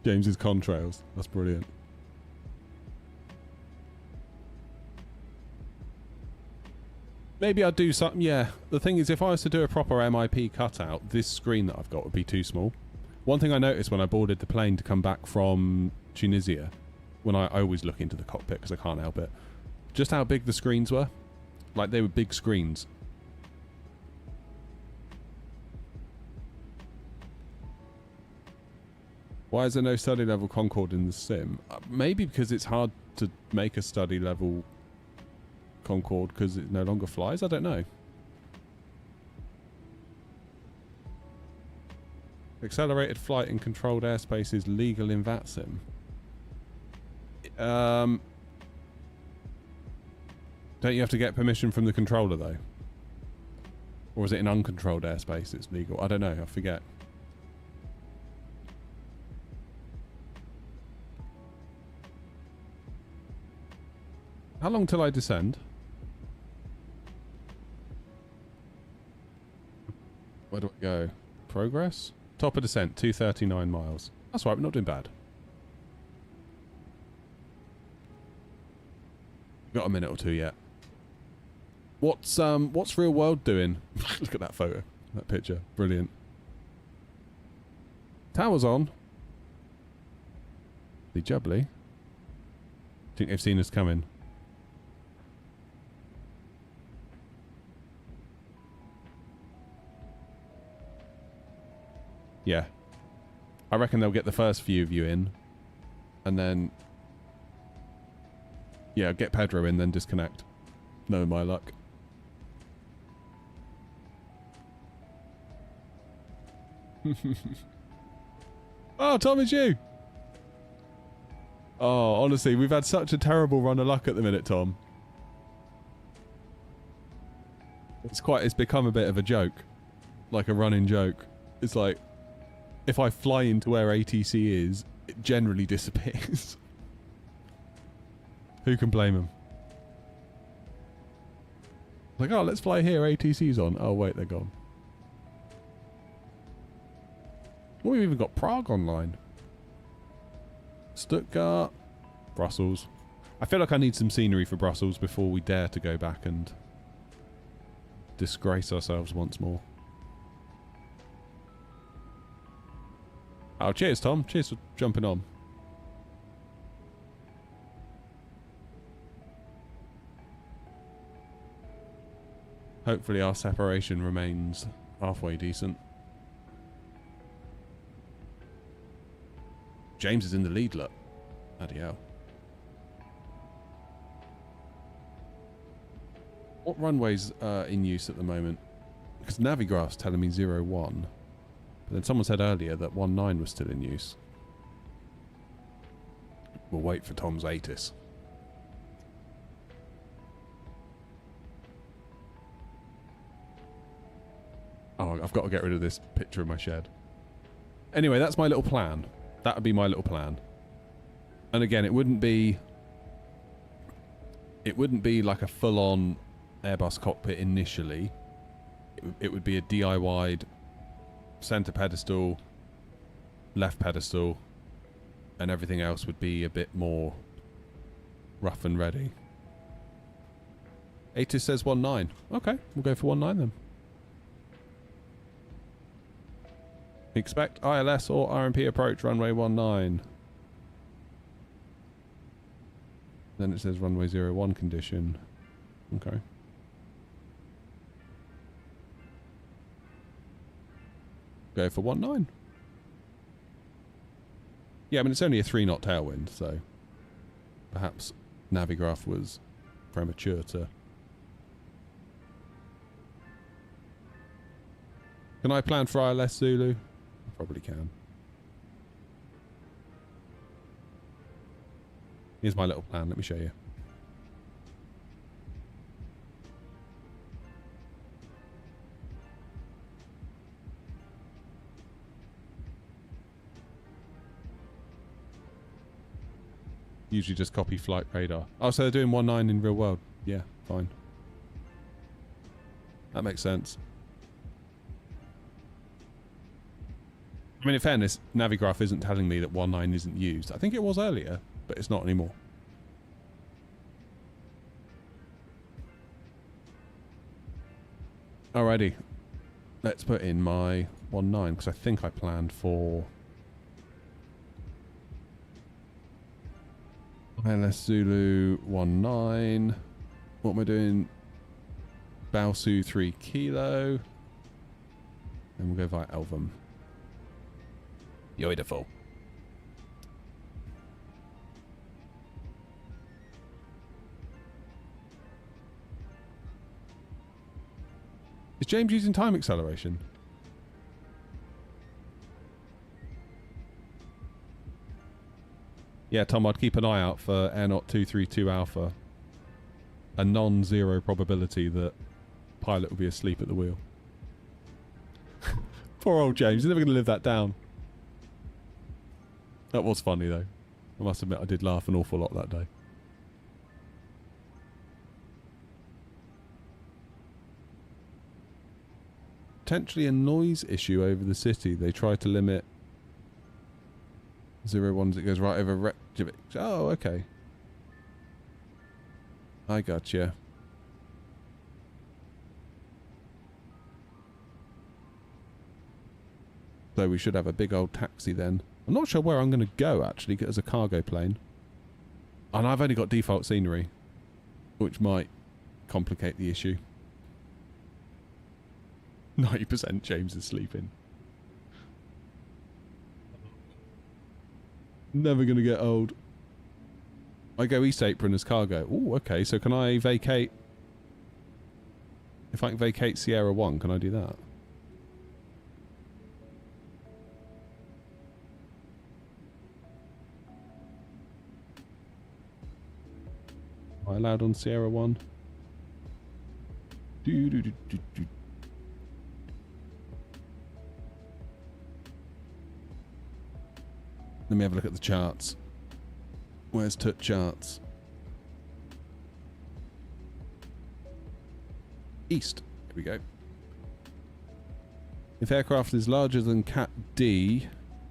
James's contrails. That's brilliant. Maybe I'd do something. Yeah, the thing is, if I was to do a proper MIP cutout, this screen that I've got would be too small. One thing I noticed when I boarded the plane to come back from Tunisia, when I always look into the cockpit because I can't help it, just how big the screens were. Like, they were big screens. Why is there no study level Concorde in the sim? Maybe because it's hard to make a study level Concorde because it no longer flies? I don't know. Accelerated flight in controlled airspace is legal in VATSIM. Don't you have to get permission from the controller though? Or is it in uncontrolled airspace it's legal? I don't know, I forget. How long till I descend? Where do I go? Progress? Top of descent, 239 miles. That's right, we're not doing bad. Got a minute or two yet. What's real world doing? Look at that photo, that picture, brilliant. Tower's on. The jubbly. Think they've seen us coming. Yeah. I reckon they'll get the first few of you in. And then... yeah, get Pedro in, then disconnect. No, my luck. Oh, Tom, it's you! Oh, honestly, we've had such a terrible run of luck at the minute, Tom. It's become a bit of a joke. Like a running joke. It's like, if I fly into where ATC is, it generally disappears. Who can blame him? Like, oh, let's fly here, ATC's on. Oh, wait, they're gone. Oh, we've even got Prague online. Stuttgart. Brussels. I feel like I need some scenery for Brussels before we dare to go back and disgrace ourselves once more. Oh, cheers, Tom. Cheers for jumping on. Hopefully our separation remains halfway decent. James is in the lead, look. Bloody hell. What runways are in use at the moment? Because Navigraph's telling me 01. But then someone said earlier that 19 was still in use. We'll wait for Tom's ATIS. Oh, I've got to get rid of this picture of my shed. Anyway, that's my little plan. That would be my little plan. And again, it wouldn't be like a full-on Airbus cockpit initially. It would be a DIY'd center pedestal, left pedestal, and everything else would be a bit more rough and ready. ATIS says 19. Okay, we'll go for 19 then. Expect ILS or RMP approach runway 19. Then it says runway 01 condition. Okay. Go for 19. Yeah, I mean, it's only a 3-knot tailwind, so perhaps Navigraph was premature to... Can I plan for ILS Zulu? I probably can. Here's my little plan. Let me show you. Usually just copy flight radar. Oh, so they're doing 19 in real world. Yeah, fine. That makes sense. I mean, in fairness, Navigraph isn't telling me that 19 isn't used. I think it was earlier, but it's not anymore. Alrighty. Let's put in my 19, because I think I planned for... ILS Zulu 19. What am I doing? Baosu 3 kilo. And we'll go via Elvam. Beautiful. Is James using time acceleration? Yeah, Tom, I'd keep an eye out for Airnaut 232 Alpha. A non-zero probability that pilot will be asleep at the wheel. Poor old James, he's never going to live that down. That was funny, though. I must admit, I did laugh an awful lot that day. Potentially a noise issue over the city. They try to limit 01 as it goes right over Reykjavik. Oh, okay. I gotcha. So we should have a big old taxi then. I'm not sure where I'm going to go, actually, as a cargo plane. And I've only got default scenery, which might complicate the issue. 90% James is sleeping. Never going to get old. I go East Apron as cargo. Oh, okay. So can I vacate... If I can vacate Sierra 1, can I do that? Am I allowed on Sierra 1? Let me have a look at the charts. Where's TUT charts? East. Here we go. If aircraft is larger than Cat D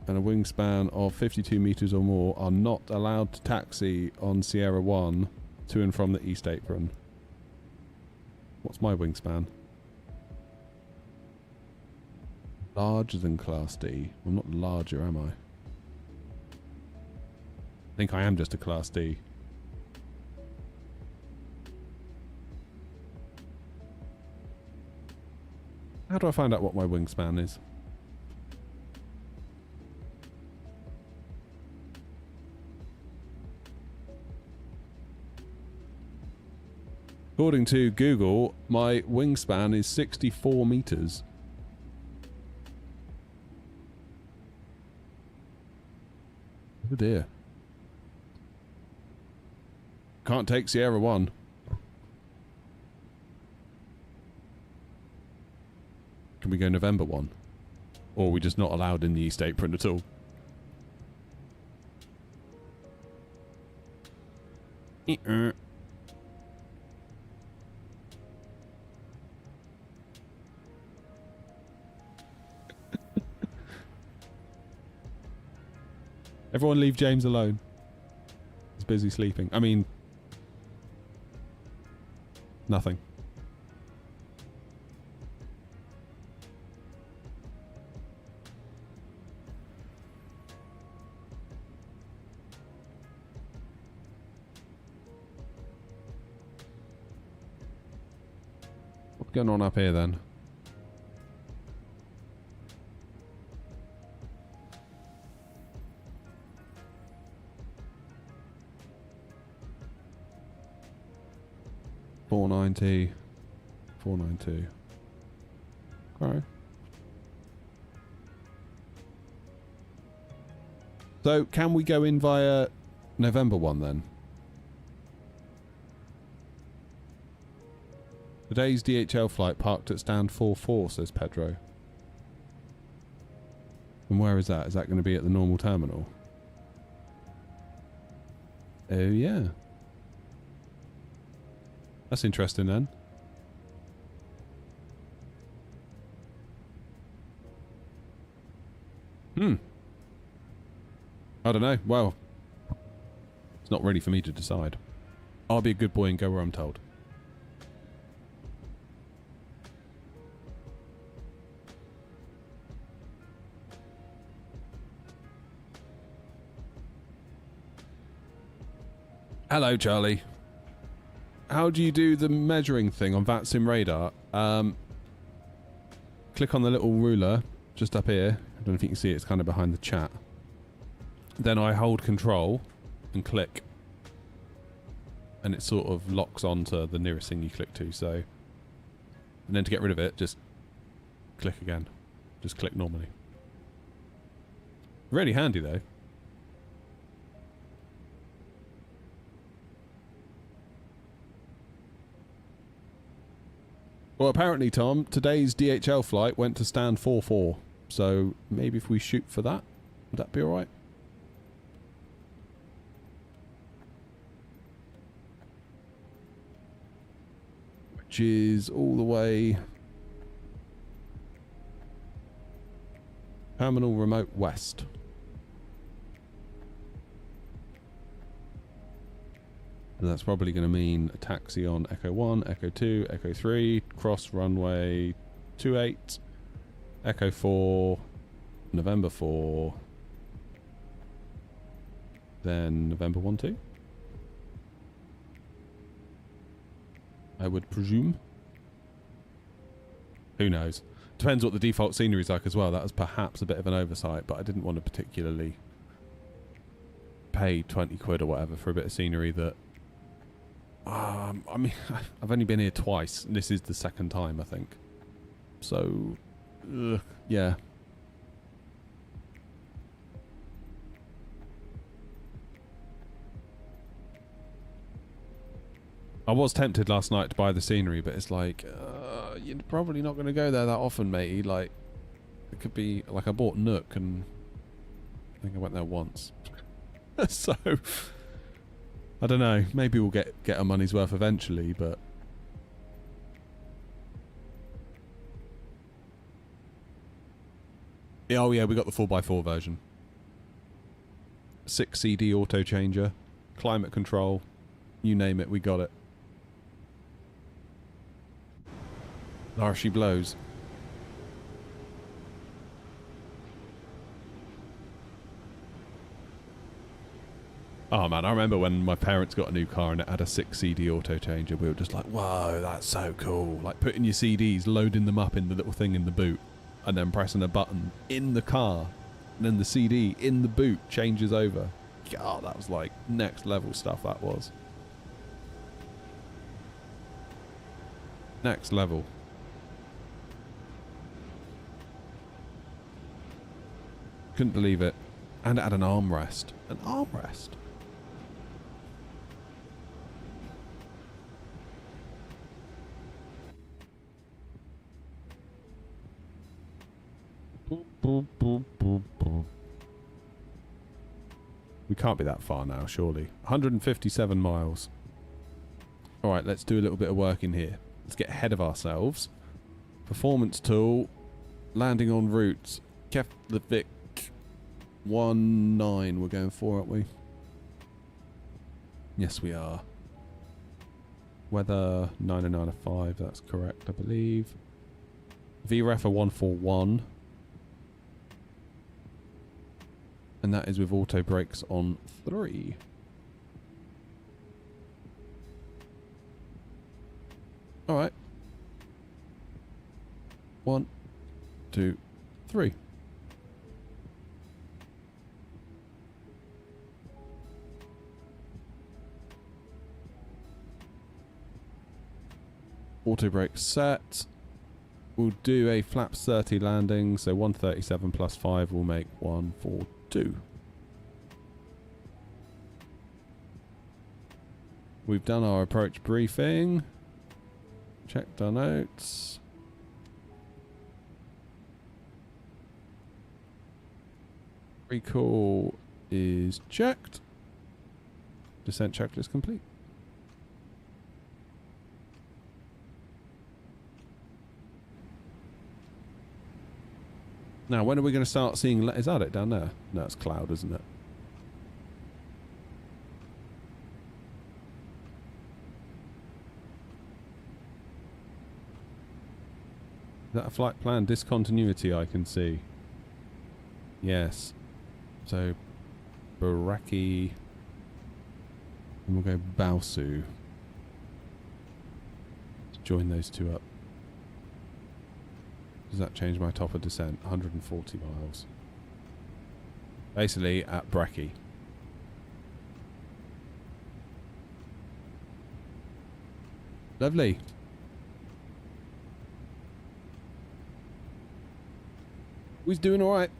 and a wingspan of 52 metres or more are not allowed to taxi on Sierra 1 to and from the East Apron. What's my wingspan? Larger than Class D. I'm not larger, am I? I think I am just a Class D. How do I find out what my wingspan is? According to Google, my wingspan is 64 meters. Oh dear. Can't take Sierra 1. Can we go November 1? Or are we just not allowed in the East Apron at all? Everyone leave James alone. He's busy sleeping. I mean... nothing. What's going on up here then? $490, $492. Alright. So, can we go in via November 1 then? Today's DHL flight parked at stand 44, says Pedro. And where is that? Is that going to be at the normal terminal? Oh yeah. That's interesting then. I don't know. Well, it's not really for me to decide. I'll be a good boy and go where I'm told. Hello, Charlie. How do you do the measuring thing on VATSIM radar? Click on the little ruler just up here. I don't know if you can see it, it's kind of behind the chat. Then I hold control and click. And it sort of locks onto the nearest thing you click to, so... And then to get rid of it, just click again. Just click normally. Really handy though. Well, apparently, Tom, today's DHL flight went to stand 44. So maybe if we shoot for that, would that be alright? Which is all the way... Terminal Remote West. And that's probably going to mean a taxi on Echo 1, Echo 2, Echo 3, cross runway 28, Echo 4, November 4. Then November 1, 2. I would presume. Who knows? Depends what the default scenery is like as well. That was perhaps a bit of an oversight, but I didn't want to particularly pay 20 quid or whatever for a bit of scenery that... I mean, I've only been here twice, and this is the second time, I think. So, yeah. I was tempted last night to buy the scenery, but it's like, you're probably not going to go there that often, matey. Like, it could be, like, I bought Nook, and I think I went there once. So, I don't know. Maybe we'll get our money's worth eventually, but... Yeah, oh yeah, we got the 4x4 version. 6 CD auto changer, climate control, you name it, we got it. Lara, she blows. Oh man, I remember when my parents got a new car and it had a 6 CD auto changer. We were just like, whoa, that's so cool. Like putting your CDs, loading them up in the little thing in the boot, and then pressing a button in the car, and then the CD in the boot changes over. God, that was like next level stuff, that was. Next level. Couldn't believe it. And it had an armrest. An armrest? Boop, boop, boop, boop, boop. We can't be that far now, surely. 157 miles. Alright, let's do a little bit of work in here. Let's get ahead of ourselves. Performance tool. Landing on route. Keflavik 19 we're going for, aren't we? Yes, we are. Weather 90905, that's correct, I believe. VREF 141. And that is with auto brakes on 3. Alright. 1, 2, 3. Auto brake set. We'll do a flaps 30 landing, so 137 plus 5 will make 142. We've done our approach briefing. Checked our notes. Recall is checked. Descent checklist complete. Now, when are we going to start seeing... Is that it down there? No, it's cloud, isn't it? Is that a flight plan discontinuity I can see? Yes. So, Baraki... And we'll go Baosu. Let's join those two up. Does that change my top of descent? 140 miles. Basically at Bracky. Lovely. We's doing alright.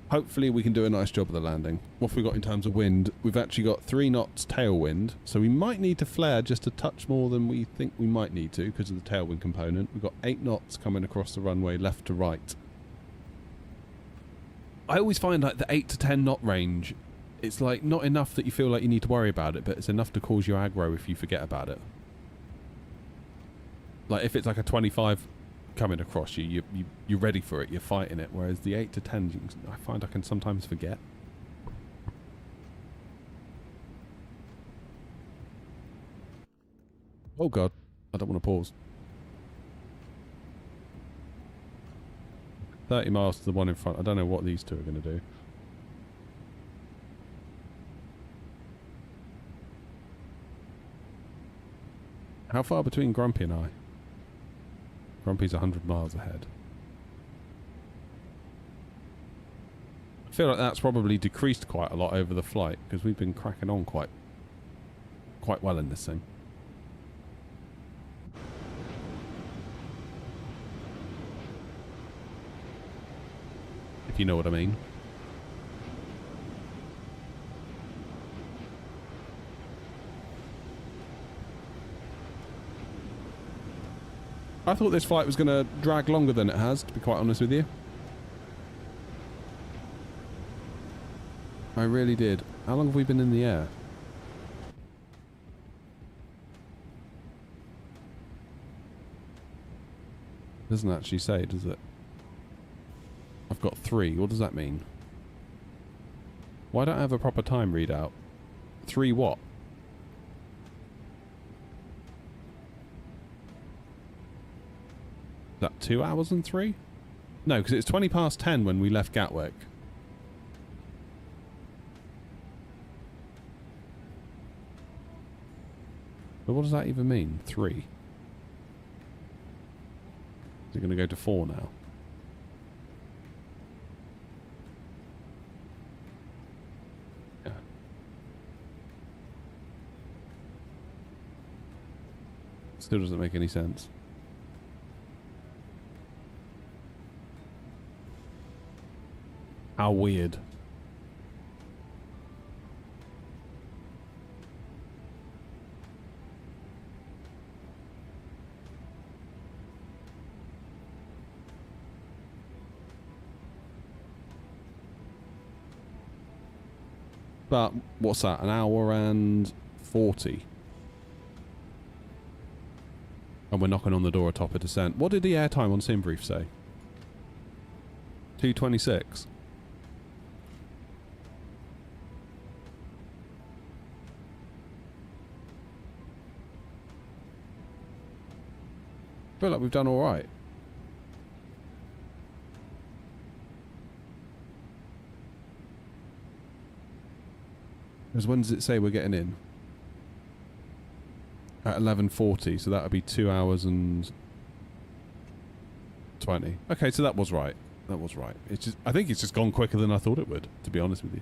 Hopefully we can do a nice job of the landing. What have we got in terms of wind? We've actually got 3 knots tailwind, so we might need to flare just a touch more than we think we might need to because of the tailwind component. We've got 8 knots coming across the runway left to right. I always find like the 8 to 10 knot range, it's like not enough that you feel like you need to worry about it, but it's enough to cause you aggro if you forget about it. Like if it's like a 25 coming across you, you're ready for it, you're fighting it, whereas the 8 to 10 I find I can sometimes forget. Oh god, I don't want to pause. 30 miles to the one in front. I don't know what these two are going to do. How far between Grumpy and I? Grumpy's 100 miles ahead. I feel like that's probably decreased quite a lot over the flight, because we've been cracking on quite well in this thing. If you know what I mean. I thought this flight was going to drag longer than it has, to be quite honest with you. I really did. How long have we been in the air? Doesn't actually say, does it? I've got 3. What does that mean? Why don't I have a proper time readout? 3 what? Is that 2 hours and 3? No, because it's 20 past 10 when we left Gatwick. But what does that even mean? 3? Is it going to go to 4 now? Yeah. Still doesn't make any sense. How weird. But what's that? An hour and 40. And we're knocking on the door atop a descent. What did the airtime on SimBrief say? 2:26. I feel like we've done all right. Because when does it say we're getting in? At 11:40, so that would be 2 hours and 20. Okay, so that was right. That was right. It's just, I think it's just gone quicker than I thought it would, to be honest with you.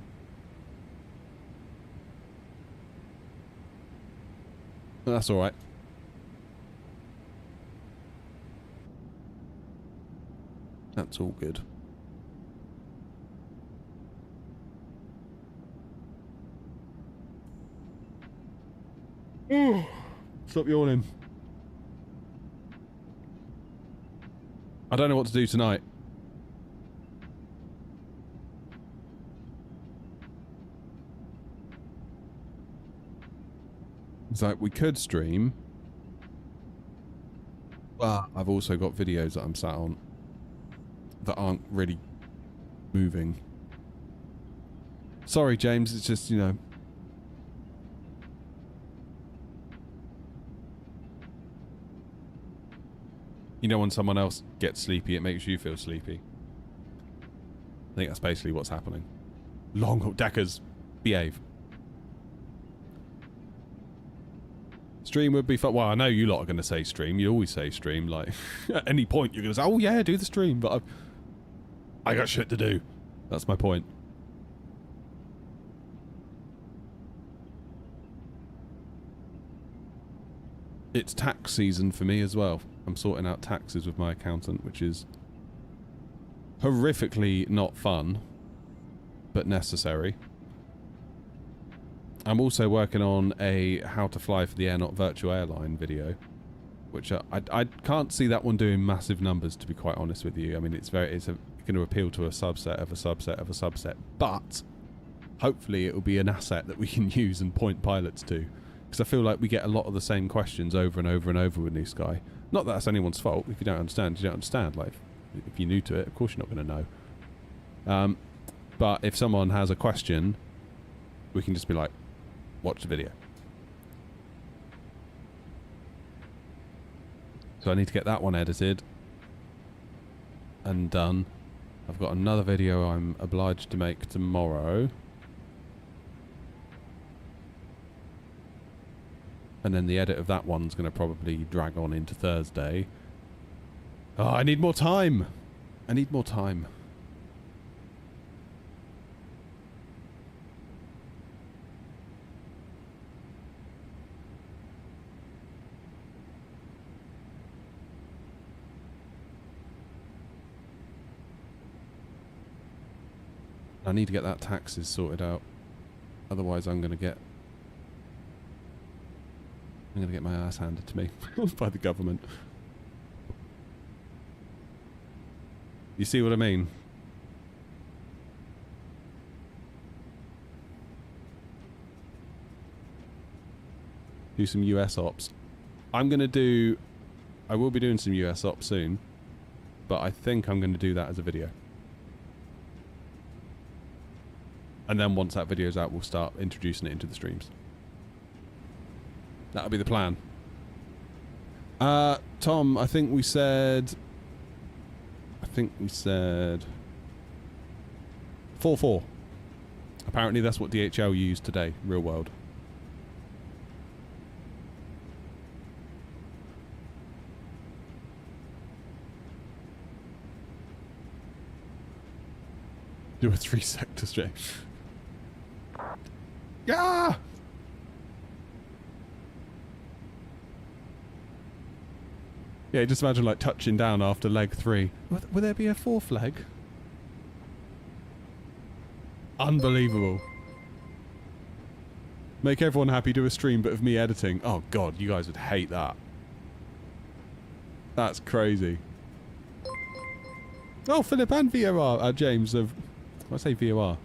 But that's all right. That's all good. Stop yawning. I don't know what to do tonight. It's like we could stream, but I've also got videos that I'm sat on that aren't really moving. Sorry, James, it's just, you know. You know when someone else gets sleepy, it makes you feel sleepy. I think that's basically what's happening. Long haul deckers, behave. Stream would be fun. Well, I know you lot are going to say stream. You always say stream. Like, at any point you're going to say, oh yeah, do the stream. But I got shit to do. That's my point. It's tax season for me as well. I'm sorting out taxes with my accountant, which is horrifically not fun, but necessary. I'm also working on a how to fly for the Air Not Virtual Airline video, which I can't see that one doing massive numbers, to be quite honest with you. I mean, it's going to appeal to a subset of a subset of a subset, but hopefully it will be an asset that we can use and point pilots to, because I feel like we get a lot of the same questions over and over and over with New Sky. Not that that's anyone's fault. If you don't understand, you don't understand. Like, if you're new to it, of course you're not going to know. But if someone has a question, we can just be like, watch the video. So I need to get that one edited and done. I've got another video I'm obliged to make tomorrow. And then the edit of that one's going to probably drag on into Thursday. Oh, I need more time. I need more time. I need to get that taxes sorted out. Otherwise I'm going to get my ass handed to me by the government. You see what I mean? Do some US ops. I will be doing some US ops soon, but I think I'm going to do that as a video. And then once that video's out, we'll start introducing it into the streams. That'll be the plan. Tom, I think we said 4-4. Apparently that's what DHL used today, real world. Do a 3-sector stretch. Yeah! Yeah, just imagine like touching down after leg 3. Will there be a 4th leg? Unbelievable. Make everyone happy, do a stream, but of me editing. Oh god, you guys would hate that. That's crazy. Oh, Philip and VOR, James of... I say VOR.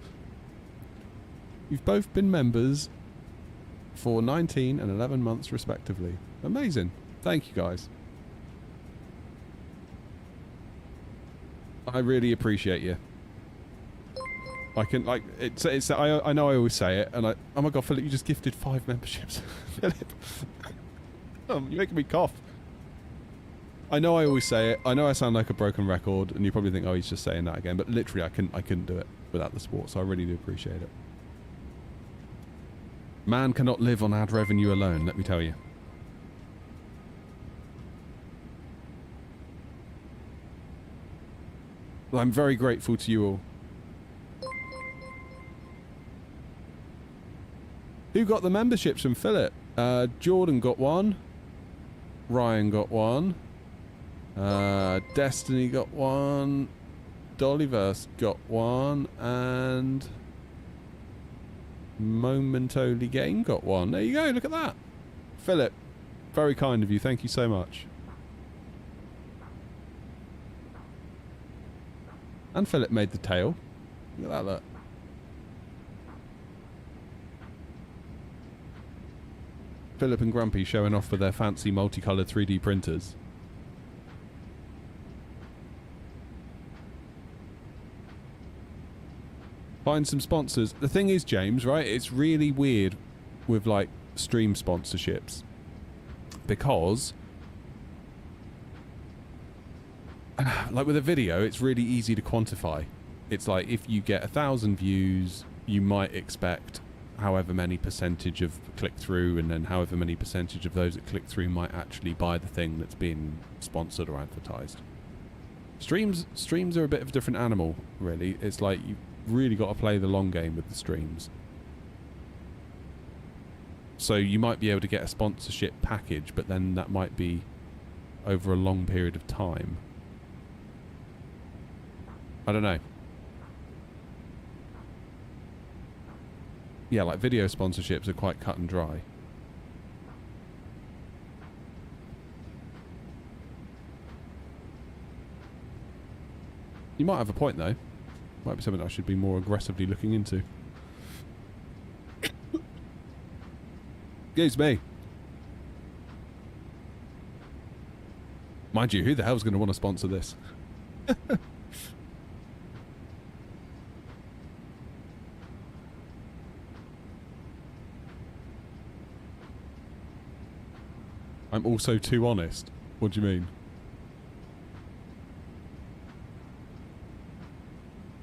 You've both been members for 19 and 11 months respectively. Amazing. Thank you guys. I really appreciate you. I can, like, I know I always say it, and oh my god, Philip, you just gifted 5 memberships. Philip. You're making me cough. I know I always say it, I know I sound like a broken record, and you probably think, oh, he's just saying that again, but literally I couldn't do it without the support, so I really do appreciate it. Man cannot live on ad revenue alone, let me tell you. Well, I'm very grateful to you all. Who got the memberships from Philip? Jordan got one. Ryan got one. Destiny got one. Dollyverse got one. And Momentoli Game got one. There you go, look at that. Philip, very kind of you. Thank you so much. And Philip made the tail. Look at that, look. Philip and Grumpy showing off for their fancy multicoloured 3D printers. Find some sponsors. The thing is, James, right, it's really weird with, like, stream sponsorships. Because... like with a video, it's really easy to quantify. It's like if you get 1,000 views, you might expect however many percentage of click-through, and then however many percentage of those that click-through might actually buy the thing that's being sponsored or advertised. Streams are a bit of a different animal, really. It's like you've really got to play the long game with the streams. So you might be able to get a sponsorship package, but then that might be over a long period of time. I don't know. Yeah, like video sponsorships are quite cut and dry. You might have a point though. Might be something I should be more aggressively looking into. Excuse me. Mind you, who the hell's going to want to sponsor this? I'm also too honest. What do you mean?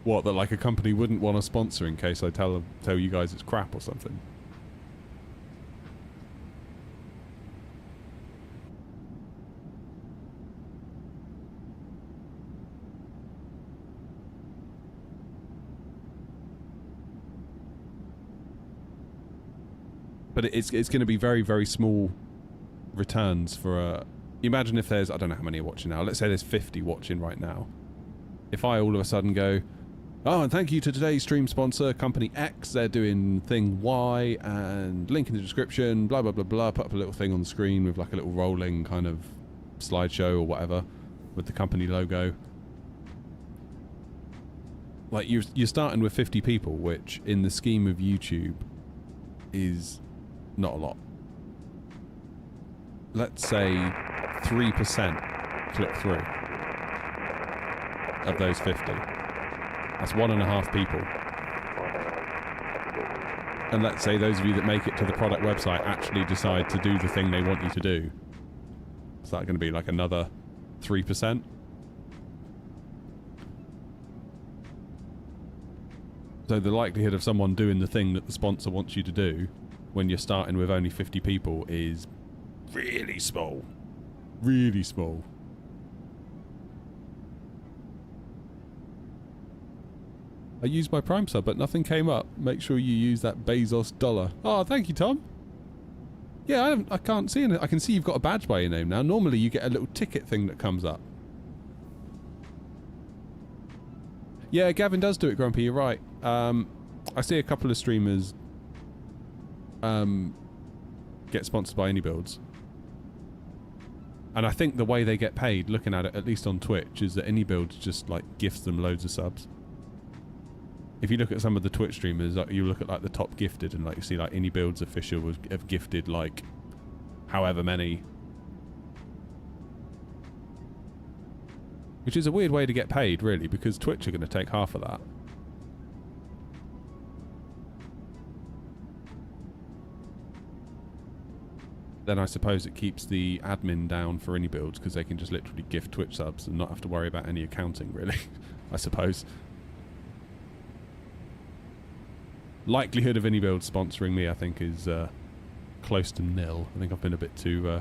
What, that like a company wouldn't want to sponsor in case I tell you guys it's crap or something? But it's going to be very, very small returns for a... Imagine if there's... I don't know how many are watching now. Let's say there's 50 watching right now. If I all of a sudden go, oh, and thank you to today's stream sponsor, Company X, they're doing thing Y, and link in the description, blah, blah, blah, blah, put up a little thing on the screen with like a little rolling kind of slideshow or whatever with the company logo. Like, you're starting with 50 people, which in the scheme of YouTube is not a lot. Let's say 3% click through of those 50. That's 1.5 people. And let's say those of you that make it to the product website actually decide to do the thing they want you to do. Is that going to be like another 3%? So the likelihood of someone doing the thing that the sponsor wants you to do when you're starting with only 50 people is really small. Really small. I used my Prime sub, but nothing came up. Make sure you use that Bezos dollar. Oh, thank you, Tom. Yeah, I can't see it. I can see you've got a badge by your name now. Normally you get a little ticket thing that comes up. Yeah, Gavin does do it, Grumpy. You're right. I see a couple of streamers get sponsored by AnyBuilds. And I think the way they get paid, looking at it, at least on Twitch, is that AnyBuilds just, like, gifts them loads of subs. If you look at some of the Twitch streamers, like, you look at, like, the top gifted, and, like, you see, like, AnyBuilds official have gifted, like, however many. Which is a weird way to get paid, really, because Twitch are going to take half of that. Then I suppose it keeps the admin down for AnyBuilds because they can just literally gift Twitch subs and not have to worry about any accounting, really, I suppose. Likelihood of AnyBuilds sponsoring me, I think, is close to nil. I think I've been a bit too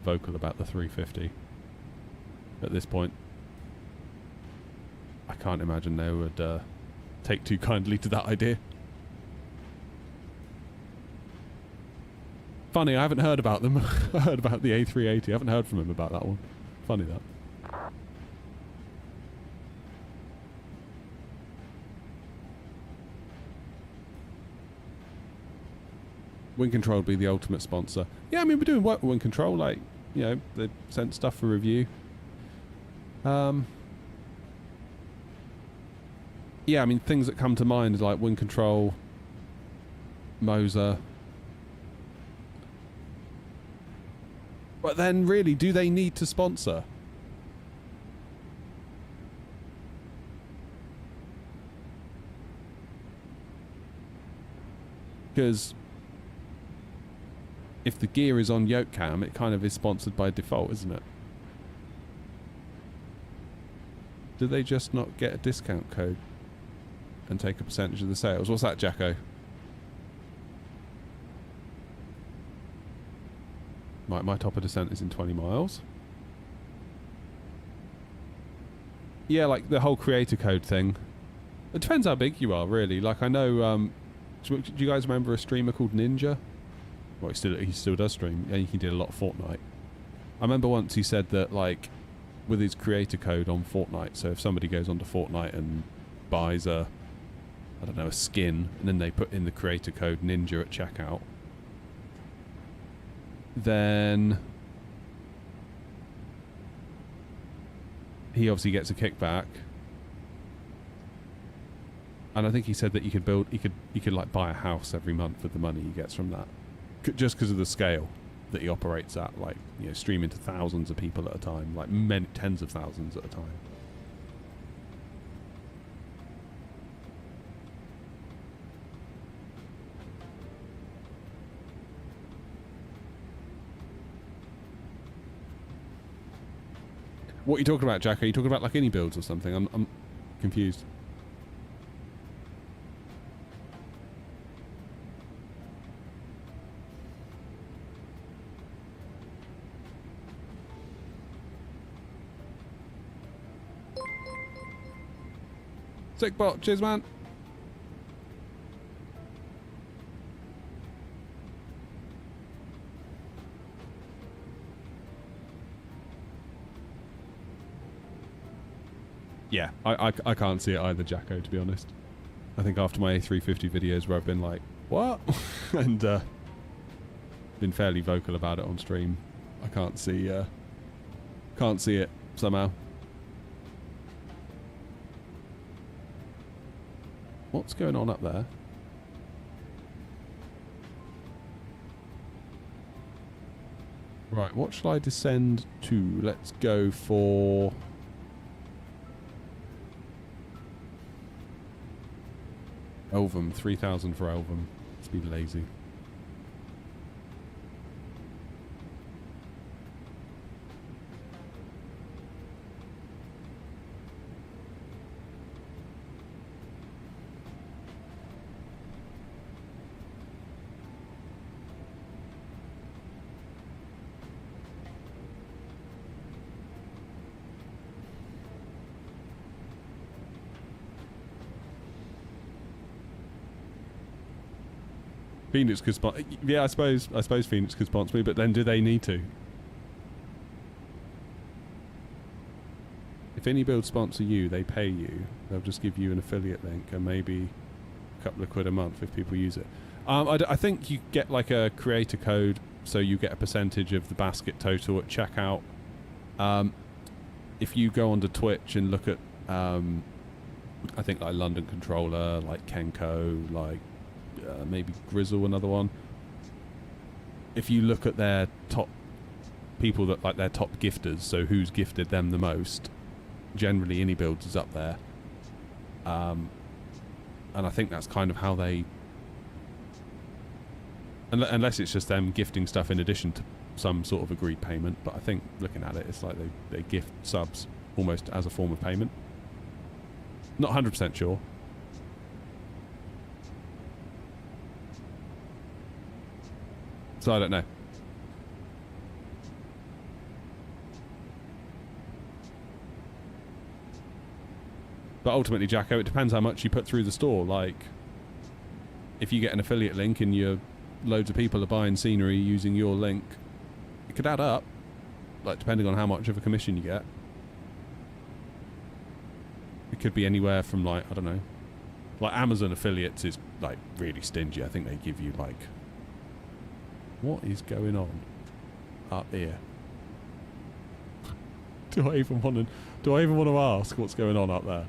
vocal about the 350 at this point. I can't imagine they would take too kindly to that idea. Funny, I haven't heard about them. I heard about the A380. I haven't heard from him about that one. Funny that. Wind Control would be the ultimate sponsor. Yeah, I mean, we're doing work with Wind Control. Like, you know, they sent stuff for review. Yeah, I mean, things that come to mind is like Wind Control, Moser. But then, really, do they need to sponsor? Because if the gear is on yoke cam, it kind of is sponsored by default, isn't it? Do they just not get a discount code and take a percentage of the sales? What's that, Jacko? My top of descent is in 20 miles. Yeah, like the whole creator code thing. It depends how big you are, really. Like, I know... do you guys remember a streamer called Ninja? Well, he still does stream. Yeah, he did a lot of Fortnite. I remember once he said that, like, with his creator code on Fortnite, so if somebody goes onto Fortnite and buys a, I don't know, a skin, and then they put in the creator code Ninja at checkout, then he obviously gets a kickback. And I think he said that he could like buy a house every month with the money he gets from that, just because of the scale that he operates at, like, you know, streaming to thousands of people at a time, like many tens of thousands at a time. What are you talking about, Jack? Are you talking about like AnyBuilds or something? I'm confused. Stickbot, cheers, man. Yeah, I can't see it either, Jacko, to be honest. I think after my A350 videos where I've been like, what? and been fairly vocal about it on stream, I can't see it somehow. What's going on up there? Right, what shall I descend to? Let's go for... Elvam, 3,000 for Elvam. Let's be lazy. Phoenix could sponsor. Yeah, I suppose Phoenix could sponsor me, but then do they need to? If AnyBuild sponsor you, they pay you. They'll just give you an affiliate link and maybe a couple of quid a month if people use it. I think you get like a creator code, so you get a percentage of the basket total at checkout. If you go onto Twitch and look at, I think like London Controller, like Kenko, like maybe Grizzle, another one. If you look at their top people, that like their top gifters, so who's gifted them the most, generally AnyBuilds is up there. And I think that's kind of how they, unless it's just them gifting stuff in addition to some sort of agreed payment, but I think looking at it, it's like they gift subs almost as a form of payment. Not 100% sure. So I don't know. But ultimately, Jacko, it depends how much you put through the store. Like, if you get an affiliate link and loads of people are buying scenery using your link, it could add up. Like, depending on how much of a commission you get. It could be anywhere from, like, I don't know. Like, Amazon affiliates is, like, really stingy. I think they give you, like... What is going on up here? Do I even want to ask what's going on up there?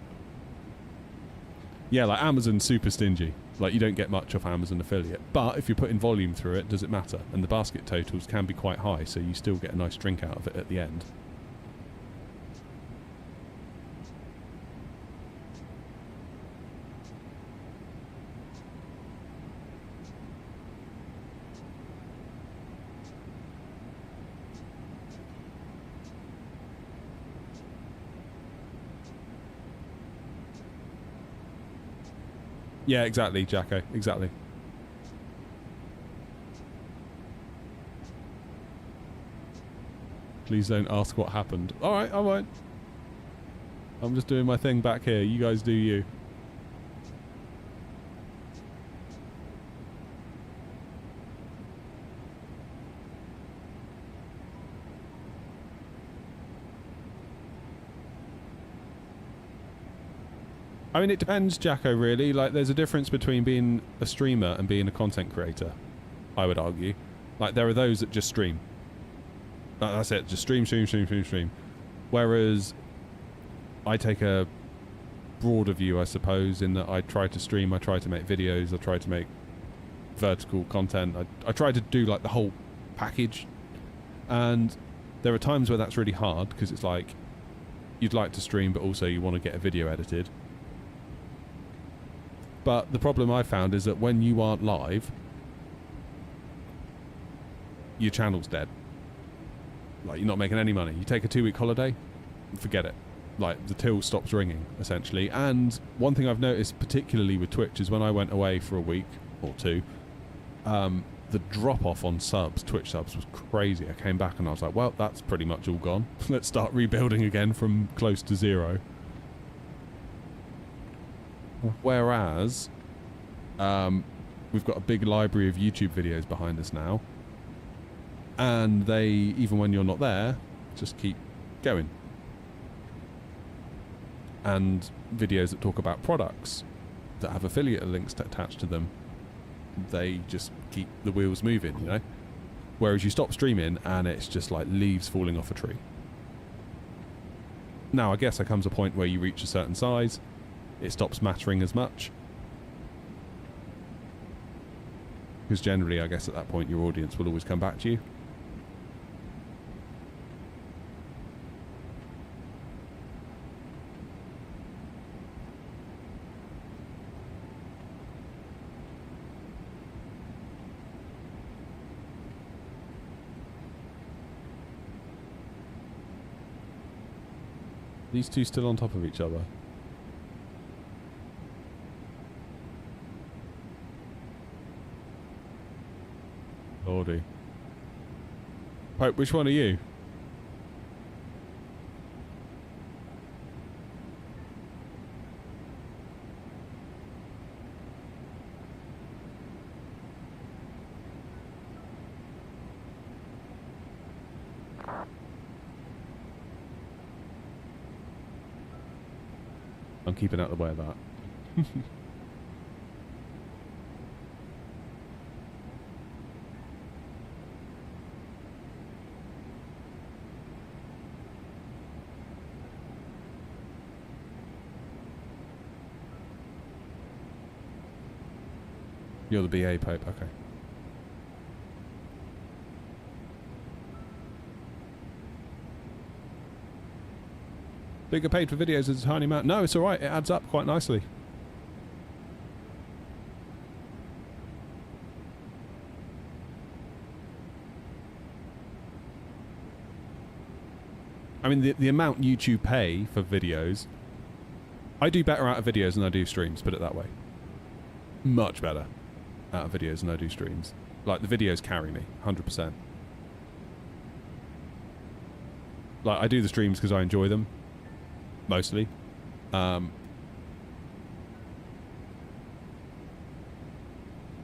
Yeah, like Amazon's super stingy. Like, you don't get much off Amazon affiliate. But if you're putting volume through it, does it matter? And the basket totals can be quite high, so you still get a nice drink out of it at the end. Yeah, exactly, Jacko. Exactly. Please don't ask what happened. Alright, I won't. I'm just doing my thing back here. You guys do you. I mean, it depends, Jacko, really. Like, there's a difference between being a streamer and being a content creator, I would argue. Like, there are those that just stream. That's it. Just stream. Whereas I take a broader view, I suppose, in that I try to stream, I try to make videos, I try to make vertical content. I try to do, like, the whole package. And there are times where that's really hard, because it's like, you'd like to stream, but also you want to get a video edited. But the problem I've found is that when you aren't live, your channel's dead. Like, you're not making any money. You take a 2-week holiday, forget it. Like, the till stops ringing, essentially. And one thing I've noticed, particularly with Twitch, is when I went away for a week or two, the drop-off on subs, Twitch subs, was crazy. I came back and I was like, well, that's pretty much all gone. Let's start rebuilding again from close to zero. Whereas, we've got a big library of YouTube videos behind us now, and they, even when you're not there, just keep going. And videos that talk about products that have affiliate links attached to them, they just keep the wheels moving, you know? Whereas you stop streaming and it's just like leaves falling off a tree. Now, I guess there comes a point where you reach a certain size, it stops mattering as much. Because generally, I guess at that point, your audience will always come back to you. These two still on top of each other. Lordy. Pope, which one are you? I'm keeping out of the way of that. You're the BA Pope, okay. Bigger paid for videos is a tiny amount. No, it's alright, it adds up quite nicely. I mean, the amount YouTube pay for videos, I do better out of videos than I do streams, put it that way. Much better out of videos than I do streams. Like, the videos carry me, 100%. Like, I do the streams because I enjoy them. Mostly.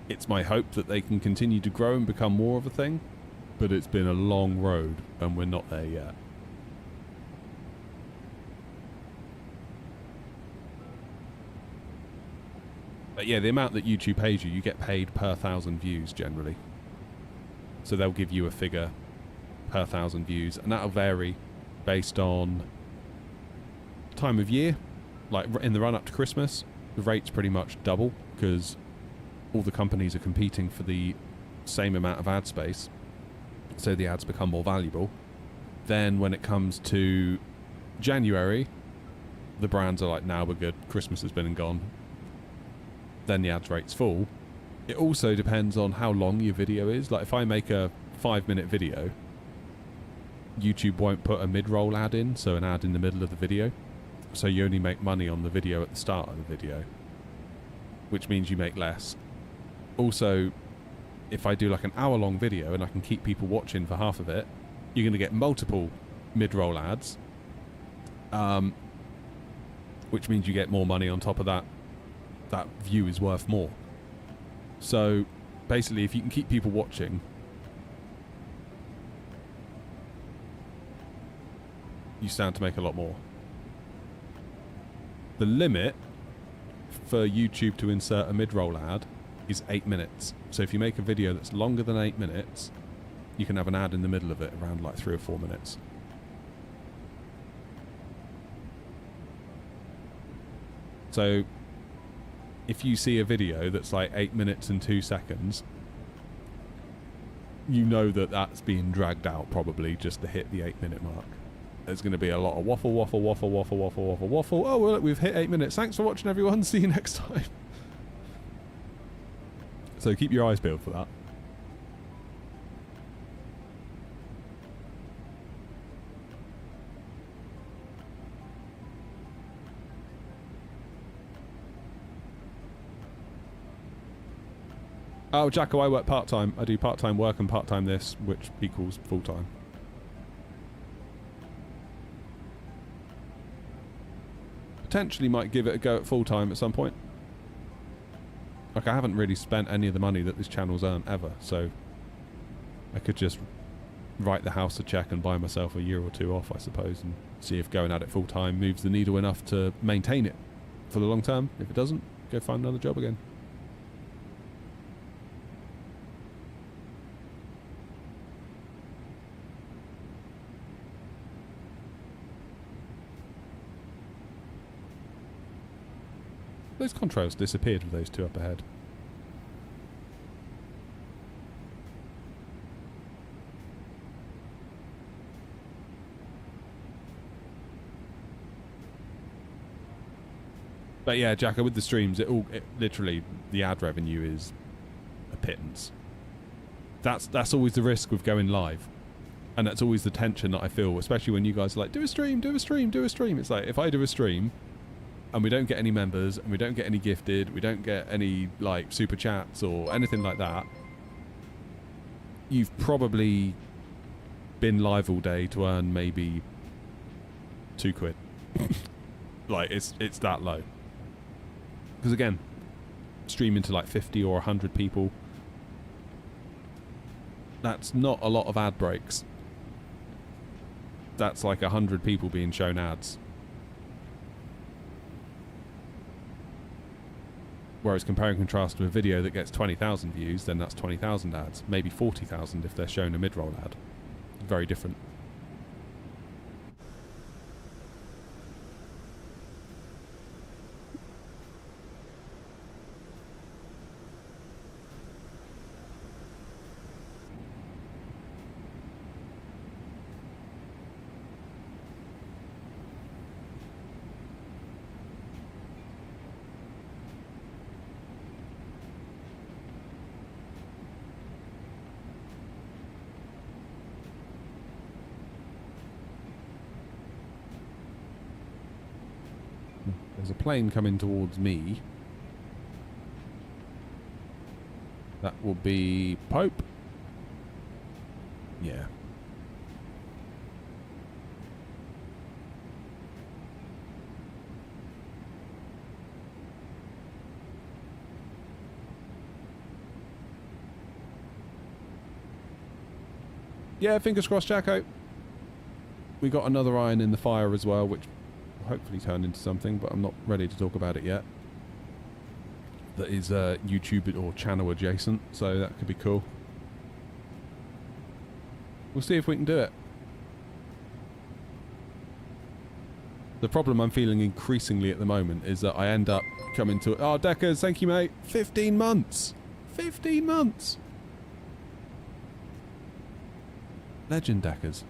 It's my hope that they can continue to grow and become more of a thing, but it's been a long road and we're not there yet. But yeah, the amount that YouTube pays you, you get paid per 1,000 views generally. So they'll give you a figure per 1,000 views, and that'll vary based on time of year. Like in the run up to Christmas, the rates pretty much double because all the companies are competing for the same amount of ad space, so the ads become more valuable. Then when it comes to January, the brands are like, now we're good, Christmas has been and gone. Then the ads rates fall. It also depends on how long your video is. Like if I make a 5-minute video, YouTube won't put a mid-roll ad in, so an ad in the middle of the video. So you only make money on the video at the start of the video, which means you make less. Also, if I do like an hour-long video and I can keep people watching for half of it, you're going to get multiple mid-roll ads, which means you get more money on top of that. That view is worth more. So basically, if you can keep people watching, you stand to make a lot more. The limit for YouTube to insert a mid-roll ad is 8 minutes. So if you make a video that's longer than 8 minutes, you can have an ad in the middle of it around like 3 or 4 minutes. So if you see a video that's like 8 minutes and 2 seconds, you know that that's being dragged out probably just to hit the 8-minute mark. There's going to be a lot of waffle. Oh, well, look, we've hit 8 minutes. Thanks for watching, everyone. See you next time. So keep your eyes peeled for that. Oh, Jacko, I work part-time. I do part-time work and part-time this, which equals full-time. potentially might give it a go at full time at some point. Like, I haven't really spent any of the money that this channel's earned ever, so I could just write the house a check and buy myself a year or two off, I suppose, and see if going at it full time moves the needle enough to maintain it for the long term. If it doesn't, go find another job again. Those contrails disappeared with those two up ahead. But yeah, Jacko, with the streams, it literally, the ad revenue is a pittance. That's always the risk with going live. And that's always the tension that I feel, especially when you guys are like, do a stream, do a stream, do a stream. It's like, if I do a stream and we don't get any members and we don't get any gifted, we don't get any like super chats or anything like that, you've probably been live all day to earn maybe £2. Like, it's that low. Because again, streaming to like 50 or 100 people, that's not a lot of ad breaks. That's like 100 people being shown ads. Whereas compare and contrast to a video that gets 20,000 views, then that's 20,000 ads. Maybe 40,000 if they're shown a mid-roll ad. Very different. There's a plane coming towards me. That will be Pope. Yeah. Yeah, fingers crossed, Jacko. We got another iron in the fire as well, which hopefully turn into something, but I'm not ready to talk about it yet. That is YouTube or channel adjacent, so that could be cool. We'll see if we can do it. The problem I'm feeling increasingly at the moment is that I end up coming to... Oh, Deckers, thank you, mate. 15 months! 15 months! Legend, Deckers.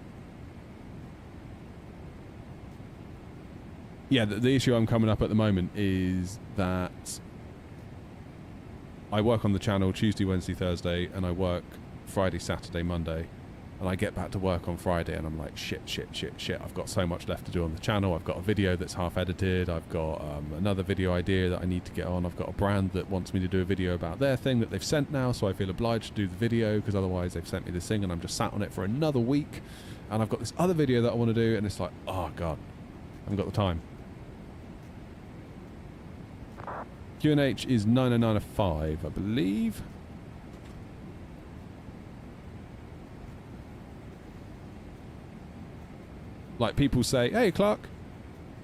Yeah, the issue I'm coming up at the moment is that I work on the channel Tuesday, Wednesday, Thursday, and I work Friday, Saturday, Monday, and I get back to work on Friday and I'm like, shit, I've got so much left to do on the channel. I've got a video that's half edited. I've got another video idea that I need to get on. I've got a brand that wants me to do a video about their thing that they've sent now, so I feel obliged to do the video because otherwise they've sent me this thing and I'm just sat on it for another week. And I've got this other video that I want to do and it's like, oh God, I haven't got the time. QNH is 90905, I believe. Like, people say, hey, Clark.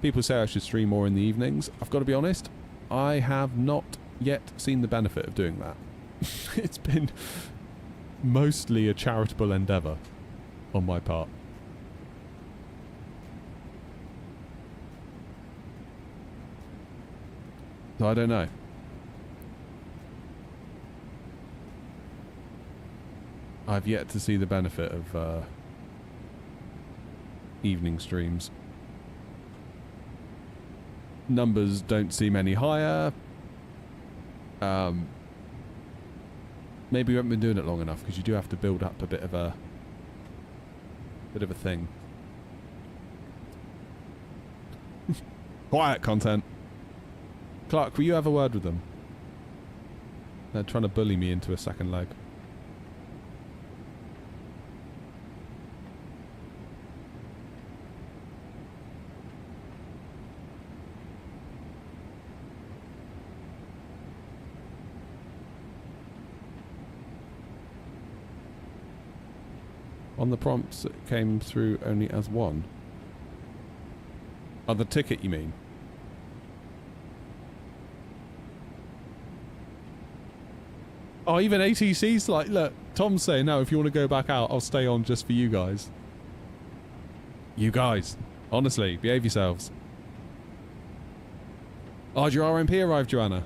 People say I should stream more in the evenings. I've got to be honest, I have not yet seen the benefit of doing that. It's been mostly a charitable endeavour on my part. So I don't know. I've yet to see the benefit of evening streams. Numbers don't seem any higher. Maybe we haven't been doing it long enough because you do have to build up a bit of a thing. Quiet content. Clark, will you have a word with them? They're trying to bully me into a second leg. On the prompts, it came through only as one. Oh, the ticket, you mean? Oh, even ATC's like, look, Tom's saying, no, if you want to go back out, I'll stay on just for you guys. You guys, honestly, behave yourselves. Oh, your RMP arrived, Joanna.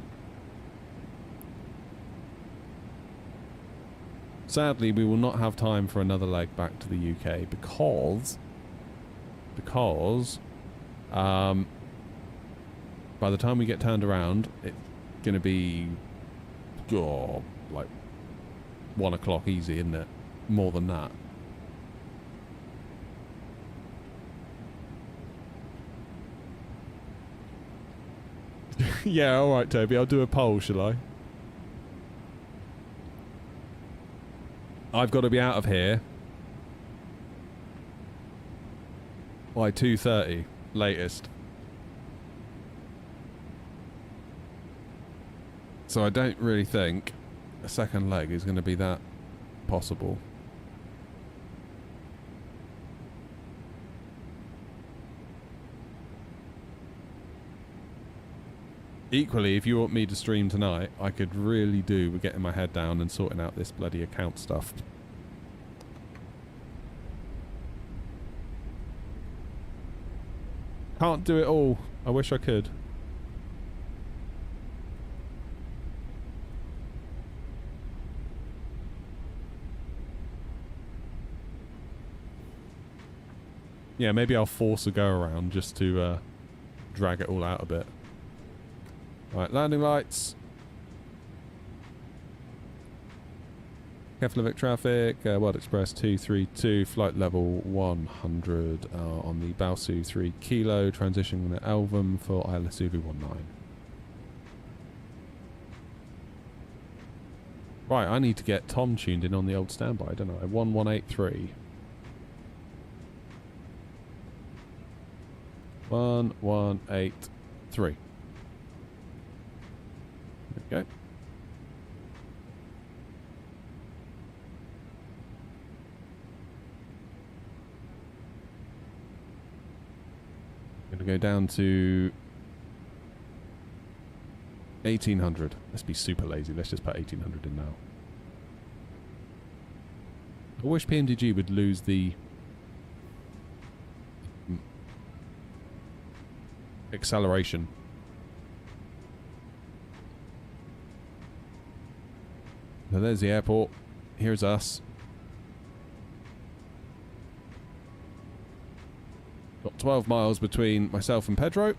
Sadly, we will not have time for another leg back to the UK because by the time we get turned around, it's going to be like 1 o'clock easy, isn't it? More than that. Yeah, alright, Toby, I'll do a poll, shall I? I've got to be out of here by 2:30 latest. So I don't really think a second leg is going to be that possible. Equally, if you want me to stream tonight, I could really do with getting my head down and sorting out this bloody account stuff. Can't do it all. I wish I could. Yeah, maybe I'll force a go around just to drag it all out a bit. Right, landing lights. Keflavik traffic, World Express 232, flight level 100 on the Balsu 3 Kilo, transitioning to Elvam for ILS Zulu 19. Right, I need to get Tom tuned in on the old standby, don't I? 1183. 1183. There we go. I'm going to go down to 1800. Let's be super lazy. Let's just put 1800 in now. I wish PMDG would lose the acceleration. So there's the airport. Here's us. Got 12 miles between myself and Pedro.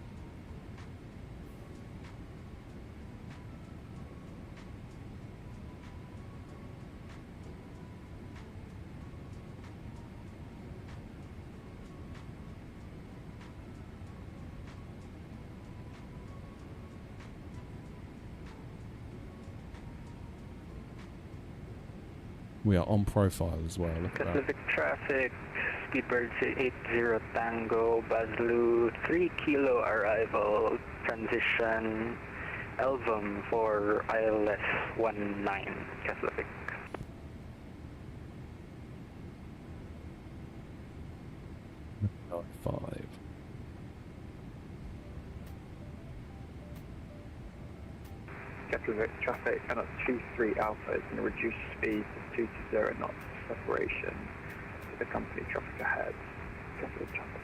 We are on profile as well. Look at that. Keflavik traffic, Speedbird 80 Tango, Baslu 3 Kilo arrival, transition, Elvam for ILS 19, Keflavik. Five. Keflavik traffic and at 23 Alpha is going to reduce speed to 220 knots separation with the company traffic ahead. Keflavik traffic.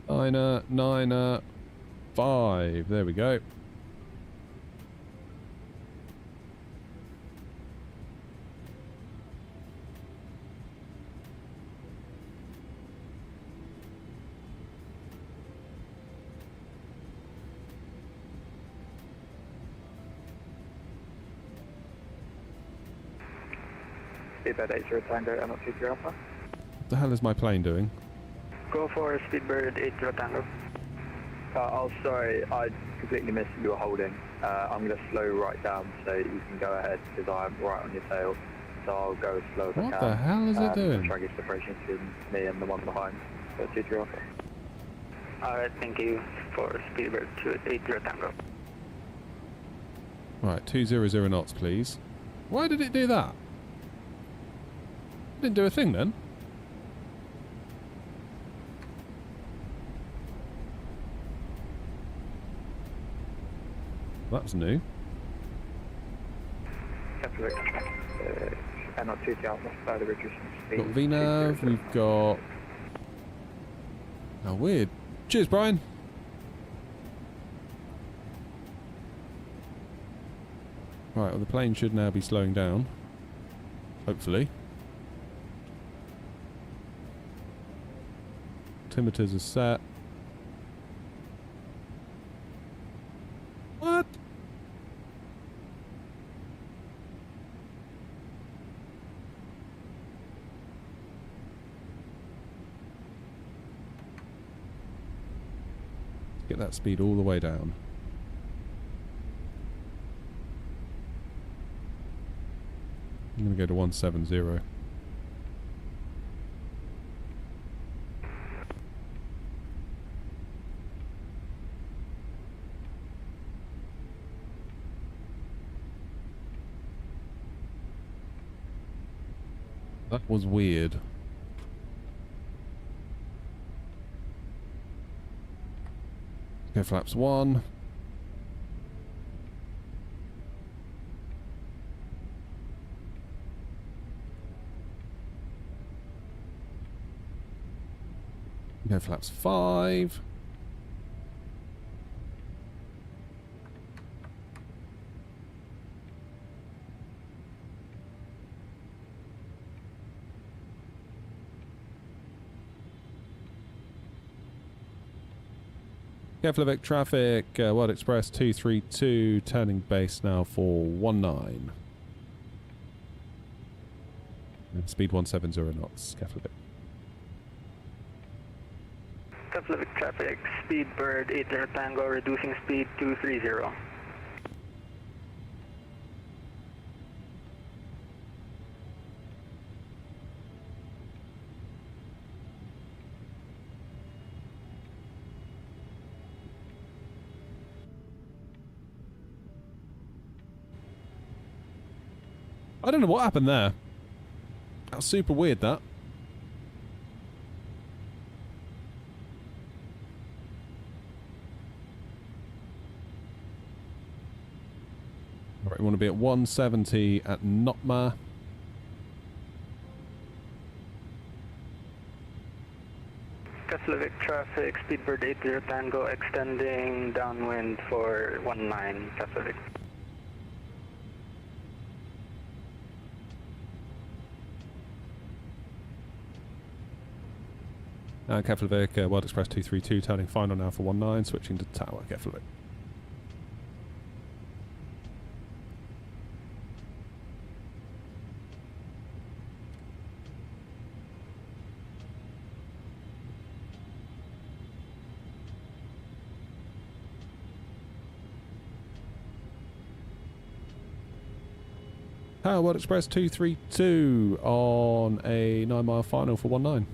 995. There we go. Speedbird 80 Tango and at 23 Alpha. What the hell is my plane doing? Go for Speedbird 80 Tango. Oh, sorry, I completely missed you were holding. I'm going to slow right down so you can go ahead because I'm right on your tail. So I'll go as slow as I can. What the hell is it doing? Try and get separation between me and the one behind. So 23 Alpha. Alright, thank you for Speedbird 80 Tango. Right, 200 knots, please. Why did it do that? Didn't do a thing then. That was new. And not 2 Alpha, further reducing speed. Got VNav, we've got... Oh, weird. Cheers, Brian. Right, well, the plane should now be slowing down. Hopefully. Altimeters are set. What? Get that speed all the way down. I'm going to go to 170. That was weird. Go flaps 1. Go flaps 5. Keflavik traffic, World Express 232, turning base now for 19. And speed 170 knots, Keflavik. Keflavik traffic, speed bird 80 Tango, reducing speed 230. I don't know what happened there. That was super weird, that. Alright, we want to be at 170 at Notma. Keflavik traffic, speedbird 80 Tango, extending downwind for 19 Keflavik. Keflavik, World Express 232, turning final now for 19, switching to tower, Keflavik. Tower, World Express 232 on a 9-mile final for 19.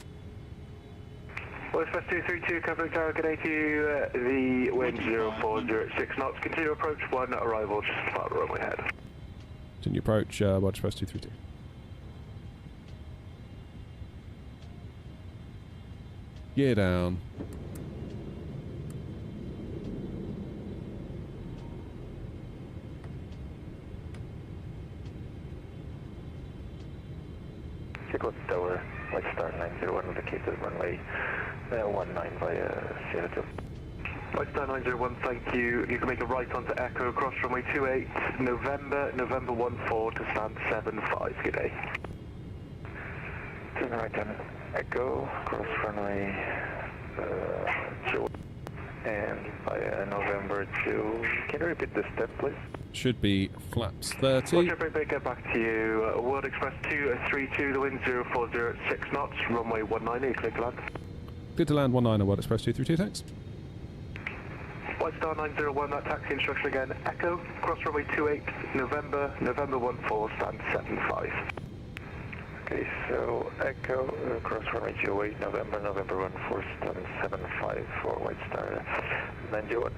World Express 232, Keflavik Tower, good day to you. The wind 0406 knots. Continue approach 1, arrival just about the runway ahead. Continue approach, World Express 232. Gear down. Chicago Tower, White Star 901, indicated runway 19 via Sierra 2. White Star 901, thank you. You can make a right onto Echo, cross runway 28, November 14 to stand 75. Good day. Turn right on Echo, cross runway 2, and via November 2. Can you repeat the step, please? Should be flaps 30. Roger, big get back to you. World Express 232, the wind 0406 knots, runway 19, clear to land. Good to land 19 on World Express 232, thanks. White Star 901, that taxi instruction again. Echo, cross runway 28, November 14, stand 75. Okay, so Echo, cross runway 28, November 14, stand 75 for White Star 901.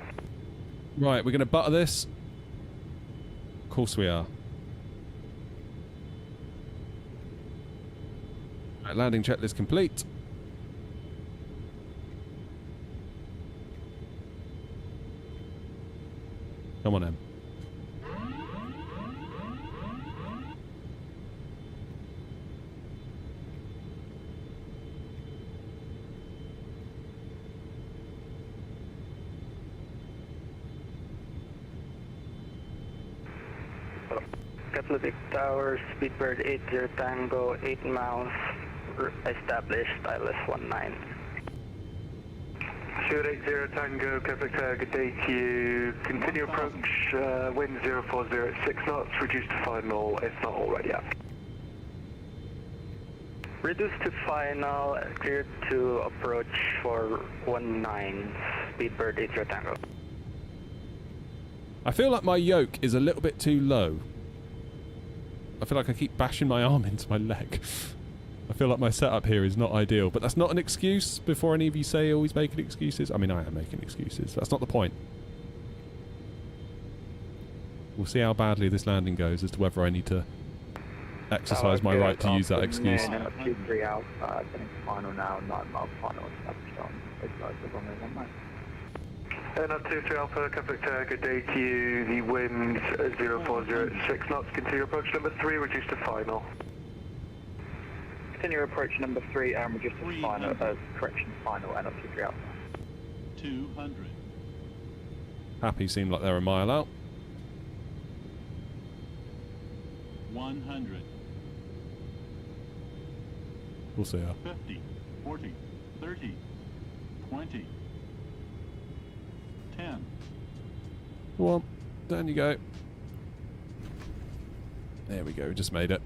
Right, we're going to butter this. Of course we are. Right, landing checklist complete. Come on, Em. Keflavik Tower, Speedbird 80 Tango, 8 miles, established, ILS 19. Stuart 80 Tango, Keflavik Tower, good day to you. Continue approach, wind 040 at 6 knots, reduce to final if not already up. Reduced to final, cleared to approach for 19, Speedbird 80 Tango. I feel like my yoke is a little bit too low. I feel like I keep bashing my arm into my leg. I feel like my setup here is not ideal, but that's not an excuse before any of you say always making excuses. I mean, I am making excuses. That's not the point. We'll see how badly this landing goes as to whether I need to exercise my right to use that excuse. 2-3 Alpha, getting final now, 9 mile final, established on the runway 19. Not 2-3 Alpha, Keflavik Tower, good day to you. The wind 040 at 6 knots, continue approach number 3, reduce to final. Continue approach number 3 and reduce to final, correction final, and 2-3 Alpha. 200. Happy seemed like they're a mile out. 100. We'll see her. 50, 40, 30, 20, 10. Go on, down you go. There we go, just made it.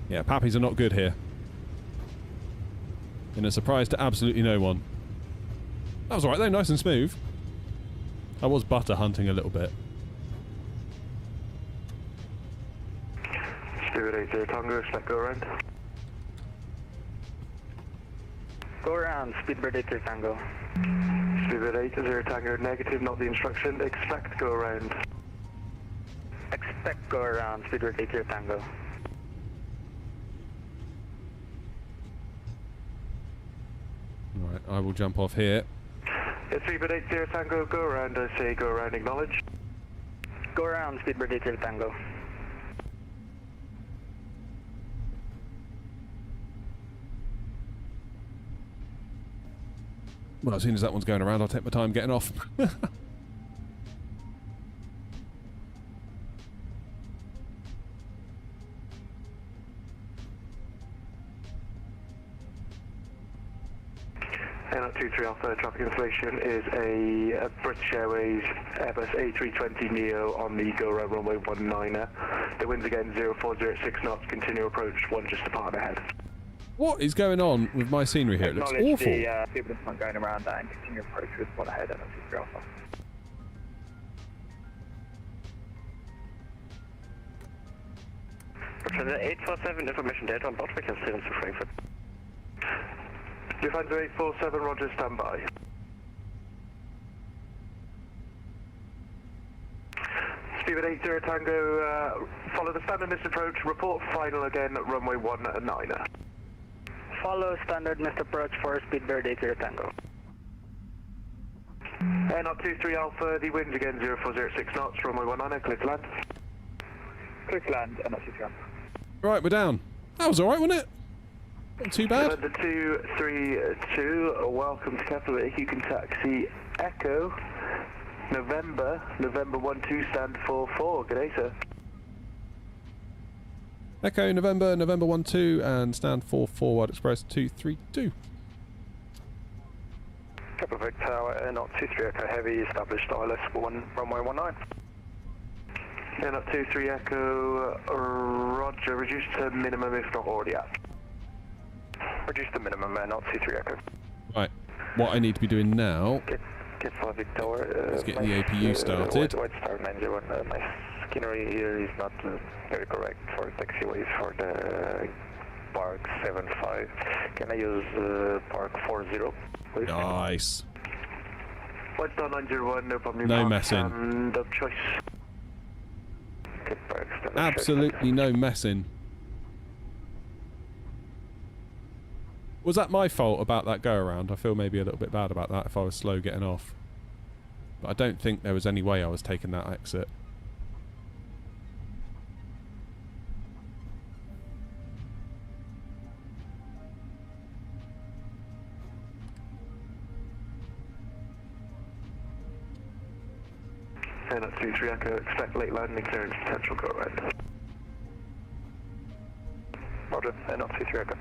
Yeah, pappies are not good here. In a surprise to absolutely no one. That was alright though, nice and smooth. I was butter hunting a little bit. Stuart 80 Tango, select go around. Go around, Speedbird 80 Tango. Speedbird 80 Tango, negative, not the instruction. Expect go around. Expect go around, Speedbird 80 Tango. Alright, I will jump off here. Speedbird 80 Tango, go around, I say go around, acknowledge. Go around, Speedbird 80 Tango. Well, as soon as that one's going around, I'll take my time getting off. Not 2-3 Alpha, traffic information is a British Airways Airbus A320neo on the go around runway 19er. The wind's again 040 at 6 knots, continue approach, 1 just a part ahead. What is going on with my scenery here? It looks awful. The people in front going around that and continue approach with 1 ahead and 2-3 Alpha. Lufthansa 847, information data on board, we can steer to Frankfurt. Lufthansa 847, roger, standby. Speedbird 80 Tango, follow the standard missed approach, report final again, runway 19er. Follow standard missed approach for Speedbird 80 Tango. Not 2-3 Alpha, the wind again 040 at 6 knots, runway 19er, clear to land. Clear to land, and 2-3 Alpha. Right, we're down. That was alright, wasn't it? Not too bad. The 232, welcome to Keflavik. You can taxi Echo, November 12, stand 44. Good day, sir. Echo, November 12, and stand 44, Wild Express 232. Keflavik Tower, not 23 Echo Heavy, established ILS 1, runway 19. Not 23 Echo, roger, reduce to minimum if not already at. Reduce the minimum, not 23 Echo. Right, what I need to be doing now Keflavik Tower, is getting the APU started. White Star 91, my scenery here is not very correct for taxiways for the Park 75. Can I use Park 40, please? Nice. White Star 901, no problem. No messing. And of choice. Absolutely no messing. Was that my fault about that go around? I feel maybe a little bit bad about that if I was slow getting off. But I don't think there was any way I was taking that exit. And at 23 Echo, expect late landing clearance potential, go right. Roger, and at 23 Echo.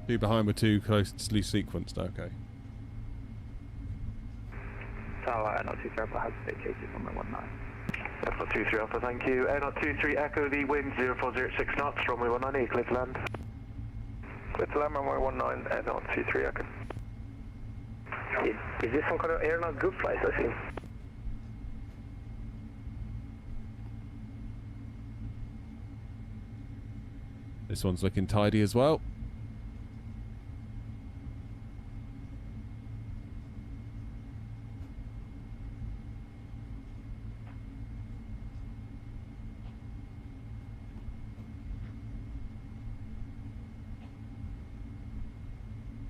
Two behind were too closely sequenced, okay. Tower, not 23 Alpha has vacated on my 19. That's not 23 Alpha, thank you. And at 23 Echo, the wind 0406 knots, runway 19, clear to land. Clear to land, runway 19, and at 23 Echo. Is this some kind of aeronaut group flight, I see? This one's looking tidy as well.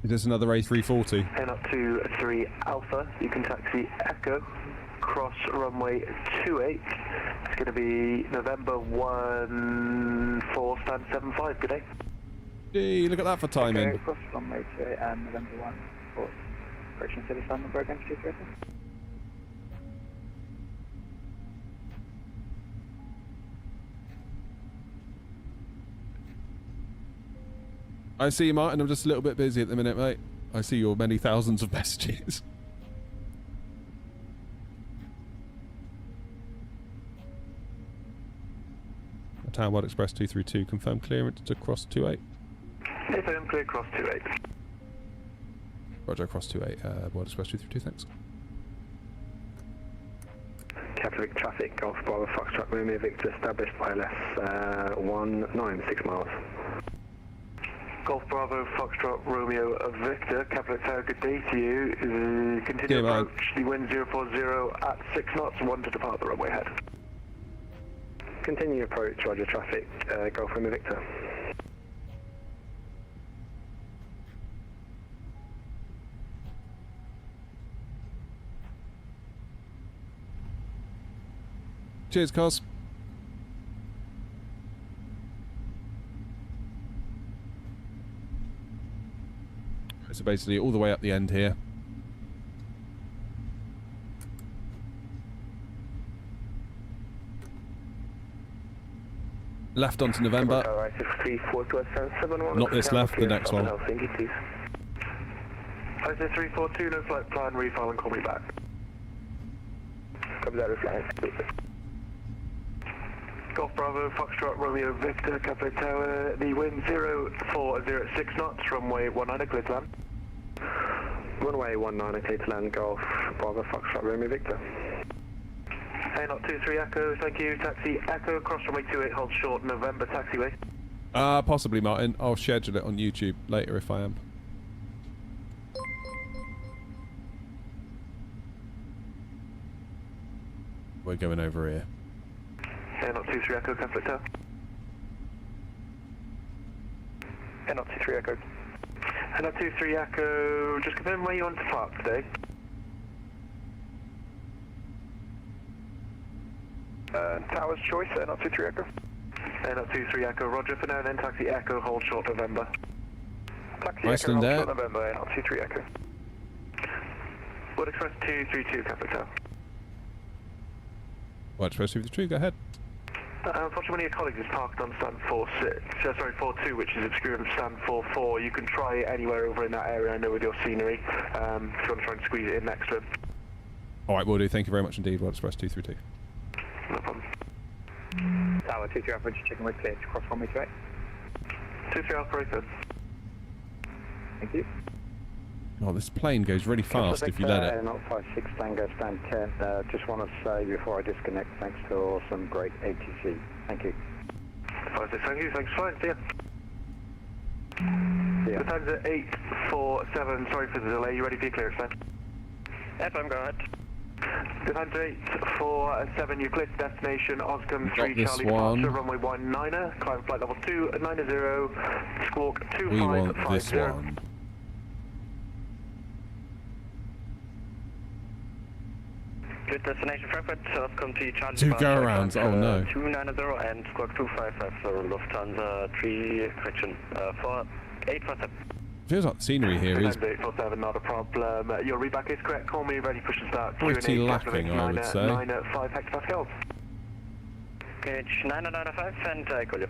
Is this another A340? And up to 3 Alpha, you can taxi Echo, cross runway 28. It's going to be November 14, stand 75, good day. Gee, look at that for timing. Okay, cross runway 28 and November 1, 4. Correction city stand number again, 23 Alpha. I see you, Martin. I'm just a little bit busy at the minute, mate. I see your many thousands of messages. Tower World Express 232, confirm clearance to cross 28. Confirm clear cross 28. Roger, cross 28, World Express 232, thanks. Keflavik traffic, Golf Bravo Foxtrot Romeo Victor established ILS 196 miles. Golf Bravo Foxtrot Romeo Victor, Keflavik Tower, good day to you. Continue approach, the wind 040 at 6 knots, 1 to depart the runway head. Continue approach, Roger traffic, Golf Romeo Victor. Cheers, Cos. So basically all the way up the end here. Left onto November. Not this left, the next one. I say 342, no flight plan, refile and call me back. Copy that, refine. Golf Bravo, Foxtrot, Romeo, Victor, Keflavik Tower, the wind 0406 knots, runway 19, clear to land. Runway 19, clear to land, Golf Bravo, Foxtrot, Romeo, Victor. Hey, not 23 Echo, thank you. Taxi Echo, cross runway 28, hold short, November, taxiway. Possibly, Martin. I'll schedule it on YouTube later if I am. We're going over here. Hey, not 23 Echo, Keflavik Tower. Hey, not 23 Echo. Hey, not 23 Echo, just confirm where you want to park today. Tower's choice, not 23 Echo. Not 23 Echo, Roger for now, then taxi Echo, hold short November. Taxi Iceland Echo, Air. hold short November, not 23 Echo. World Express 232, Keflavik Tower. World Express 232, go ahead. Unfortunately, one of your colleagues is parked on stand 42, which is obscured from stand 44. You can try it anywhere over in that area, I know, with your scenery, if you want to try and squeeze it in next to him. Alright, will do. Thank you very much indeed, World Express 232. No problem. Tower 23 Alpha, just checking with clear to cross runway 28. 23 Alpha, open. Thank you. Oh, this plane goes really fast if you let it. Not 56 Tango stand 10. Just want to say before I disconnect, thanks for some great ATC. Thank you. 56, thank you, thanks, fine, see ya. The time's at 847, sorry for the delay, you ready for your clearance then? FM, go ahead. Defend 847, you cleared destination, Oscom 3 this Charlie one. departure, runway 19er, climb flight level 290, squawk We want this 2550. one. Good destination Frankfurt, Oscom 3 Charlie Two departure, go-arounds, climb, oh no. 290 and squawk 2550, Lufthansa 3, correction, 4847. Feels like the scenery here is 847, not a problem. Your readback is correct. Call me, ready, push and start. pretty lacking, I would say. 9 hectopascals. Gauge 995 and I call you.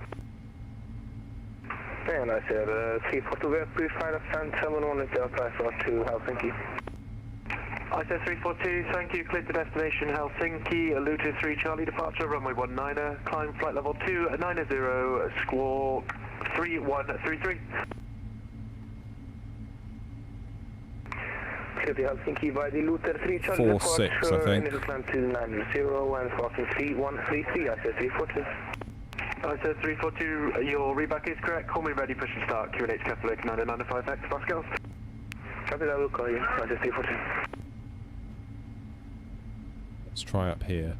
And I said 342 work, brief flight of 771 Delta for to Helsinki. I said 342, thank you. Cleared to destination Helsinki, Luton 3 Charlie departure, runway 19er, climb flight level 290, squawk 3133. Clear to Helsinki by the Luton 3 Charlie 4-6, I departure, think. initial climb 290 and crossing 3133, I said 342. I said 342, your readback is correct. Call me, ready, push and start. QNH Keflavik 995 hectopascals. Copy that, I will call you. I said 342. Let's try up here.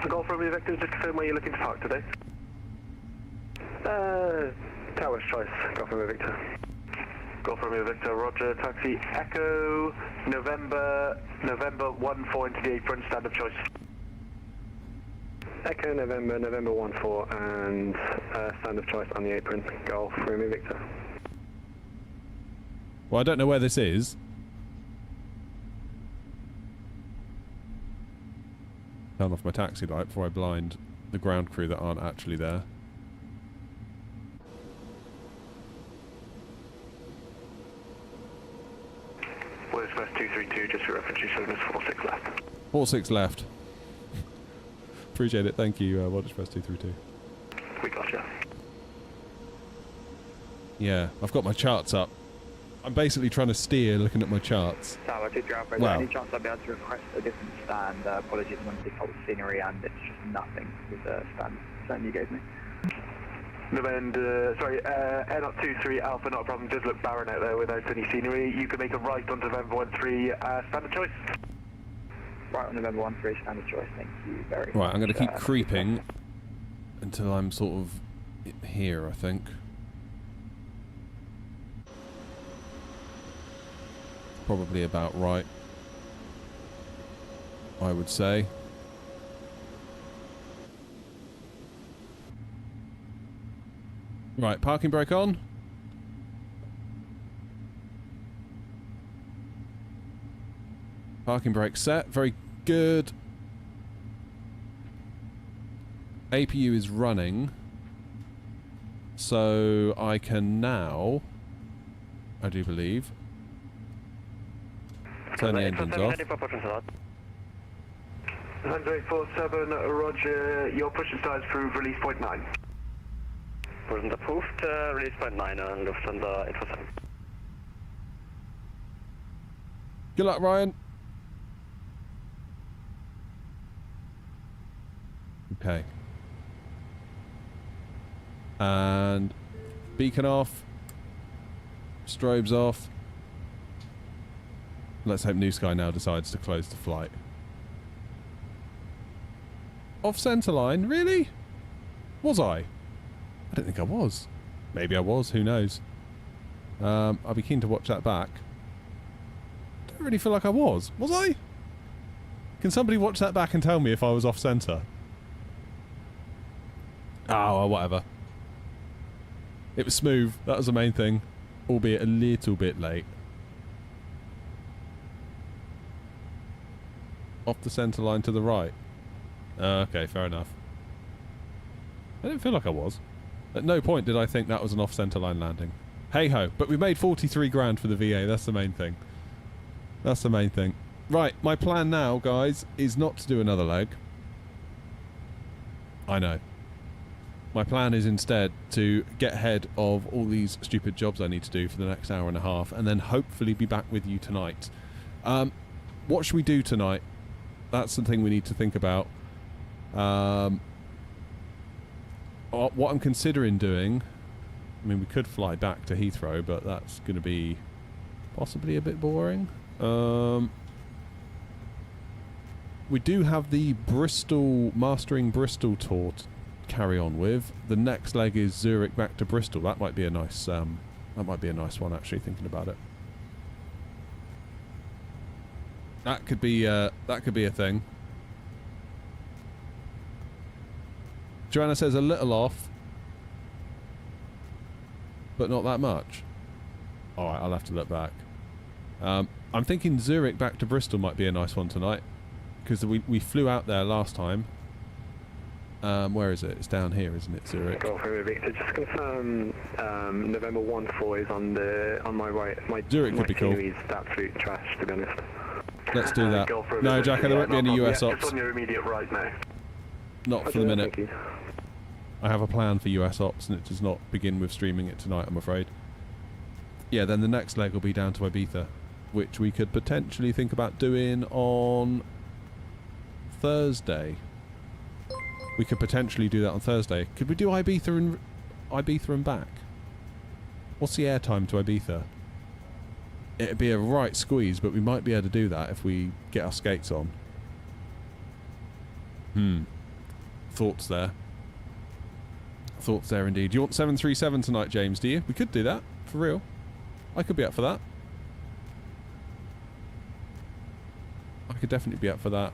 Golf Romeo Victor, just confirm where you're looking to park today. Tower's choice, Golf Romeo Victor. Golf Romeo Victor, Roger, taxi Echo, November 1-4 into the apron, standard choice. Echo November 1-4 and standard choice on the apron, Golf Romeo Victor. Well, I don't know where this is. Turn off my taxi light before I blind the ground crew that aren't actually there. Where's West 232, just for reference, you showing us 46 left. 4-6 left. Appreciate it, thank you, Watch Express 232. We got you. Yeah, I've got my charts up. I'm basically trying to steer looking at my charts. Tower 2 Alpha, Wow. any chance I'll be able to request a different stand? Apologies, I'm on default scenery and it's just nothing with the stand you gave me. November, Air 23 Alpha, not a problem, does look barren out there without any scenery. You can make a right onto November 13, standard choice. Right on November 13, standard choice, thank you very much. Right, I'm going to keep creeping until I'm sort of here, I think. Probably about right, I would say. Right, parking brake on. Parking brake set, very good. APU is running, so I can now, I do believe, turn the engines off. 10847, Roger, your push and start is approved, release point 9. Wasn't approved, release point 9 on Lufthansa 847. Good luck, Ryan. Okay. And beacon off. Strobes off. Let's hope New Sky now decides to close the flight. Off centre line? Really? Was I? I don't think I was. Maybe I was, who knows. I'll be keen to watch that back. I don't really feel like I was. Was I? Can somebody watch that back and tell me if I was off centre? Oh, well, whatever. It was smooth, that was the main thing. Albeit a little bit late. Off the centre line to the right. Okay, fair enough. I didn't feel like I was. At no point did I think that was an off-centre line landing. Hey-ho, but we made 43 grand for the VA, that's the main thing. That's the main thing. Right, my plan now, guys, is not to do another leg. I know. My plan is instead to get ahead of all these stupid jobs I need to do for the next hour and a half, and then hopefully be back with you tonight. What should we do tonight? That's the thing we need to think about. What I'm considering doing, I mean, we could fly back to Heathrow, but that's going to be possibly a bit boring. we do have the Mastering Bristol tour to carry on with. The next leg is Zurich back to Bristol. That might be a nice one, actually, thinking about it. That could be a thing. Joanna says a little off, but not that much. Alright, I'll have to look back. I'm thinking Zurich back to Bristol might be a nice one tonight, because we flew out there last time. Where is it? It's down here, isn't it, Zurich? Golf Romeo Victor, just confirm November 1-4 is on my right. Zurich could be cool. Is absolute trash, to be honest. Let's do that. No, Jacko, there won't be any US ops. It's on your immediate right now. Not for the minute. I have a plan for US ops, and it does not begin with streaming it tonight, I'm afraid. Yeah, then the next leg will be down to Ibiza, which we could potentially think about doing on Thursday. We could potentially do that on Thursday. Could we do Ibiza and back? What's the airtime to Ibiza? It'd be a right squeeze, but we might be able to do that if we get our skates on. Thoughts there. Thoughts there indeed. You want 737 tonight, James, do you? We could do that, for real. I could be up for that. I could definitely be up for that.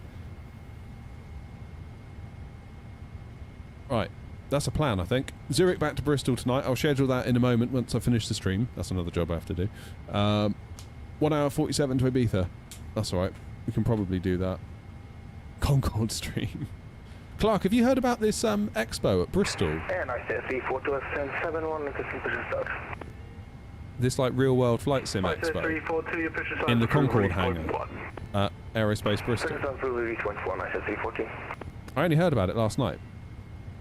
Right, that's a plan, I think. Zurich back to Bristol tonight. I'll schedule that in a moment once I finish the stream. That's another job I have to do. 1 hour 47 to Ibiza. That's alright. We can probably do that. Concorde stream. Clark, have you heard about this expo at Bristol? Yeah, nice to see 4271 This like real world flight sim expo in the Concorde hangar at Aerospace Bristol. I only heard about it last night.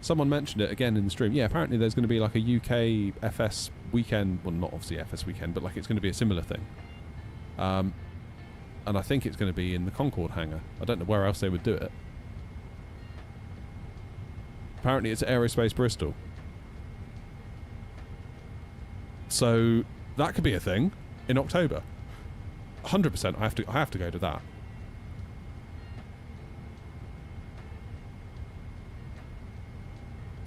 Someone mentioned it again in the stream. Yeah, apparently there's going to be like a UK FS weekend. Well, not obviously FS weekend, but like it's going to be a similar thing. And I think it's going to be in the Concorde hangar. I don't know where else they would do it. Apparently it's at Aerospace Bristol. So that could be a thing in October. 100%. I have to go to that.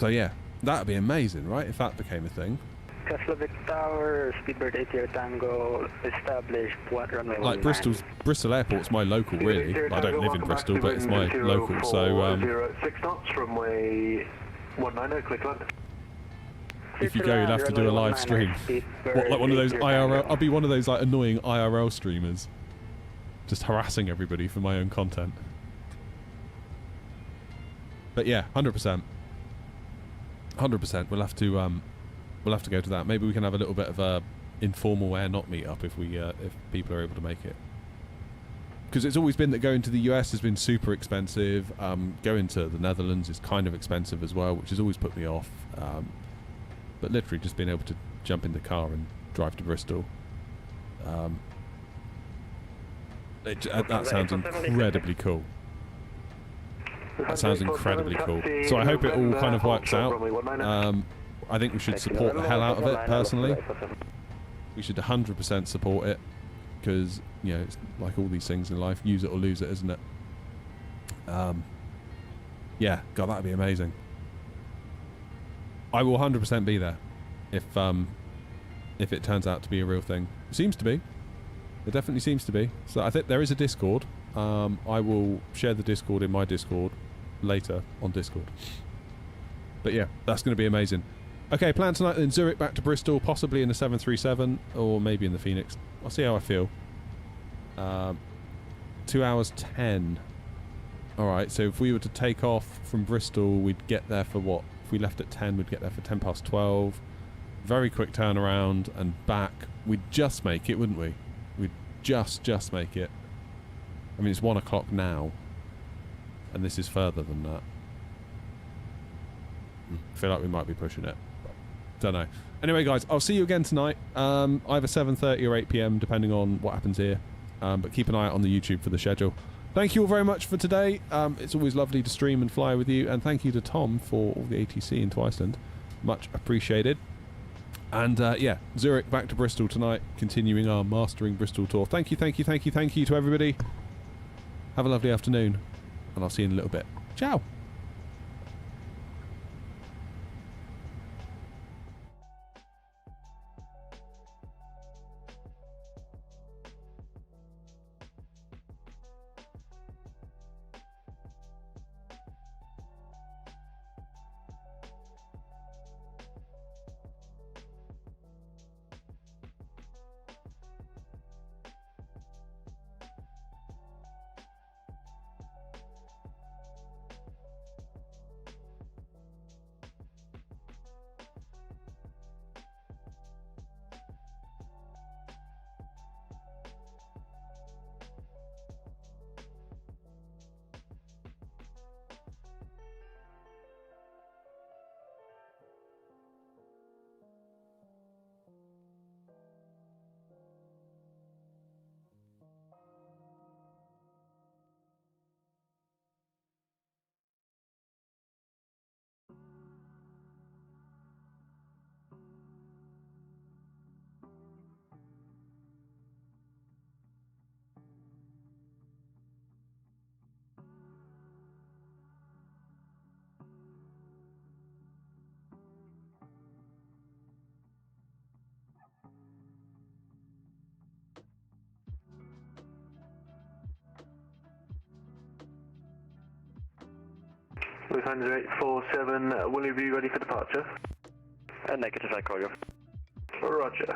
So yeah, that'd be amazing, right? If that became a thing. Keflavik Tower, Speedbird 80 Tango, established what runway? Like Bristol Airport's my local, really. I don't live in Bristol, but it's my local. So 6 knots from way 19, click on. If you go, you'll have to do a live stream. What, like one of those IRL? I'll be one of those like annoying IRL streamers, just harassing everybody for my own content. But yeah, 100%. 100%. We'll have to go to that. Maybe we can have a little bit of a informal air not meet up if people are able to make it. Because it's always been that going to the US has been super expensive. Going to the Netherlands is kind of expensive as well, which has always put me off. But literally just being able to jump in the car and drive to Bristol. That sounds incredibly cool. That sounds incredibly cool. So I hope it all kind of works out. I think we should support the hell out of it, personally. We should 100% support it. Because, you know, it's like all these things in life. Use it or lose it, isn't it? Yeah, God, that'd be amazing. I will 100% be there. If it turns out to be a real thing. It seems to be. It definitely seems to be. So I think there is a Discord. I will share the Discord in my Discord later on Discord. But yeah, that's going to be amazing. Okay, plan tonight then Zurich back to Bristol, possibly in the 737 or maybe in the Phoenix. I'll see how I feel. 2 hours 10. Alright, so if we were to take off from Bristol, we'd get there for what? If we left at 10, we'd get there for 10 past 12. Very quick turnaround and back. We'd just make it, wouldn't we? We'd just make it. I mean, it's 1 o'clock now. And this is further than that. I feel like we might be pushing it. Don't know. Anyway, guys, I'll see you again tonight. Either 7:30 or 8 p.m, depending on what happens here. But keep an eye out on the YouTube for the schedule. Thank you all very much for today. It's always lovely to stream and fly with you. And thank you to Tom for all the ATC into Iceland. Much appreciated. And yeah, Zurich back to Bristol tonight, continuing our Mastering Bristol tour. Thank you to everybody. Have a lovely afternoon. and I'll see you in a little bit. Ciao. Lufthansa 847, will you be ready for departure? Negative, I call you. Roger.